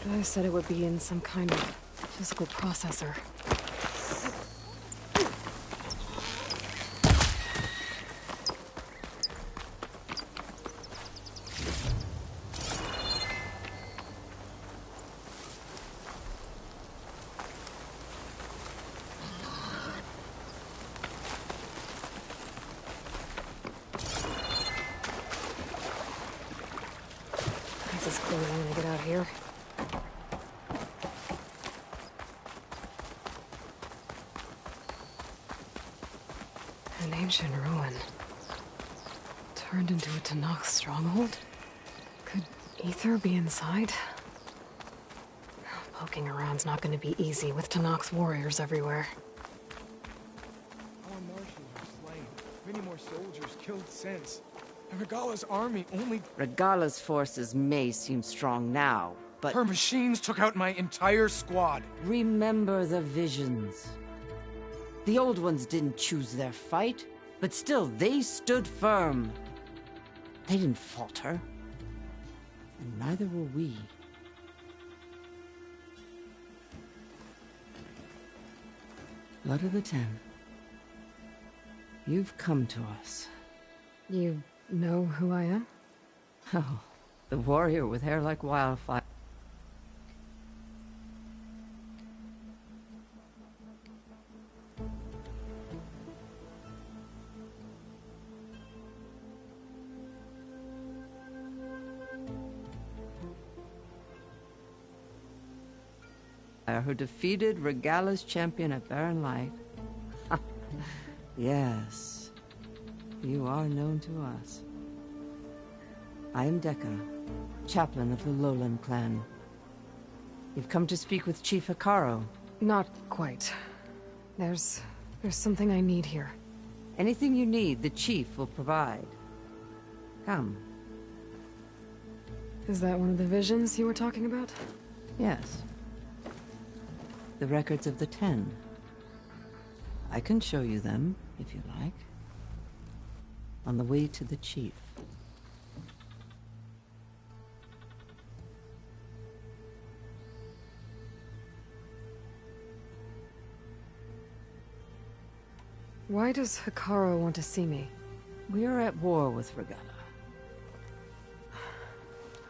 Guy said it would be in some kind of physical processor. This is closing when I get out here. An ancient ruin. Turned into a Tanakh stronghold? Could Ether be inside? Poking around's not gonna be easy with Tanakh's warriors everywhere. Our marshals are slain. Many more soldiers killed since. And Regala's army only... Regala's forces may seem strong now, but... Her machines took out my entire squad. Remember the visions. The old ones didn't choose their fight, but still they stood firm. They didn't falter. And neither will we. Blood of the Ten. You've come to us. You know who I am? Oh, the warrior with hair like wildfire. Empire who defeated Regala's champion at Barren Light. Yes, you are known to us. I am Dekka, chaplain of the Lowland clan. You've come to speak with Chief Hikaru. Not quite. There's something I need here. Anything you need, the Chief will provide. Come. Is that one of the visions you were talking about? Yes. The records of the 10. I can show you them, if you like. On the way to the Chief. Why does Hikaru want to see me? We are at war with Regala.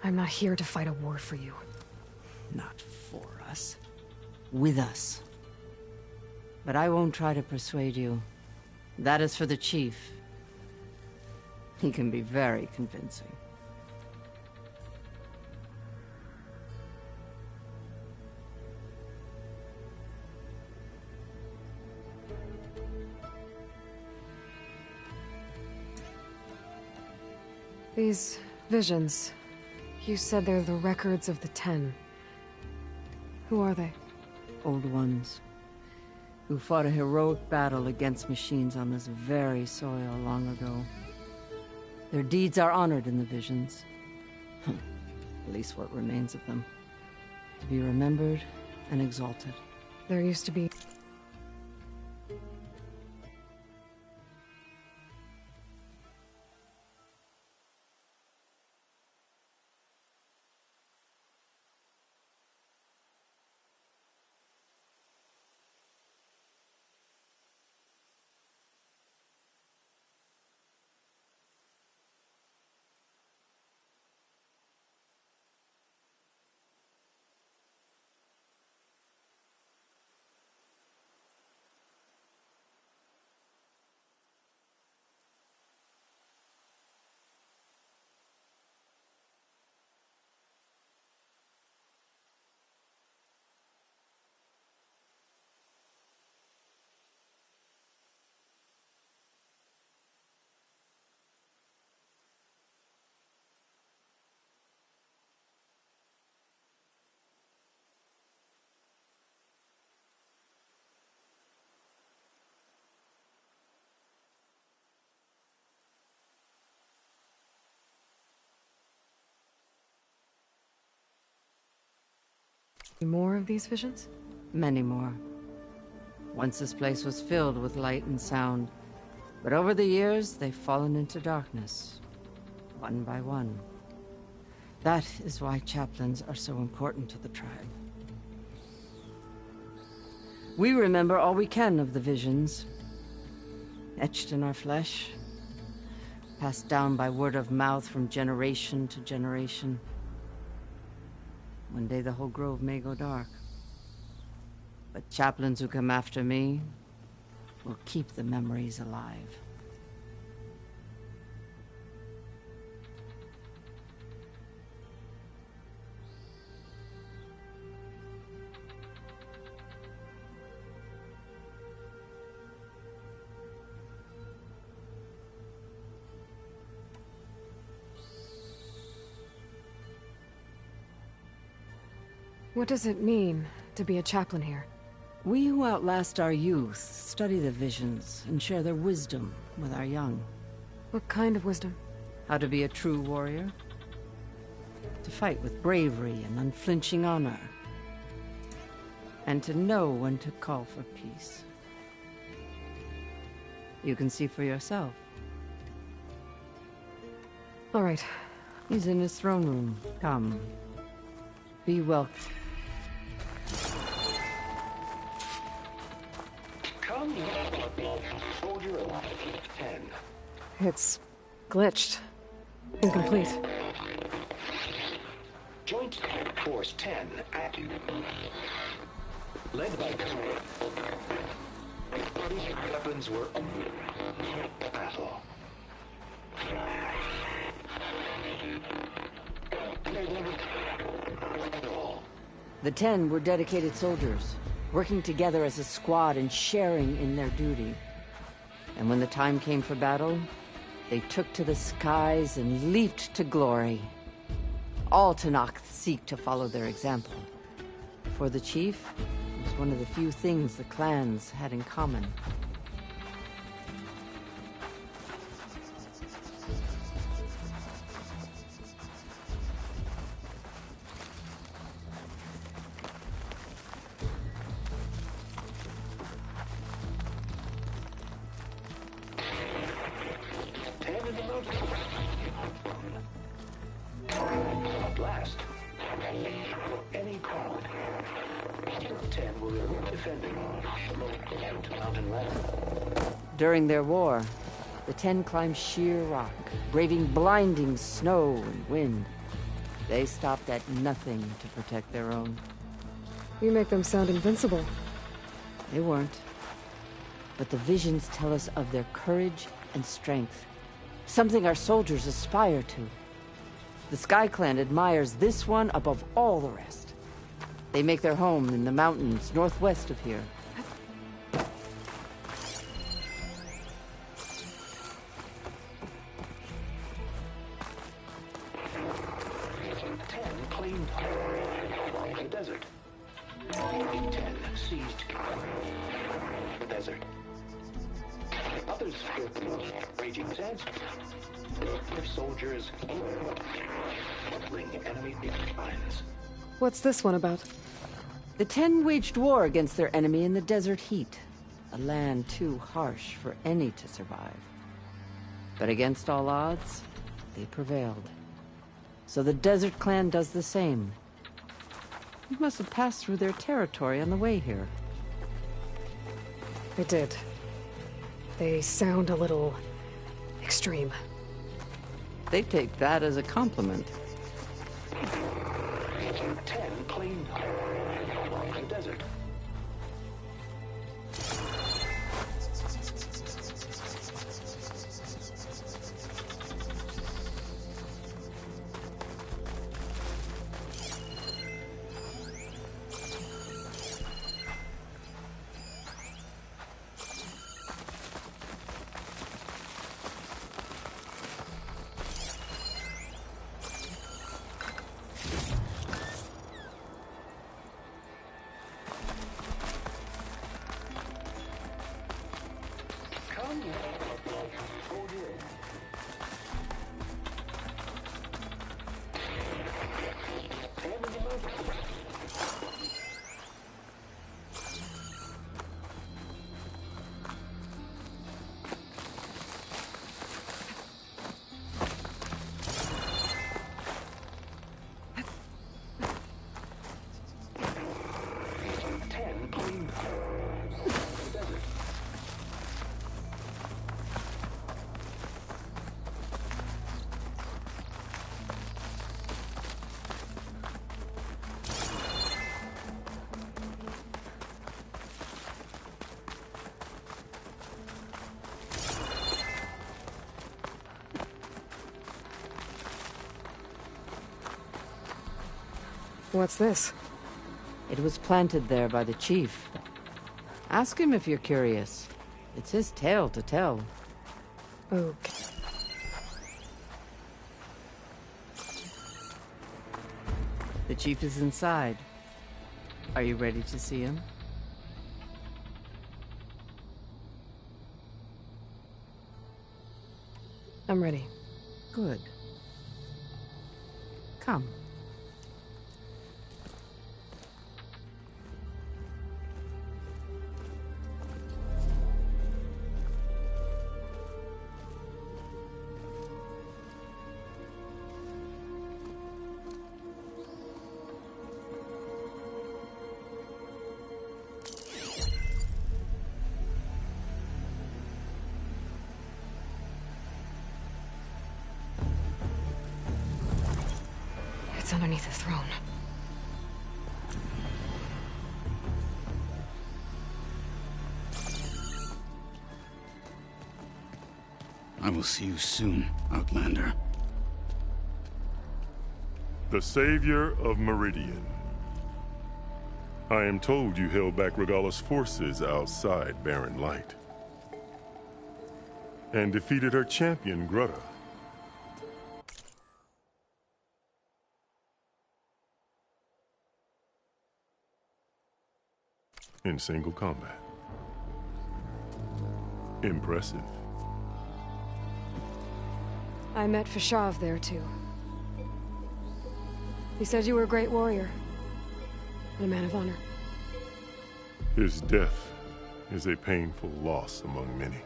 I'm not here to fight a war for you. Not for us. With us. But I won't try to persuade you. That is for the Chief. He can be very convincing. These visions, you said they're the records of the 10. Who are they? Old ones, who fought a heroic battle against machines on this very soil long ago. Their deeds are honored in the visions. At least what remains of them. To be remembered and exalted. There used to be... More of these visions? Many more. Once this place was filled with light and sound, but over the years they've fallen into darkness, one by one. That is why chaplains are so important to the tribe. We remember all we can of the visions, etched in our flesh, passed down by word of mouth from generation to generation. One day the whole grove may go dark. But chaplains who come after me will keep the memories alive. What does it mean to be a chaplain here? We who outlast our youth study the visions and share their wisdom with our young. What kind of wisdom? How to be a true warrior. To fight with bravery and unflinching honor. And to know when to call for peace. You can see for yourself. All right. He's in his throne room. Come. Be welcome. Come, soldier of 10. It's glitched. Incomplete. Joint Force 10 active. Led by weapons were battle. The 10 were dedicated soldiers, working together as a squad and sharing in their duty. And when the time came for battle, they took to the skies and leaped to glory. All Tenakth seek to follow their example. For the chief, it was one of the few things the clans had in common. Blast. Any call. 10 will be defending mountain land. During their war, the 10 climbed sheer rock, braving blinding snow and wind. They stopped at nothing to protect their own. You make them sound invincible. They weren't. But the visions tell us of their courage and strength, something our soldiers aspire to. The Sky Clan admires this one above all the rest. They make their home in the mountains northwest of here. Claimed the desert. 10 seized the desert. Others raging sands. Their soldiers bring enemy lines. What's this one about? The 10 waged war against their enemy in the desert heat, a land too harsh for any to survive. But against all odds, they prevailed. So the Desert Clan does the same. You must have passed through their territory on the way here. It did. They sound a little extreme. They take that as a compliment. 10 claimed the desert. What's this? It was planted there by the chief. Ask him if you're curious. It's his tale to tell. Okay. The chief is inside. Are you ready to see him? I'm ready. Good. Come. It's underneath the throne. I will see you soon, Outlander. The Savior of Meridian. I am told you held back Regalla's forces outside Barren Light. And defeated her champion, Grutta. In single combat. Impressive. I met Fashav there, too. He said you were a great warrior. And a man of honor. His death is a painful loss among many.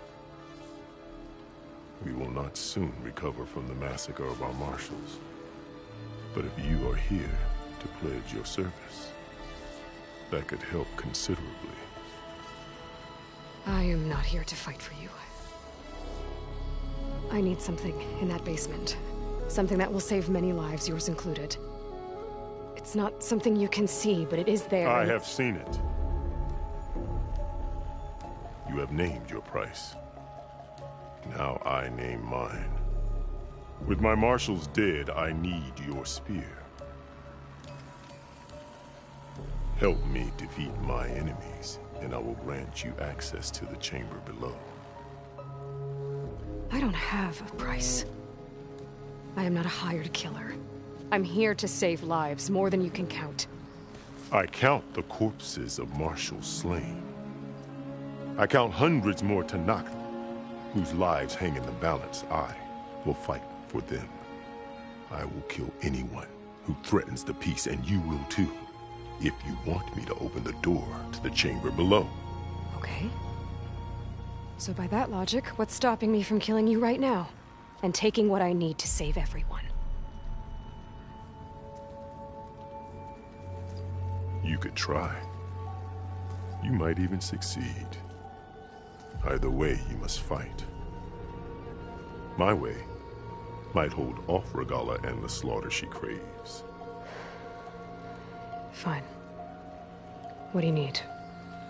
We will not soon recover from the massacre of our marshals. But if you are here to pledge your service, that could help considerably. I am not here to fight for you. I need something in that basement. Something that will save many lives, yours included. It's not something you can see, but it is there. I have seen it. You have named your price. Now I name mine. With my marshals dead, I need your spear. Help me defeat my enemies, and I will grant you access to the chamber below. I don't have a price. I am not a hired killer. I'm here to save lives, more than you can count. I count the corpses of marshals slain. I count hundreds more Tanakh, whose lives hang in the balance. I will fight for them. I will kill anyone who threatens the peace, and you will too, if you want me to open the door to the chamber below. Okay. So by that logic, what's stopping me from killing you right now? And taking what I need to save everyone? You could try. You might even succeed. Either way, you must fight. My way might hold off Regalla and the slaughter she craves. Fine. What do you need?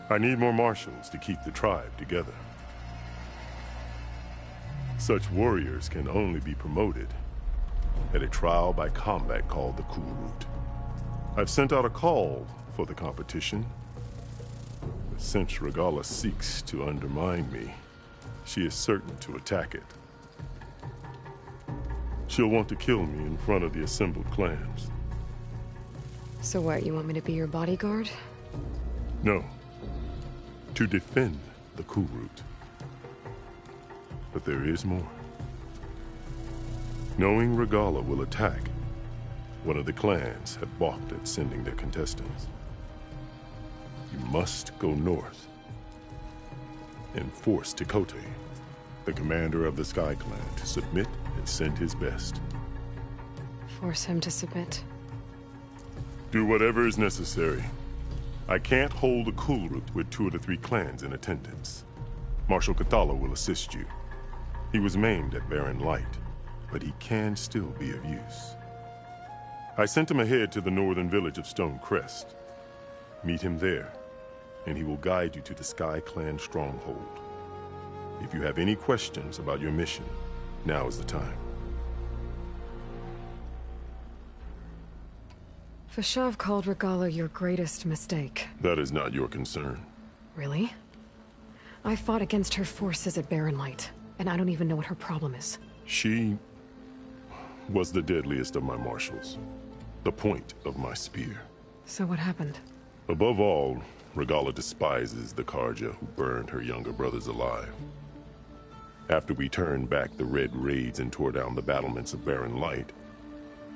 I need more marshals to keep the tribe together. Such warriors can only be promoted at a trial by combat called the Kulrut. I've sent out a call for the competition. But since Regalla seeks to undermine me, she is certain to attack it. She'll want to kill me in front of the assembled clans. So what, you want me to be your bodyguard? No. To defend the Kulrut. But there is more. Knowing Regalla will attack, one of the clans had balked at sending their contestants. You must go north and force Tekote, the commander of the Sky Clan, to submit and send his best. Force him to submit? Do whatever is necessary. I can't hold a Kulrut with 2 of the 3 clans in attendance. Marshal Kathala will assist you. He was maimed at Barren Light, but he can still be of use. I sent him ahead to the northern village of Stone Crest. Meet him there, and he will guide you to the Sky Clan stronghold. If you have any questions about your mission, now is the time. Fashav called Regalla your greatest mistake. That is not your concern. Really? I fought against her forces at Barren Light, and I don't even know what her problem is. She was the deadliest of my marshals. The point of my spear. So what happened? Above all, Regalla despises the Karja who burned her younger brothers alive. After we turned back the Red Raids and tore down the battlements of Barren Light,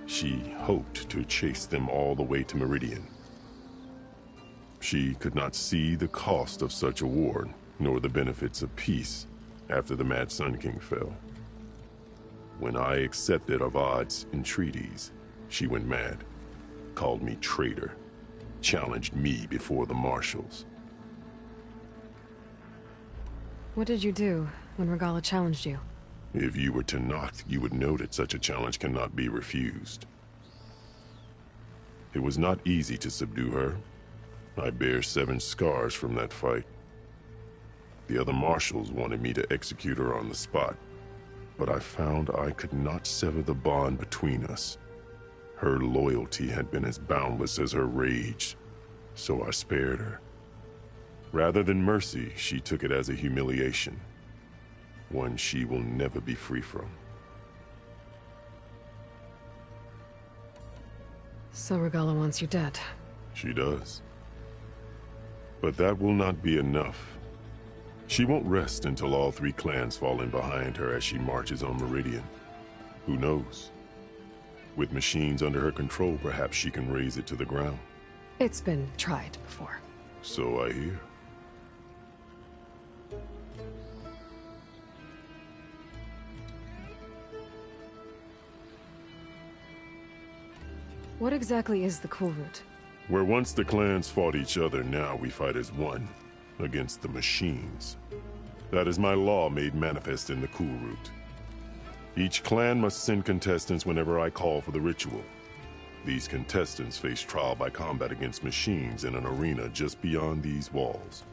she hoped to chase them all the way to Meridian. She could not see the cost of such a war, nor the benefits of peace after the Mad Sun King fell. When I accepted Avad's entreaties, she went mad, called me traitor, challenged me before the marshals. What did you do when Regalla challenged you? If you were Tanakh, you would know that such a challenge cannot be refused. It was not easy to subdue her. I bear 7 scars from that fight. The other marshals wanted me to execute her on the spot, but I found I could not sever the bond between us. Her loyalty had been as boundless as her rage, So I spared her. Rather than mercy, she took it as a humiliation. One she will never be free from. So Regala wants you dead. She does. But that will not be enough. She won't rest until all 3 clans fall in behind her as she marches on Meridian. Who knows? With machines under her control, perhaps she can raise it to the ground. It's been tried before. So I hear. What exactly is the Cool Route? Where once the clans fought each other, now we fight as one, against the machines. That is my law made manifest in the Cool Route. Each clan must send contestants whenever I call for the ritual. These contestants face trial by combat against machines in an arena just beyond these walls.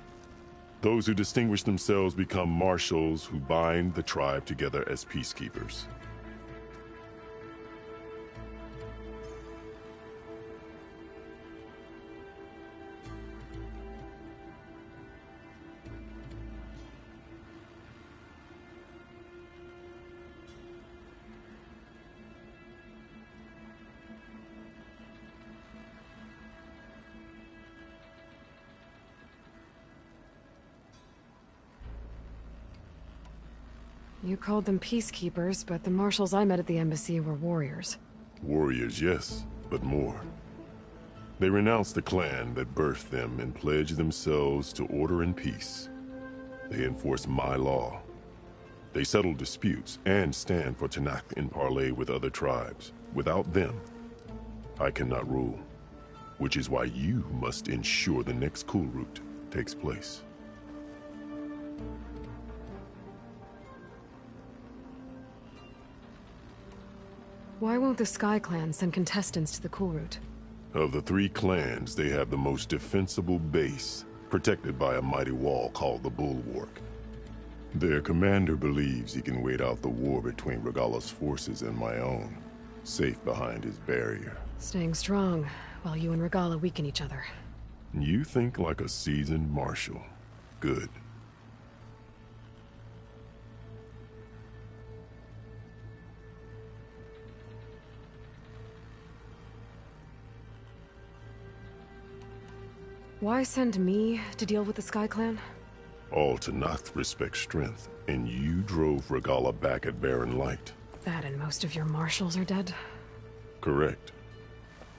Those who distinguish themselves become marshals who bind the tribe together as peacekeepers. You called them peacekeepers, but the marshals I met at the embassy were warriors. Warriors, yes, but more. They renounce the clan that birthed them and pledge themselves to order and peace. They enforce my law. They settle disputes and stand for Tanakh in parley with other tribes. Without them, I cannot rule. Which is why you must ensure the next Cool Route takes place. Why won't the Sky Clan send contestants to the Cool Route? Of the 3 clans, they have the most defensible base, protected by a mighty wall called the Bulwark. Their commander believes he can wait out the war between Regala's forces and my own, safe behind his barrier. Staying strong, while you and Regala weaken each other. You think like a seasoned marshal. Good. Why send me to deal with the Sky Clan? All Tanakh respect strength, and you drove Regala back at Barren Light. That and most of your marshals are dead? Correct.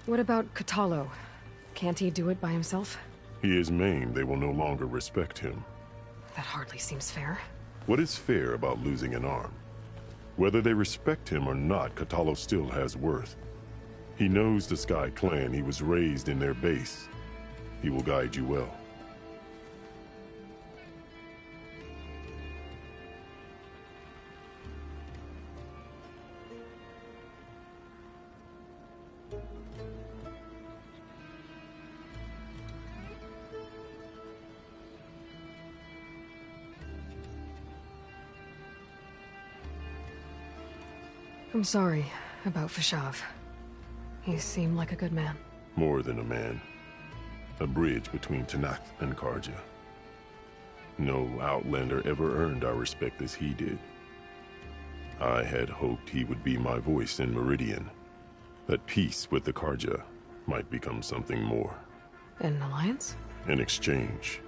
What about Katalo? Can't he do it by himself? He is maimed. They will no longer respect him. That hardly seems fair. What is fair about losing an arm? Whether they respect him or not, Katalo still has worth. He knows the Sky Clan. He was raised in their base. He will guide you well. I'm sorry about Fashav. He seemed like a good man. More than a man. A bridge between Tanakh and Karja. No Outlander ever earned our respect as he did. I had hoped he would be my voice in Meridian. That peace with the Karja might become something more. An alliance? In exchange.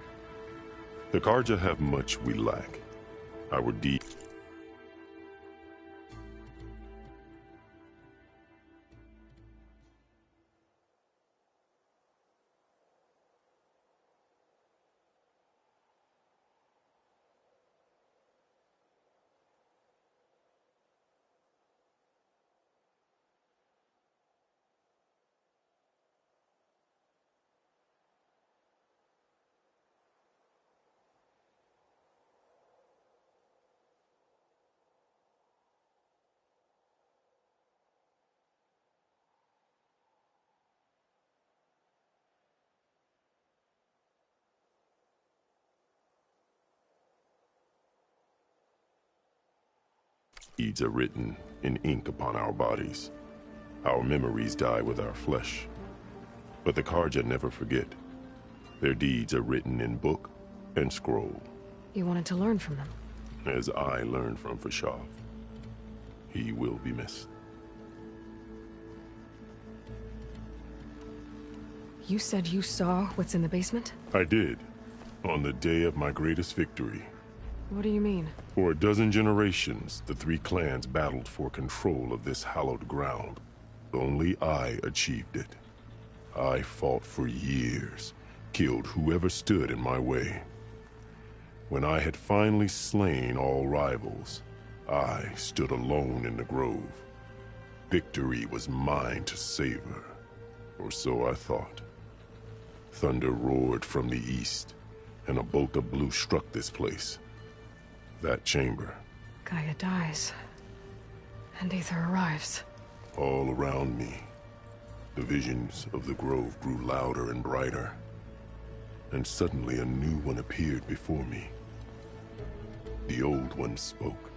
The Karja have much we lack. Our deed. Deeds are written in ink upon our bodies. Our memories die with our flesh. But the Karja never forget. Their deeds are written in book and scroll. You wanted to learn from them. As I learned from Fashav. He will be missed. You said you saw what's in the basement? I did. On the day of my greatest victory. What do you mean? For a dozen generations, the three clans battled for control of this hallowed ground. Only I achieved it. I fought for years, killed whoever stood in my way. When I had finally slain all rivals, I stood alone in the grove. Victory was mine to savor, or so I thought. Thunder roared from the east, and a bolt of blue struck this place. That chamber. Gaia dies, and Aether arrives. All around me, the visions of the grove grew louder and brighter, and suddenly a new one appeared before me. The old one spoke,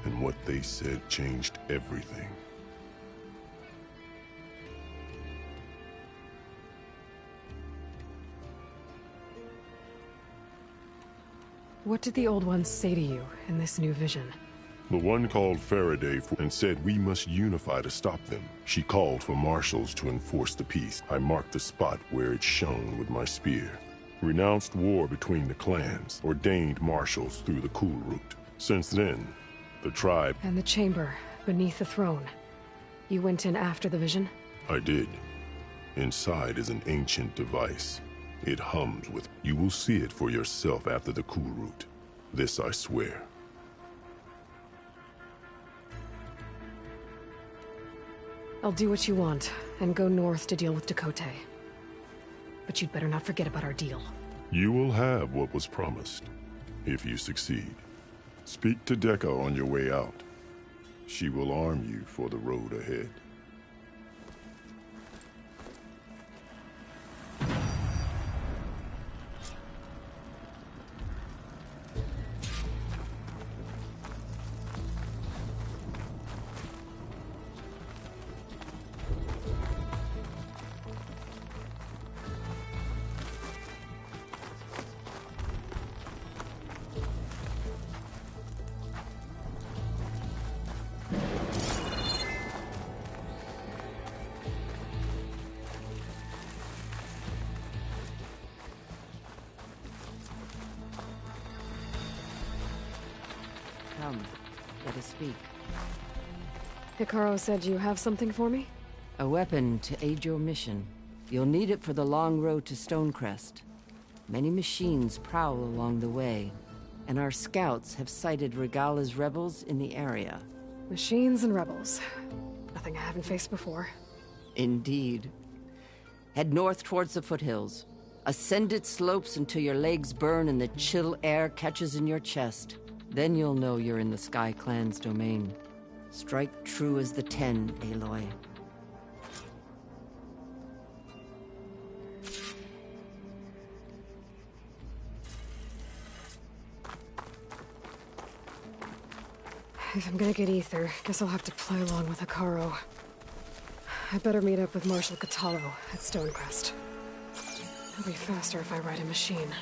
and what they said changed everything. What did the old ones say to you in this new vision? The one called Faraday and said we must unify to stop them. She called for marshals to enforce the peace. I marked the spot where it shone with my spear. Renounced war between the clans, ordained marshals through the cool route. Since then, the tribe... And the chamber, beneath the throne. You went in after the vision? I did. Inside is an ancient device. It hums with... You will see it for yourself after the cool route. This I swear. I'll do what you want, and go north to deal with Dakota. But you'd better not forget about our deal. You will have what was promised, if you succeed. Speak to Dekka on your way out. She will arm you for the road ahead. Come, let us speak. Hikaru said you have something for me? A weapon to aid your mission. You'll need it for the long road to Stonecrest. Many machines prowl along the way, and our scouts have sighted Regala's rebels in the area. Machines and rebels. Nothing I haven't faced before. Indeed. Head north towards the foothills. Ascend its slopes until your legs burn and the chill air catches in your chest. Then you'll know you're in the Sky Clan's domain. Strike true as the 10, Aloy. If I'm gonna get Aether, guess I'll have to play along with Hikaru. I better meet up with Marshal Catallo at Stonecrest. It'll be faster if I ride a machine.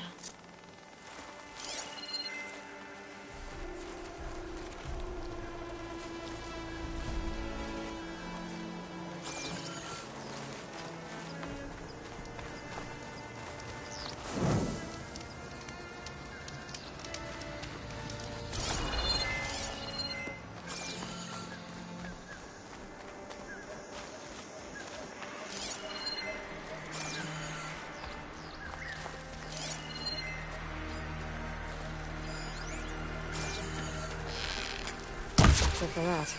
For that.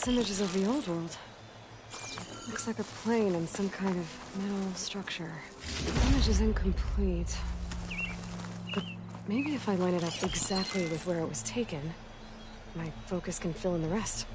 This image is of the old world. Looks like a plane and some kind of metal structure. The image is incomplete. But maybe if I line it up exactly with where it was taken, my focus can fill in the rest.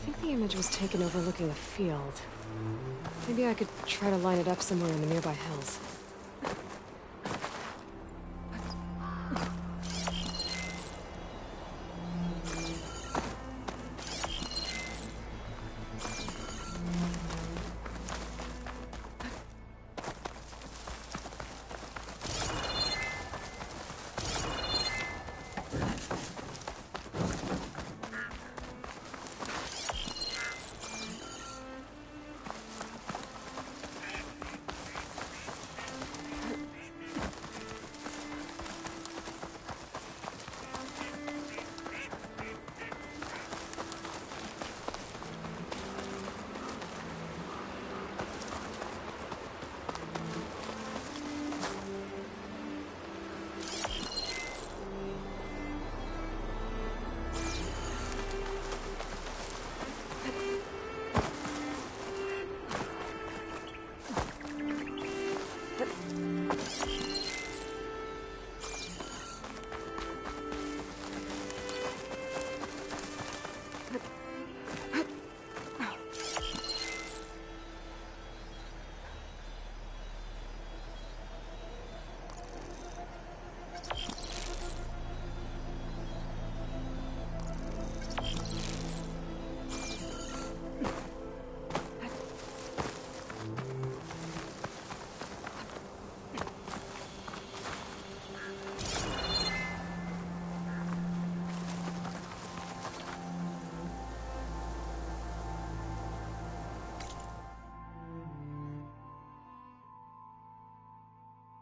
I think the image was taken overlooking a field. Maybe I could try to line it up somewhere in the nearby hills.